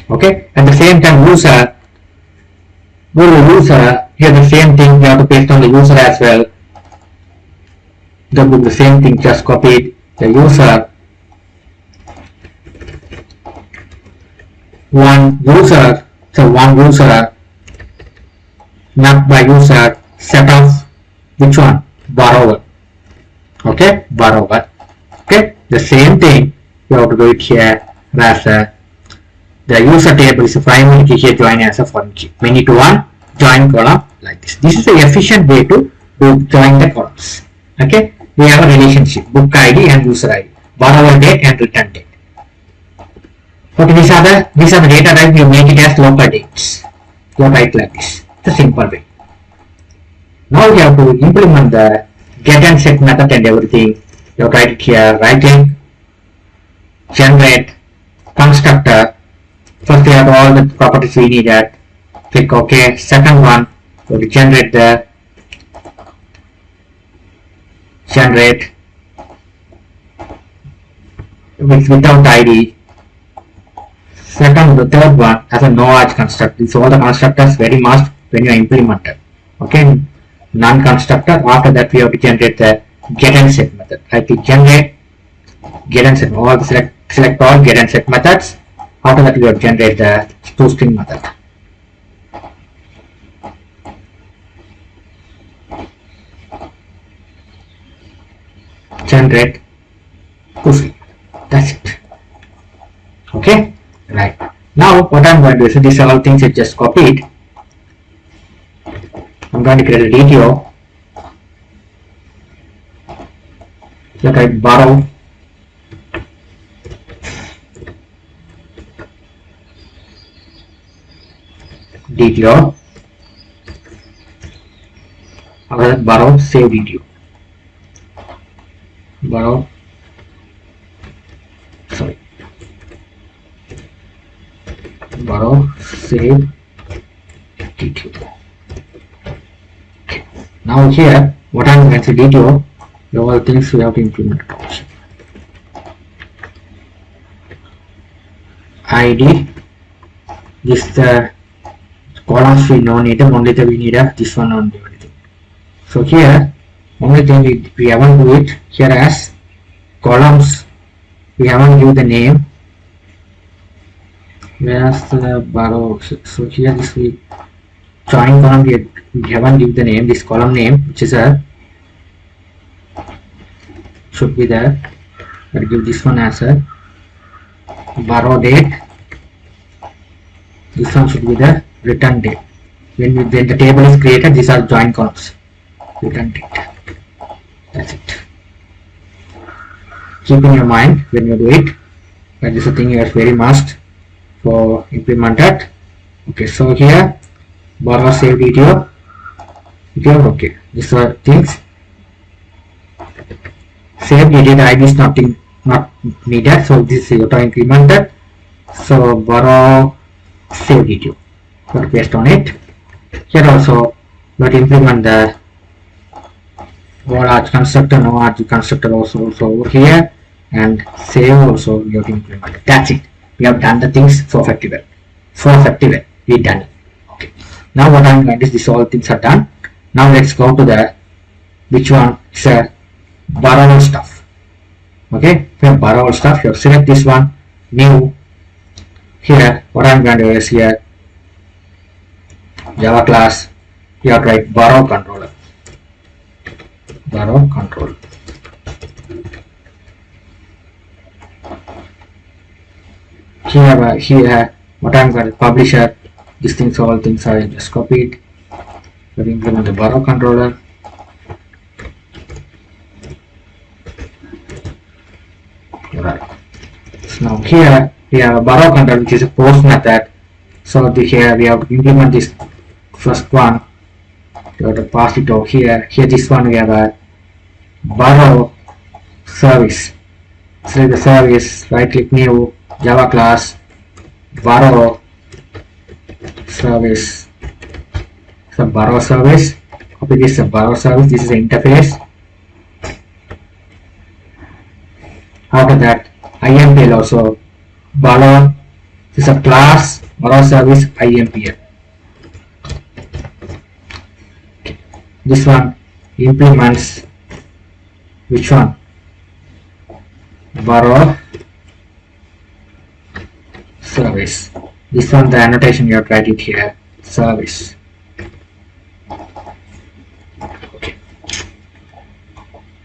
Okay, at the same time user, go to user. Here the same thing we have to paste on the user as well. The book, the same thing, just copied the user. One user, so one user mapped by user. Set of which one? Borrower. Okay, borrower. Okay, the same thing you have to do it here as the user table is a primary key here, join as a foreign key. Many to one, join column like this. This is the efficient way to join the columns. Okay, we have a relationship, book ID and user ID, borrower date and return date. Okay, these are the data type. You make it as local dates. You write like this. It's a simple way. Now you have to implement the get and set method and everything. You write it here, right click, generate constructor. First we have all the properties we needed. Click OK. Second one, we generate the generate without ID. Second, the third one as a no arch constructor. So all the constructors very must when you implement it. Okay. Non-constructor. After that we have to generate the get and set method. I click generate, get and set, all select all get and set methods. After that we have to generate the toString method. Generate toString. That's it. Okay, right. Now what I'm going to do is, these are all things I just copied. I'm going to create a DTO. Look at borrow DTO or borrow save DTO. Borrow, sorry, borrow save DTO. Okay. Now here, what I'm going to DTO, the all things we have to implement. ID, this columns we don't need them, only we need this one only. So here, only thing we haven't do it here as columns, we haven't give the name. Whereas the borrow, so here this we join column, we haven't give the name, this column name, which is a should be there. But give this one as a borrow date. This one should be the return date. When the table is created, these are join columns. Return date. That's it. Keep in your mind when you do it. But this is a thing you are very must for implemented. Okay, so here borrow save DTO. Okay, these are things. Save DTO ID is not needed, so this is auto implemented. So borrow save DTO. But based on it. Here also not implement the large constructor, no large constructor also over here, and save also we have to implement. That's it. We have done the things for effective well. For effective well, we done it. Okay. Now what I'm going to do is this all things are done. Now let's go to the which one is a borrow stuff. Okay, we have borrow stuff. You have select this one, new. Here, what I'm going to do is here Java class. You have to write borrow controller. Borrow controller. Here, what I'm going to publisher. These things, all things are just copied. So we implement the borrow controller. Right. So now here we have a borrow controller, which is a post method. So here we have to implement this first one. We have to pass it over here. Here this one we have a borrow service. Select the service, right click new, Java class, borrow service. So borrow service, copy this borrow service, this is the interface. After that, IMPL also, borrow, this is a class, borrow service, IMPL. Okay. This one implements which one? Borrow service. This one, the annotation you have to write it here, service. Okay.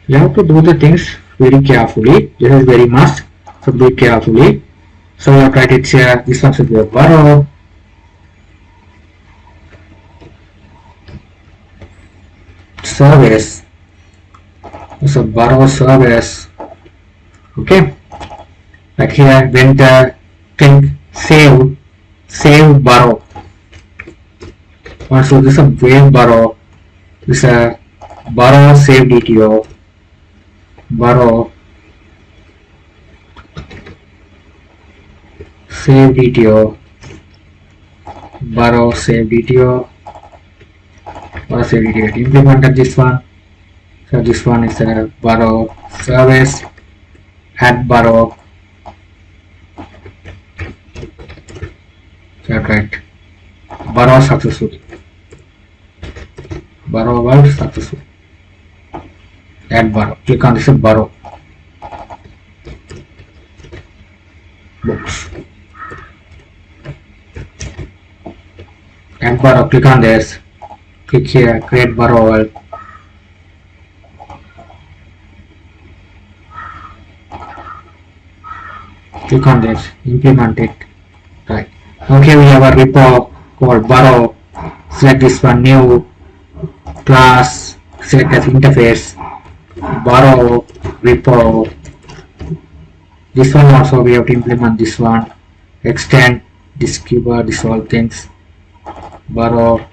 You have to do the things very carefully. This is very must, so do it carefully. So you have to write it here. This one should be a borrow service. So borrow service. Okay. Like here, when the thing save borrow. Also, this is a wave borrow. This is a borrow save DTO. Borrow save DTO. Borrow save DTO. Borrow save DTO. Implemented this one. So this one is a borrow service. Add borrow. So right. Borrow successfully. Borrow was successful. Add borrow. Click on this borrow. Books. Add borrow. Click on this. Click here. Create borrow. Click on this. Implement it. Right. Okay, we have a repo called borrow. Select this one, new class. Select as interface. Borrow repo. This one also we have to implement this one. Extend this keyword, this all things. Borrow.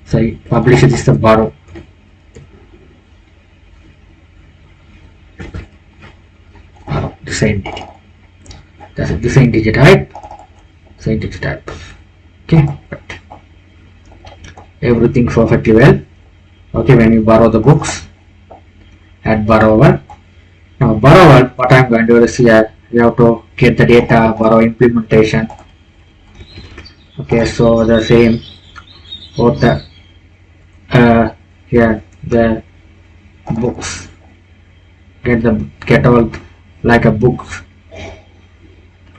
Sorry, publish this is the borrow. This entity. That's it. This entity type. This entity type. Okay. Right. Everything perfectly well. Okay. When you borrow the books, add borrower. Now borrower. What I'm going to do is here. We have to get the data borrow implementation. Okay. So the same. Both the here the books. Get all like a book.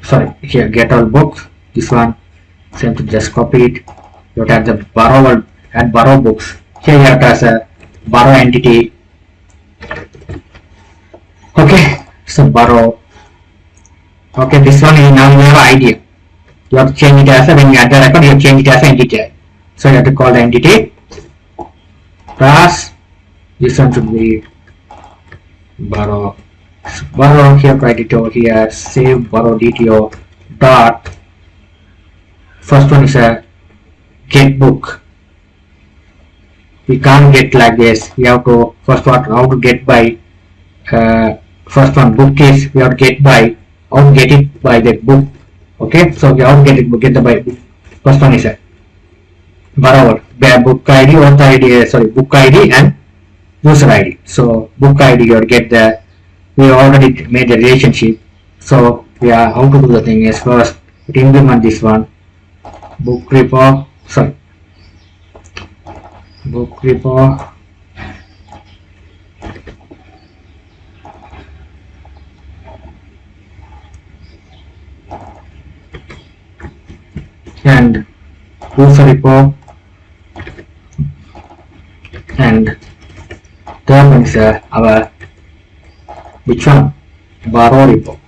Sorry, here get all books. This one, same to just copy it. You have to add the borrower and borrow books. Here you have to as a borrow entity. Okay, so borrow. Okay, this one is now you have an idea. You have to change it as a when you add the record, you change it as an entity. So you have to call the entity class. This one should be borrow. Borrow here, write it over here, save borrow DTO dot. First one is a get book. We can't get like this. We have to first one how to get by first one book is we have to get by how to get it by the book. Okay, so we have to get the by book. First one is a borrower book ID or the ID sorry book ID and user ID. So book ID you have to get the we already made the relationship. So yeah, how to do the thing is first implement this one book repo. Sorry, book repo and user repo and third one is our which one borrow repo.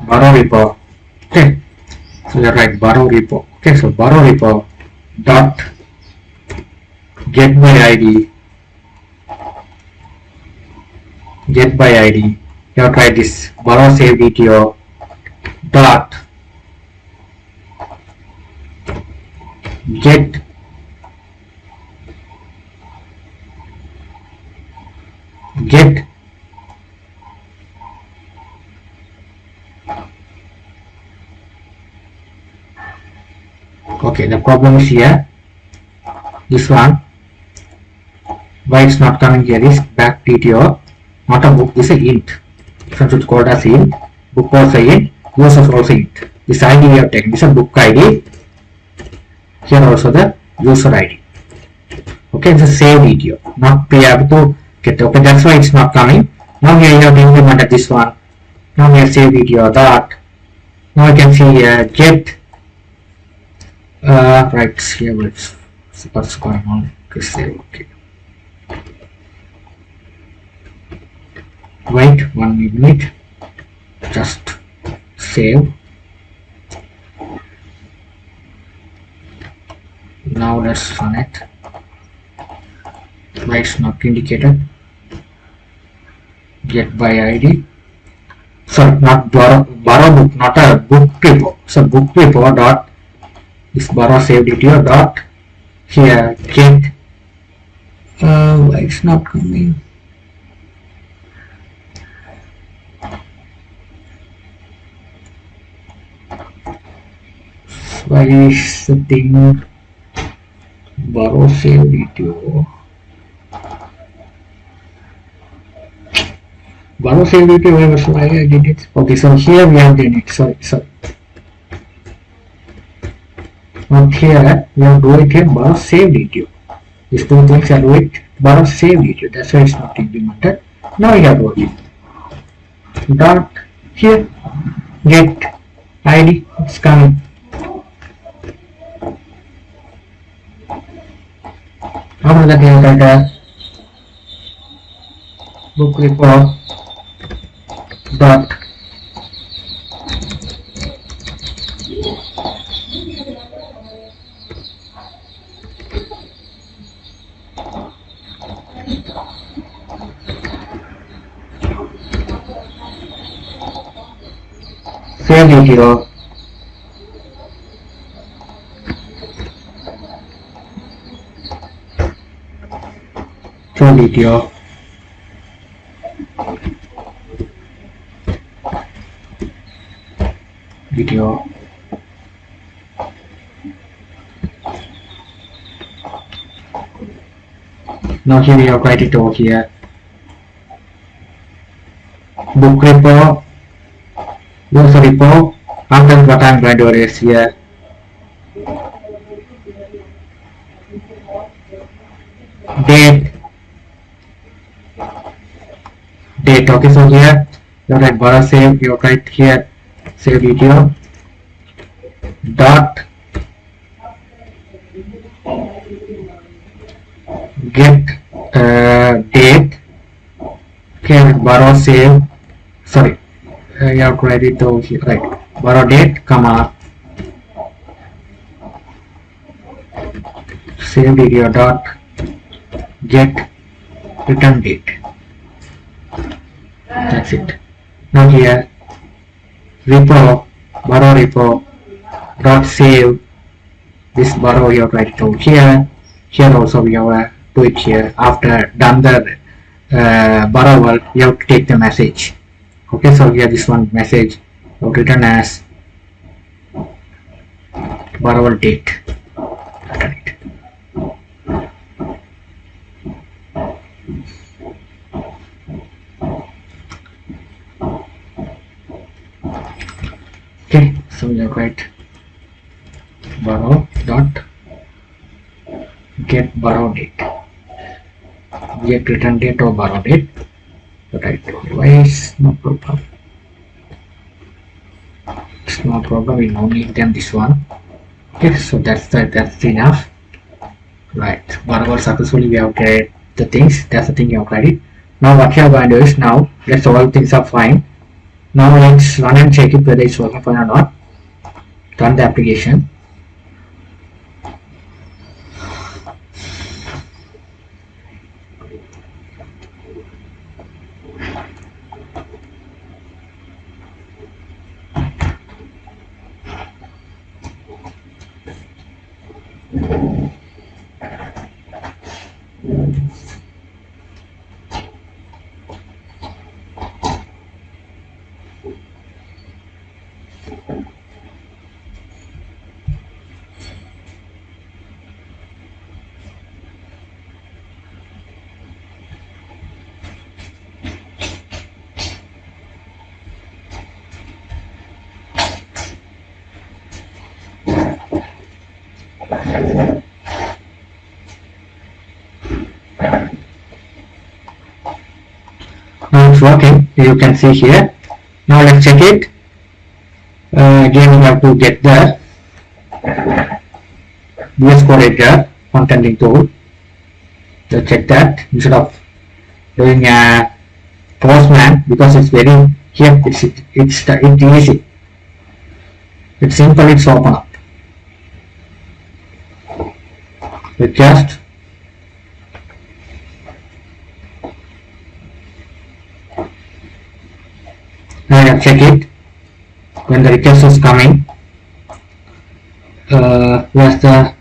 Borrow repo. Okay, so you write borrow repo. Okay, so borrow repo dot get by ID. Get by ID. You have to write this borrow save DTO dot get okay, the problem is here this one why it's not coming here is back DTO not a book, this is int. So it's called as int, book also int, users also int. This ID we have taken, this is a book ID. Here also the user ID. Okay, it's a save DTO. Not we have to get okay, that's why it's not coming. Now here you have to implement this one. Now we have save DTO dot. Now you can see here get right here what's going on. Okay, save okay. Wait 1 minute, just save. Now let's run it. Why it's not indicated? Get by ID. Sorry, not borrow book, not a book repo. So book repo dot this borrow save DTO dot here get. Why it's not coming? Why is the thing borrow save DTO? Borrow save DTO, why I did it? Okay, so here we have done it. Sorry. Not here, we have to do it here, borrow save DTO. These two things are do it, borrow save DTO. That's why it's not implemented. Now we have to do it. Dot here, get ID, it's coming. After that, you have got book report dot Save video. Show video. Video. Now here we have write it over here. Book repo, user repo. After what I'm going to erase here. Date. Okay, so here you write borrow save. You write here save video dot get date. Okay, borrow save. Sorry, you have to write it over here. Right, borrow date, comma save video dot get return date. That's it. Now here repo, borrow repo dot save. This borrow you have to write it over here. Here also we have do it here. After done the borrower, you have to take the message. Okay, so here this one message written as borrower date. Return it. Okay, so we have write borrow dot get borrow date, get return date or borrow date. Right, otherwise no problem. It's no problem. We no need them this one. Okay, so that's enough. Right, borrower successfully we have created the things. That's the thing you have created. Now what you are going to do is, now let's all things are fine. Now let's run and check it whether it's working fine or not. Run the application. Now it's working, you can see here. Now let's check it. Again we have to get the VS Code editor frontending tool. Let's check that instead of doing a postman, because it's very here it's easy. It's simple, it's open up. With just now check it when the request is coming. Where's the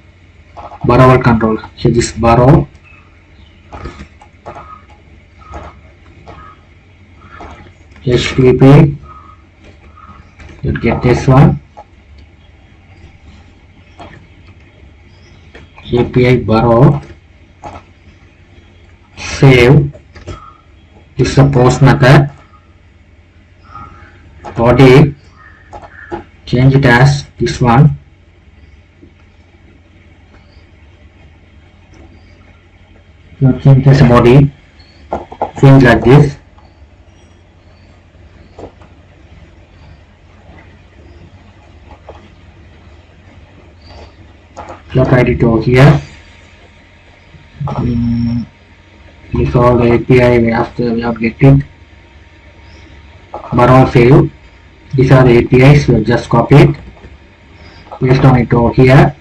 borrower control? Here this borrow HTTP. You'll get this one API borrow save. This is the post method. Body, change it as this one. You change this body, change like this. Let's write it over here. This all the API we have to get it. Borrow save. These are the APIs, we'll just copy it. Based on it over here.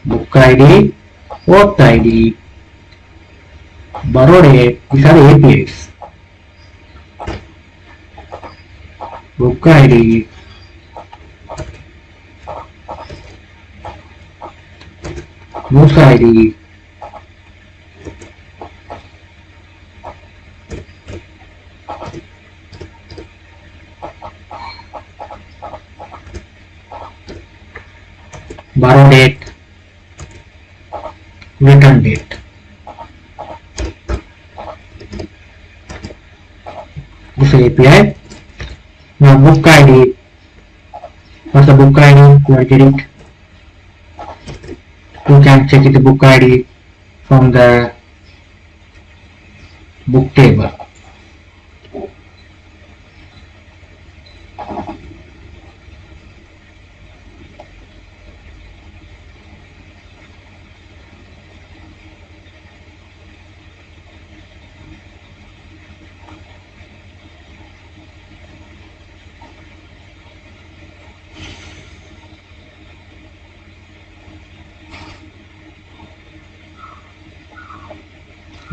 Book ID, auth ID, borrow date. These are APIs. Book ID, book ID, borrow date, return date. This is API. Now book ID. What's the book ID? You are getting. You can check the book ID from the book table.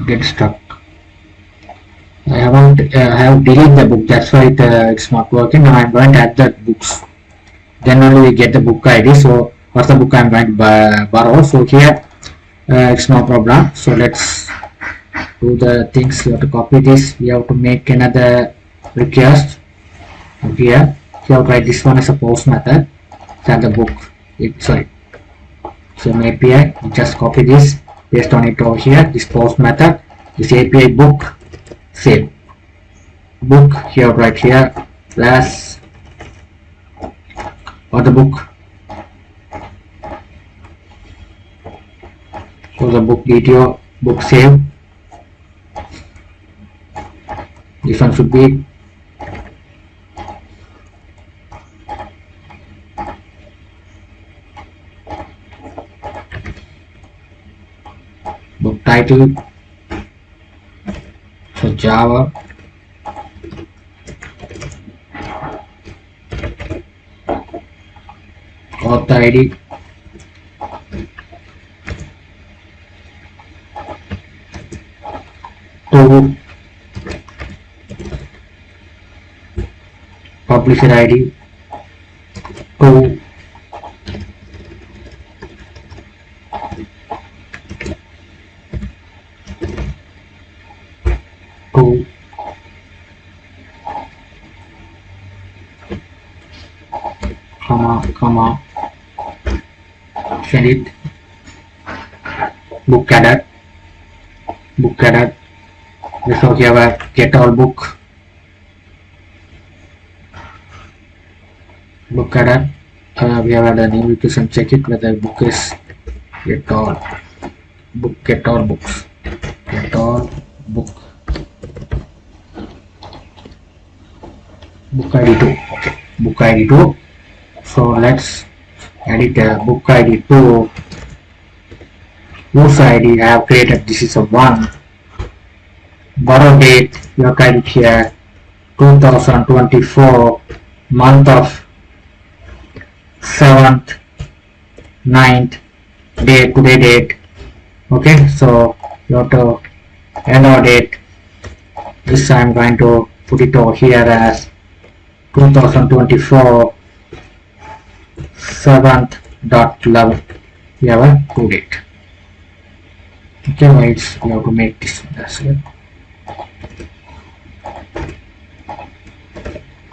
Get stuck. I have deleted the book, that's why it's not working. Now I'm going to add the books, then only we get the book ID. So what's the book I'm going to borrow? So here it's no problem. So let's do the things. You have to copy this, we have to make another request here. You have to write this one as a post method, and the book so API, just copy this, based on it over here, this post method, this API book, save book here, right here, plus or the book, so the book detail, book save, this one should be book title, so Java, auth ID, to publisher ID, to comma send it, book added, this okay, have a get all book added, we have added a name, you can check it whether book is get all books, get all book ID 2. Okay, book ID 2. So let's edit book ID 2. Use ID I have created, this is a 1. Borrow date, you have created here 2024, month of 7th, 9th, today date. Okay, so you have to end our date. This I'm going to put it over here as 2024 7th.11. We have a due date. Okay, right, we have to make this. That's it.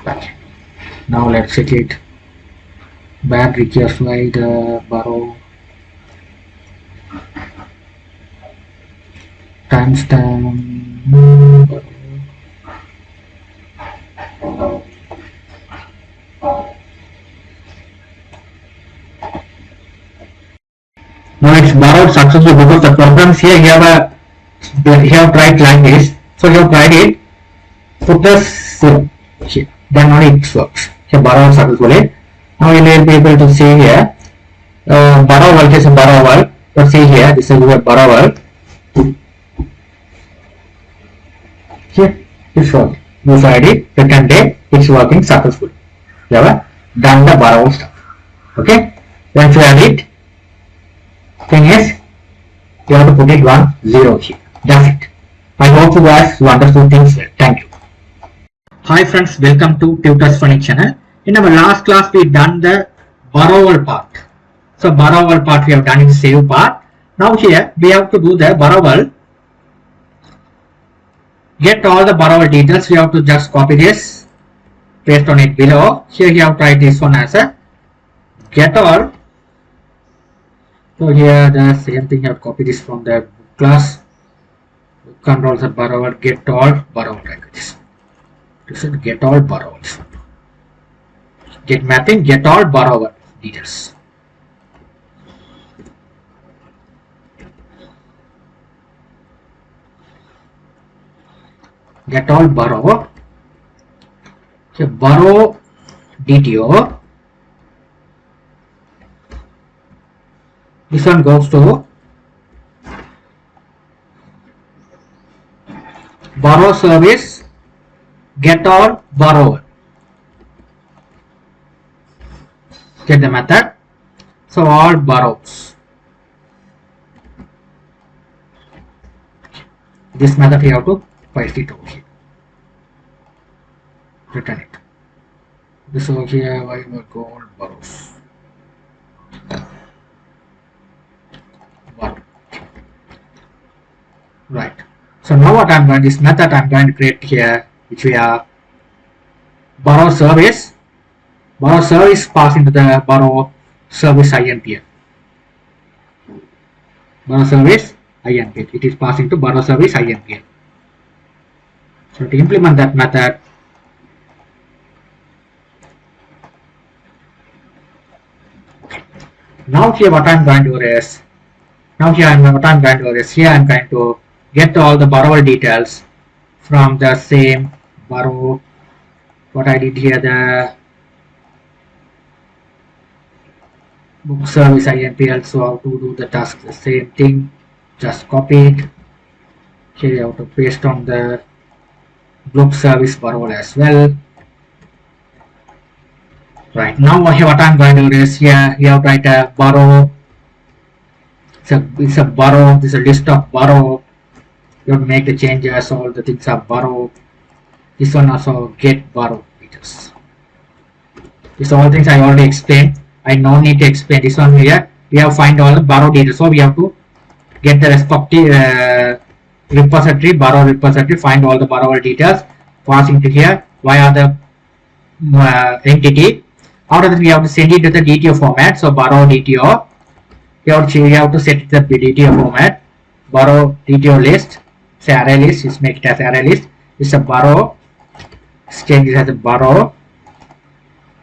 Okay. Now let's check it. Bad request by the borrow timestamp. Now it's borrowed successfully because the programs here you have tried like this. So you have tried it, put the 0 here, then only it works. Here borrowed successfully. Now you will be able to see here borrow is a borrower. But see here, this is your borrower. Here it's work. user ID, return date, it's working successfully. You have done the borrow stuff. Okay. Once you have it, thing is you have to put it 1 0 here. That's it. I hope you guys understood things well. Thank you. Hi friends, welcome to Tutors Funny channel. In our last class we done the borrower part. So borrower part we have done in save part. Now here we have to do the borrower. Get all the borrower details. We have to just copy this, paste on it below. Here you have to write this one as a get all. So here the same thing, you have to copy this from the class. Controls the borrower, get all borrower like this. This is get all borrowers. Get mapping, get all borrower details. Get all borrow. So borrow DTO. This one goes to borrow service, get all borrower. Get the method. So all borrows. This method you have to paste it over here. Return it. This over here I will go all borrows. Right. So now what I'm going, this method I'm going to create here, which we are borrow service. Borrow service pass into the borrow service INPL. Borrow service INPL. It is passing to borrow service INPL. So to implement that method, now here what I'm going to do is, here I'm going to get all the borrower details from the same borrow. What I did here, the book service INPL. So how to do the task, the same thing, just copy it. Here you have to paste on the book service borrower as well. Right, now what I'm going to do is, here you have to write a borrow. It's a borrow, this is a list of borrow. You have to make the changes, all the things are borrow. This one also get borrow details. These all things I already explained. I no need to explain this one here. We have to find all the borrow details. So we have to get the respective repository, borrow repository, find all the borrower details, pass into here via the entity. After that we have to send it to the DTO format. So borrow DTO. You have to set the DTO format. Borrow DTO list. Say array list. Just make it as array list. It's a borrow. Change it as a borrow.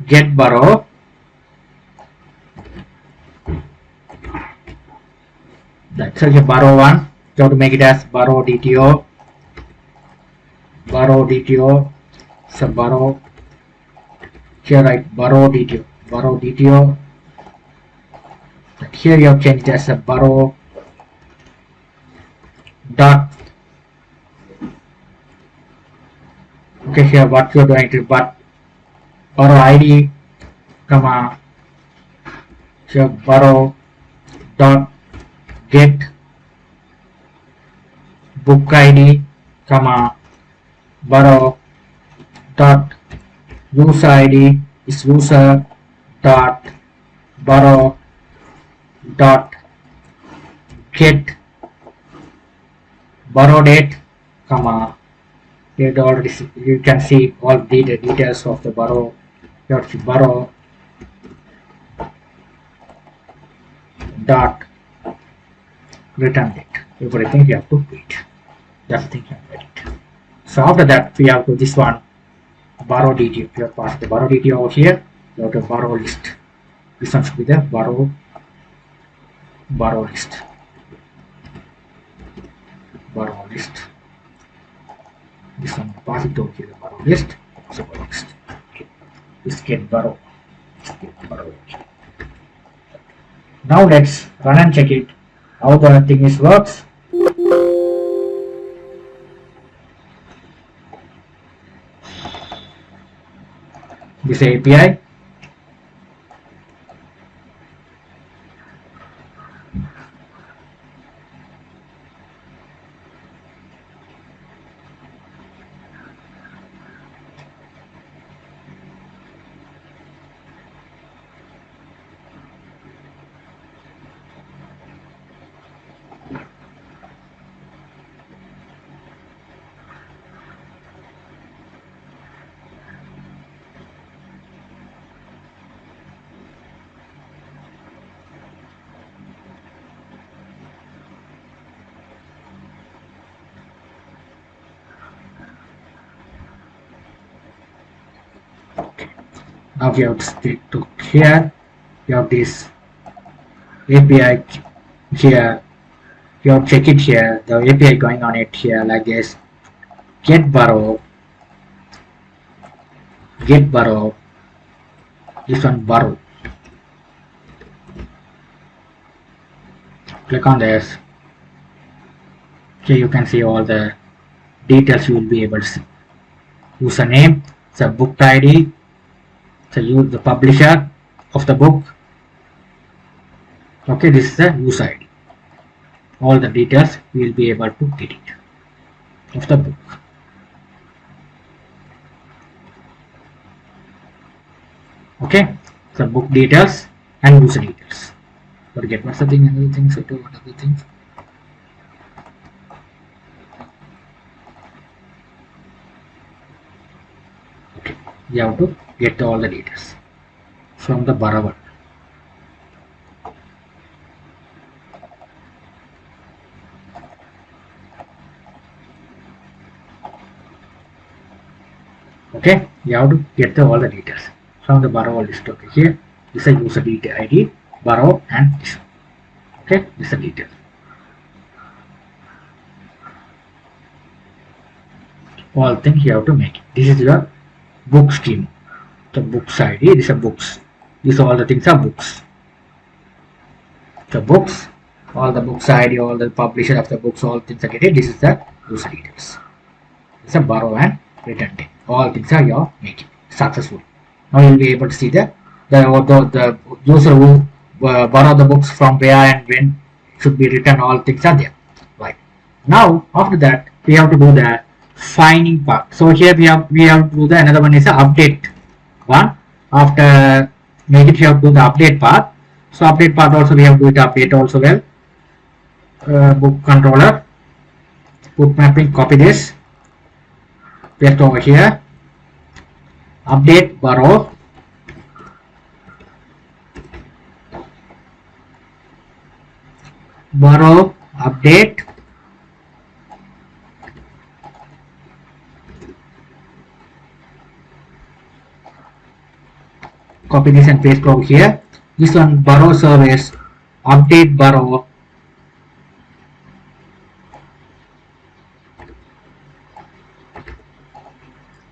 Get borrow. That's a borrow one. You have to make it as borrow DTO. Borrow DTO. It's a borrow. Here write borrow DTO. Borrow DTO. But here you have changed it as a borrow dot. Okay, here what you are doing to but borrow ID, comma, here borrow dot get book ID, comma, borrow dot user ID is user dot borrow dot get borrow date, comma, it already, you can see all the details of the borrow. You have to borrow dot return date. Everything you have to wait. That's the thing you have to edit. So after that we have to this one borrow DTO. You have passed the borrow DTO over here. You have to borrow list. This one should be the borrow list. Borrow list. This one pass it over here, the borrow list. So borrow list. This get borrow. Now let's run and check it how the thing is works. this API. Now you have to stick to here. You have this API here. You have to check it here. The API going on it here like this. Get borrow. Get borrow. This one borrow. Click on this. Okay, you can see all the details you will be able to see. Username, it's a book ID, so use the publisher of the book. Okay, this is the user ID. All the details we will be able to get it of the book. Okay, so book details and user details. Forget what's the thing, another thing, so what other things. Okay, you have to get all the details from the borrower. Okay, you have to get all the details from the borrower list. Okay, here is a user detail ID, borrow, and this. Okay, this is the detail. All things you have to make it. This is your book scheme. The books ID, these are books. These all the things are books. The books, all the books ID, all the publisher of the books, all things are getting. This is the user details. It's a borrow and return date. All things are your making successful. Now you will be able to see the user who borrow the books from where and when should be written. All things are there. Right. Now after that we have to do the finding part. So here we have to do the another one is the update one. After make it, you have to do the update part. So update part also we have to do it update also well. Book controller, book mapping, copy this, paste over here, update borrow, update, copy this and paste over here. This one borrow service, update borrow,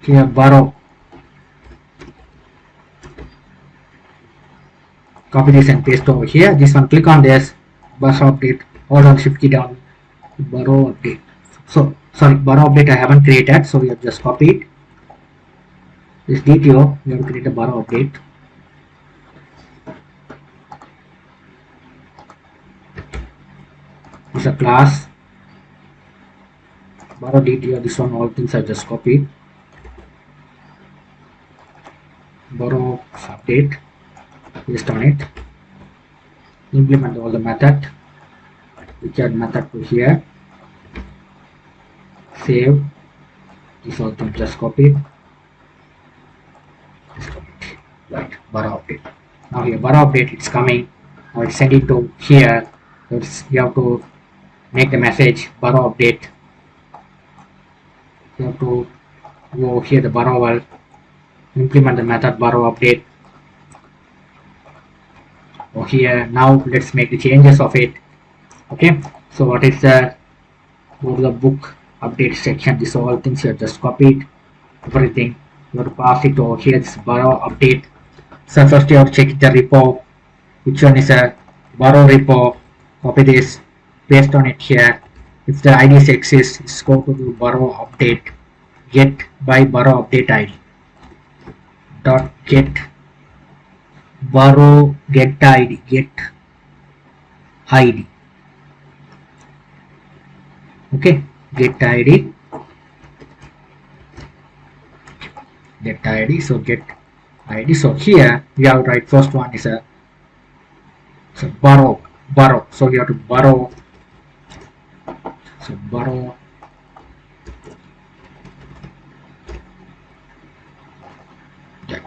here borrow, copy this and paste over here. This one, click on this, borrow update, hold on shift key down, borrow update. So sorry, borrow update I haven't created, so we have just copied this DTO. We have to create a borrow update. It's a class, borrow DTO. This one, all things I just copied. Borrow update, paste on it, implement all the method, which add method to here, save, this all things just copied, right, borrow update. Now here borrow update, it's coming, now it's sending to here, so you have to make the message borrow update. You have to go here the borrower, implement the method borrow update. Or here, now let's make the changes of it. Okay, so what is the, go to the book update section. This all things you have just copied everything. You have to pass it over here. This borrow update. So first you have to check the repo, which one is a borrow repo. Copy this, paste on it here. If the ID exists, just go to the borrow update, get by borrow update ID. dot get borrow get id okay, get id so get id. So here we have right, first one is a so borrow, so we have to borrow, so borrow yeah.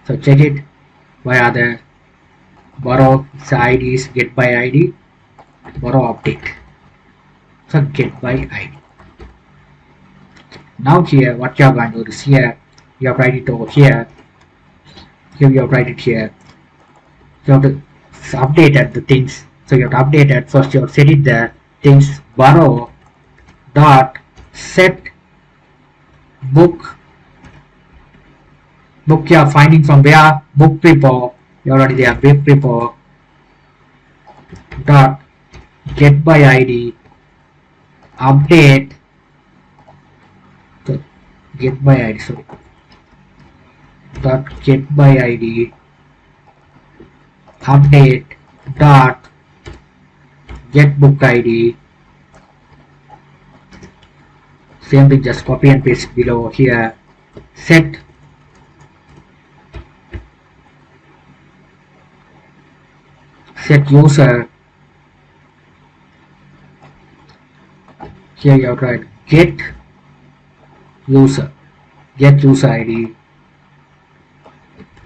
So check it, why are the borrow id is get by id, borrow update, so get by id. Now here what you are going to do is here you have write it over here, you have write it here, you have to update at the things, so you have to update at first, you have set it the things borrow dot set book you are finding from where, book repo, you already there, book repo dot get by id update, so get by id, sorry, dot get by id update dot get book id, same thing, just copy and paste below here, set user, here you have to write get user id.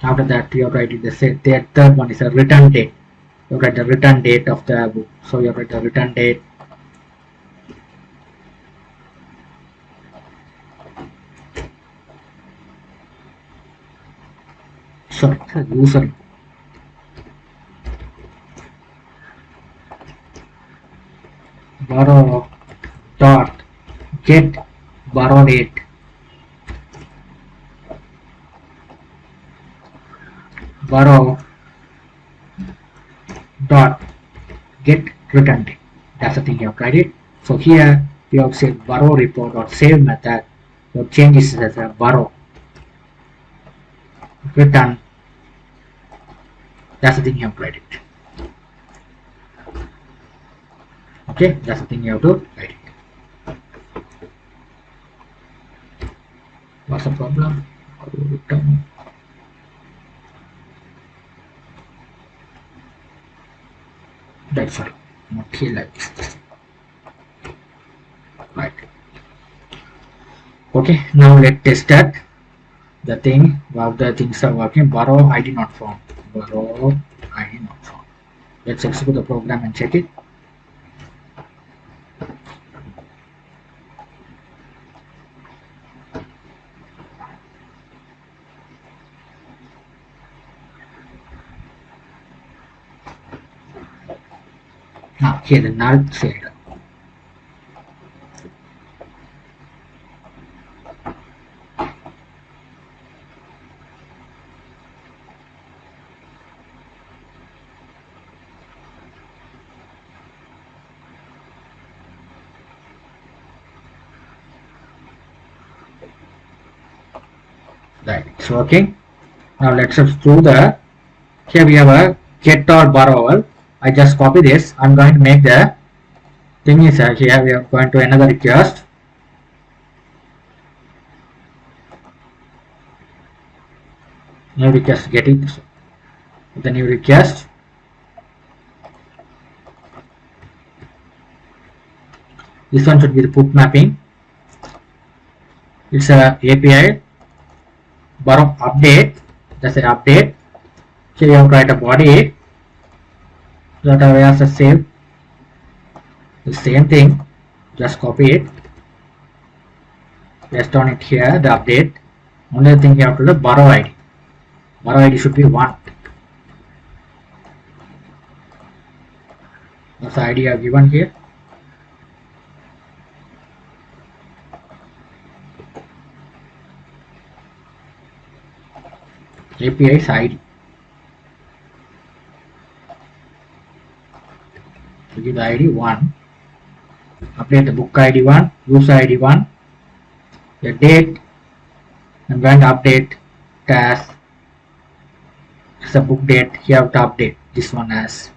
After that you have to write the set, the third one is a return date, you write the return date of the book, so you have to write the return date, sorry, user borrow dot get borrow date borrow dot get return date. That's the thing you have tried it. So here you have said borrow report or save method, you have changed this as a borrow return. That's the thing you have tried it. Okay, that's the thing you have to write it. What's the problem? Return. That's sorry, not here like this. Right. Okay, now let's test that the thing, how the things are working. Borrow id not found. Borrow id not found. Let's execute the program and check it. Now here the null failed. Right, it's working. Now let's just do the, here we have a get or borrow. I just copy this. I'm going to make the thing is here we are going to another request. New request, get it. The new request. This one should be the put mapping. It's a API borrow update. That's an update. Here you have to write a body. That I have to save the same thing, just copy it, paste on it here, the update. Only thing you have to do, borrow id. Borrow id should be 1. That's the id I have given here. API's id. So give the id 1. Update the book id 1, user id 1, the date, and when update task it's a book date. You have to update this one as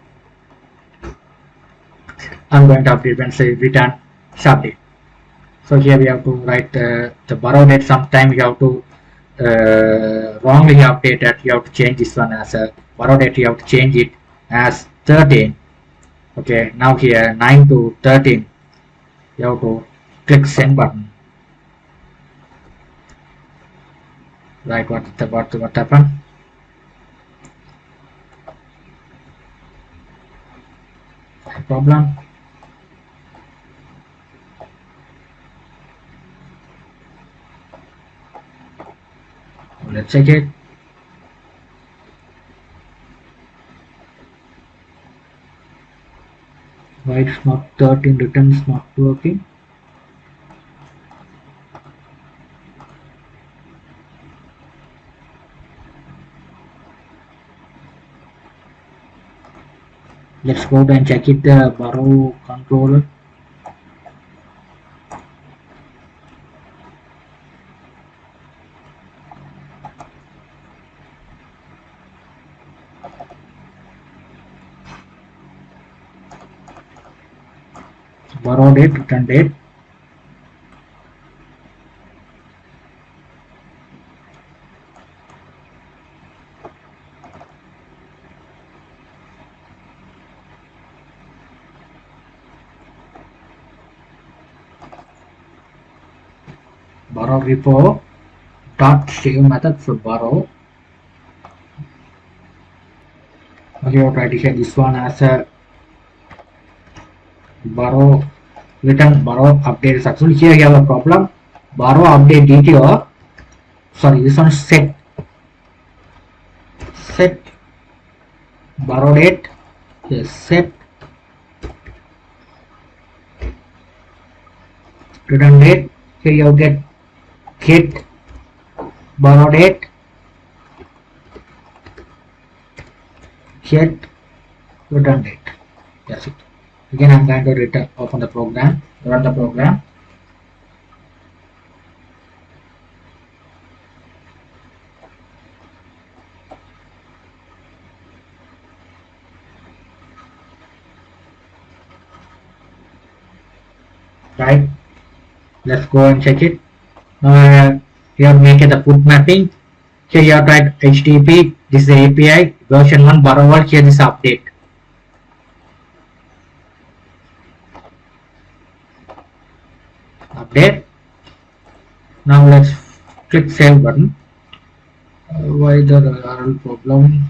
I'm going to update when say return update. So here we have to write the borrow date. Sometime you have to wrongly updated. You have to change this one as a borrow date. You have to change it as 13. Okay, now here 9 to 13. You have to click send button. Right, what happened? Problem. Let's check it. Why it's not 13 return is not working? Let's go and check it the borrow controller. Borrow date, return date. Borrow repo dot save method for borrow. Okay, I'll try to share this one as a borrow return borrow update successful. Here you have a problem. Borrow update DTO. Sorry, this one is set borrow date. Yes, set return date. Here you get borrow date, get return date. That's it. Again, I'm going to open the program, run the program. Right. Let's go and check it. Here make it the put mapping. Here you have to write HTTP. This is the API version 1 borrower. Here this update. Update. Now let's click save button. Why the URL problem?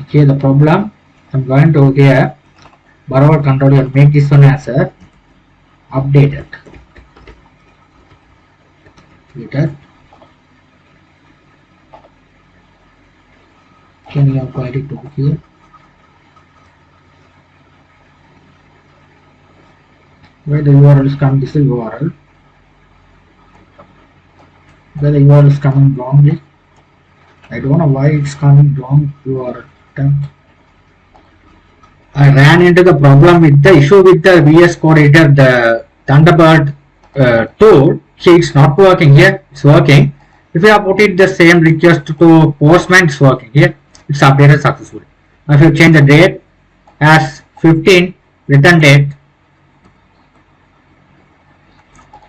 Here the problem. I'm going to here borrower controller, make this one as a updated. Can you apply it to here? Where the URL is coming, this is URL. Where the URL is coming wrongly. I don't know why it's coming wrong URL. I ran into the problem with the issue with the VS Code editor, the Thunderbird tool. Here it's not working. Here it's working. If you have put it the same request to Postman, it's working. Here it's updated successfully. Now if you change the date as 15, return date,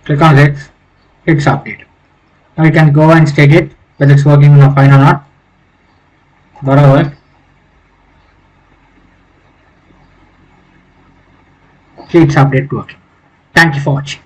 click on it, it's updated. Now you can go and check it whether it's working fine or not. Borrower. See, it's updated working. Thank you for watching.